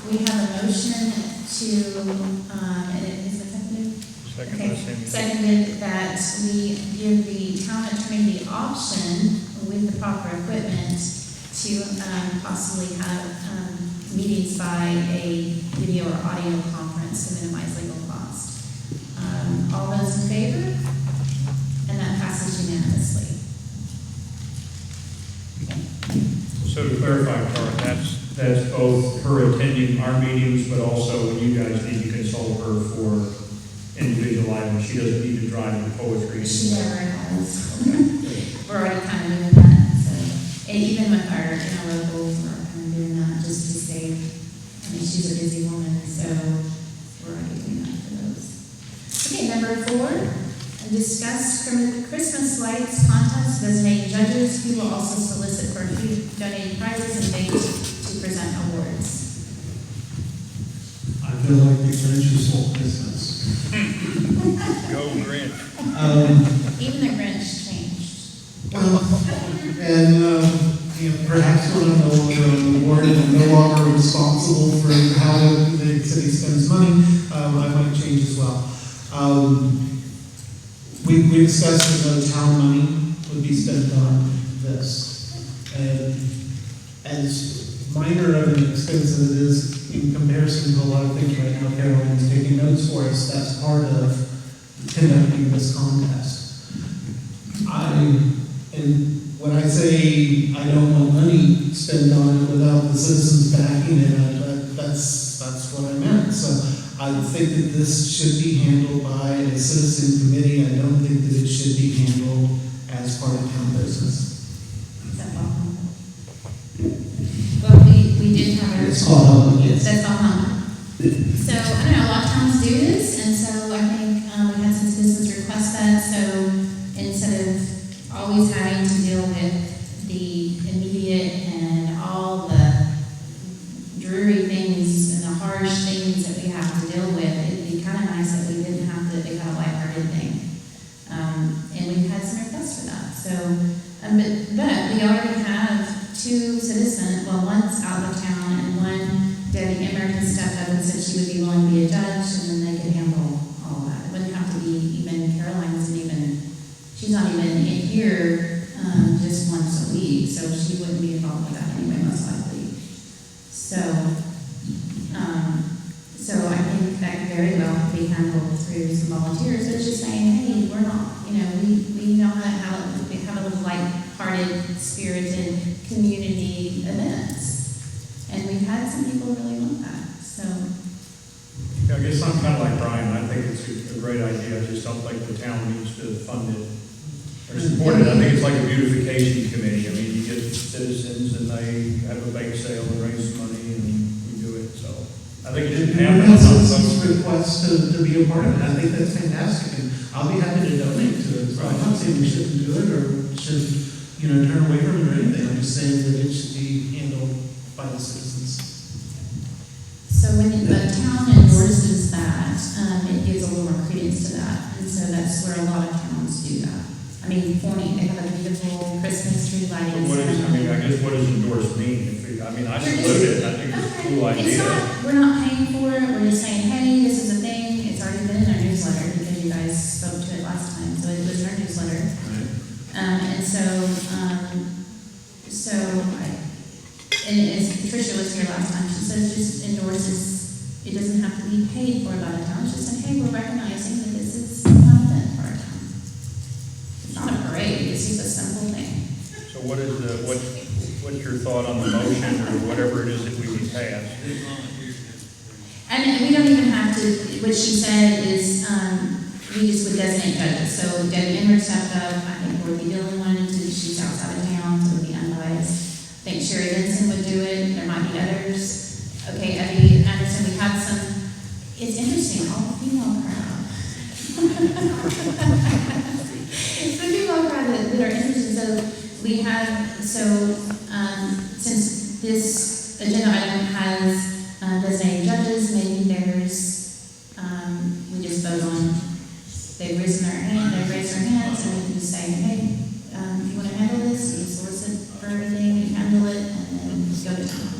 we have a motion to, and it is seconded? Seconded that we give the town attorney the option with the proper equipment to possibly have meetings by a video or audio conference to minimize legal cost. All those in favor? And that passes unanimously. So to clarify, Tara, that's both her attending our meetings, but also you guys need to consult her for individual items. She doesn't need to drive the poetry. She never has. we're already kind of doing that, so, and even with our, in our locals, we're kind of doing that just to save, I mean, she's a busy woman, so we're already doing that for those. Okay, number 4, discuss Christmas lights contest, designating judges, who will also solicit for donated prizes and dates to present awards. I feel like the Grinch who stole Christmas. Go Grinch. Even the Grinch changed. Well, and, perhaps when I'm no longer on the board and I'm no longer responsible for how the city spends money, I might change as well. We discussed that no town money would be spent on this. And as minor of an expense as it is in comparison to a lot of things right now, Carolyn's taking notes for us, that's part of conducting this contest. And when I say I don't want money spent on it without the citizens backing it, that's what I meant. So I think that this should be handled by a citizen committee. I don't think that it should be handled as part of town business. Well, we did have a. It's called, yes. That's all. So, I don't know, a lot of towns do this, and so I think we had some citizens request that, so instead of always having to deal with the immediate and all the dreary things and the harsh things that we have to deal with, it'd be kind of nice that we didn't have to, they got a lighthearted thing. And we've had some requests for that, so, but we already have 2 citizens, well, one's out of town and one, Debbie Emmert, has stepped up and said she would be willing to be a judge, and then they could handle all that. It wouldn't have to be even Caroline isn't even, she's not even in here just once a week, so she wouldn't be involved with that anyway, most likely. So I think that very well could be handled through some volunteers. It's just saying, hey, we're not, we know how to have a little light-hearted, spirited community events. And we've had some people really want that, so. Yeah, I guess I'm kind of like Brian. I think it's a great idea. I just don't think the town needs to fund it or support it. I think it's like a beautification committee. I mean, you get citizens and they have a bake sale and raise some money and we do it, so. I think it should happen. Everyone else requests to be a part of it. I think that's fantastic, and I'll be happy to donate to it. So I'm not saying we shouldn't do it or should, turn away from it or anything. I'm just saying that it should be handled by the citizens. So when the town endorses that, it gives a little more credence to that, and so that's where a lot of towns do that. I mean, Forney, they have a beautiful Christmas tree lighting. What does endorse mean? I salute it. I think it's a cool idea. It's not, we're not paying for it, we're just saying, hey, this is a thing, it's already been in our newsletter, because you guys spoke to it last time, so it was in our newsletter. Right. And as Tricia was here last time, she said just endorses, it doesn't have to be paid for by the town, she said, hey, we're recognizing that this is an event for our town. It's not a parade, it's just a simple thing. So what's your thought on the motion or whatever it is that we would pass? And we don't even have to, what she said is, we just would designate judges. So Debbie Emmert stepped up, I think Dorothy Dillon wanted to, she's outside of town, so it would be unbiased. I think Sherry Benson would do it, there might be others. Okay, Evie Anderson, we have some, it's interesting, all female crowd. It's the female crowd that are interested, so we have, since this agenda item has designated judges, maybe there's, we just vote on, they've raised their hands, and we can just say, hey, if you want to handle this, you solicit for everything, you handle it, and then just go to town.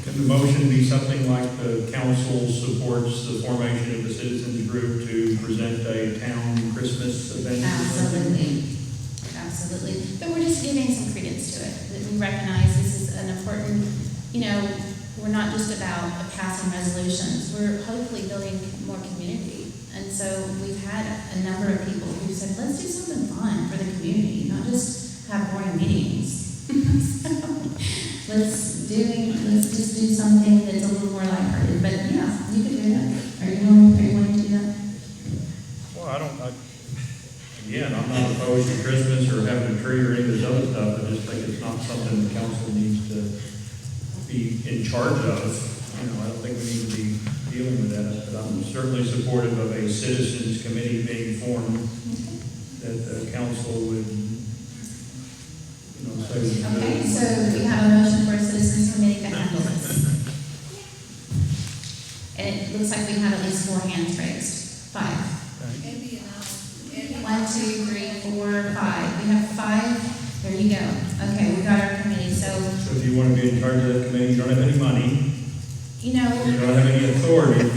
Can the motion be something like the council supports the formation of the citizens group to present a town Christmas event? Absolutely. But we're just giving some credence to it, that we recognize this is an important, we're not just about passing resolutions, we're hopefully building more community. And so we've had a number of people who said, let's do something fun for the community, not just have boring meetings. Let's just do something that's a little more lighthearted. But yeah, you could do that. Are you willing to do that? Well, again, promotion of Christmas or having a tree or any of this other stuff. I just think it's not something the council needs to be in charge of. You know, I don't think we need to be dealing with that, but I'm certainly supportive of a citizens committee being formed that the council would, you know, say. Okay, so we have a motion for a citizens committee to handle this. And it looks like we have at least 4 hands raised. 5. 1, 2, 3, 4, 5. We have 5. There you go. Okay, we got our committee. So if you want to be in charge of that committee, you don't have any money. You know, you don't have any authority. I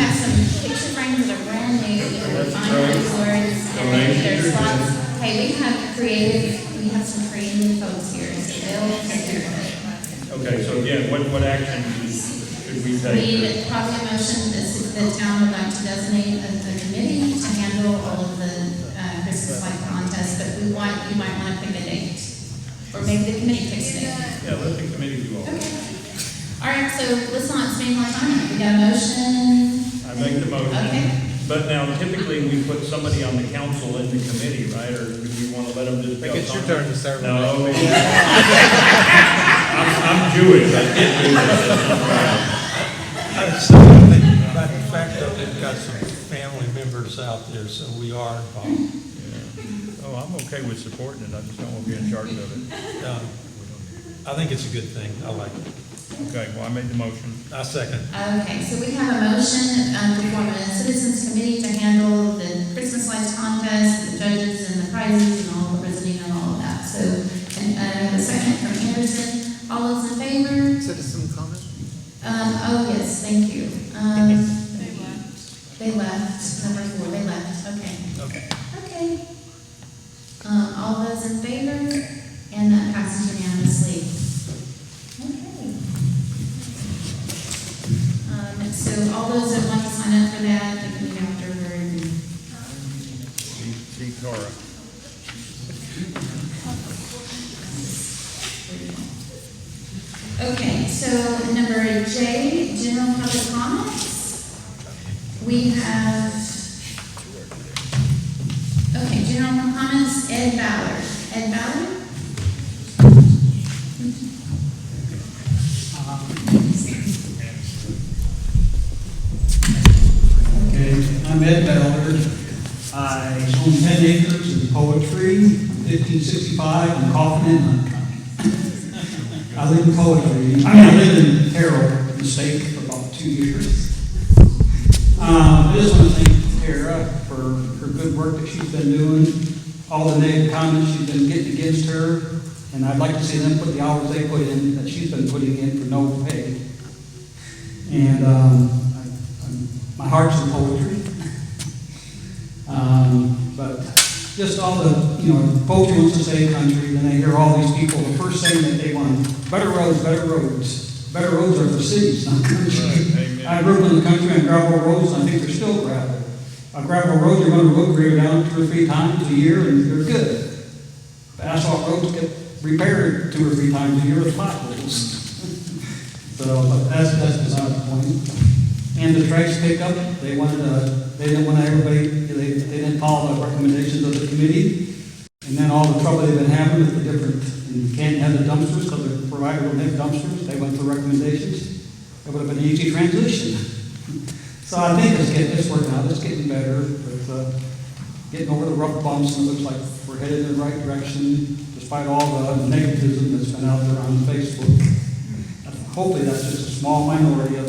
have some picture frames that are brand new, fine boards, and then there's lots. Hey, we have some creative folks here, so they'll take care of it. Okay, so again, what action should we take? We probably a motion that the town would like to designate a committee to handle all of the Christmas light contests, but you might want to pick a date. Or maybe the committee picks a date. Yeah, let the committee do all that. Okay. All right, so let's not spend more time. We got a motion. I make the motion. Okay. But now typically we put somebody on the council in the committee, right? Or do we want to let them just go? It's your turn to start. No. I'm Jewish. I can't do So I think about the fact that they've got some family members out there, so we are involved. Yeah. Oh, I'm okay with supporting it. I just don't want to be in charge of it. I think it's a good thing. I like it. Okay, well, I made the motion. I second. Okay, so we have a motion to form a citizens committee to handle the Christmas lights contest, the judges and the prizes and all the visiting and all of that. So, and I have a second from Anderson. All those in favor? Citizen comment? Oh, yes, thank you. They left. Number 4, they left. Okay. Okay. All those in favor? And that passes unanimously. Okay. So all those that want to sign up for that, they can meet afterward. See Cora. Okay, so number J, general public comments. We have, okay, general comments, Ed Ballard. Ed Ballard? Okay, I'm Ed Ballard. I own 10 acres of poetry, 1565 in Coffin and Hunt County. I live in poetry. I lived in Carroll, the state, for about 2 years. I just want to thank Tara for her good work that she's been doing, all the negative comments she's been getting against her, and I'd like to see them put the hours they put in, that she's been putting in for no pay. And my heart's in poetry. But just all the, poetry wants to say country, then they hear all these people, the first thing that they want, better roads, better roads. Better roads are for cities, not country. I grew up in the country on gravel roads, and I think they're still gravel. A gravel road, you're going to road grader down 2 or 3 times a year, and you're good. The asphalt roads get repaired 2 or 3 times a year with potholes. So, but that's beside the point. And the trash pickup, they didn't want everybody, they didn't follow the recommendations of the committee. And then all the trouble they've been having with the different, and you can't have the dumpsters because the provider don't have dumpsters. They went through recommendations. It would have been an easy transition. So I think it's working out. It's getting better with getting over the rough bumps, and it looks like we're headed in the right direction despite all the negativism that's been out there on Facebook. Hopefully that's just a small minority of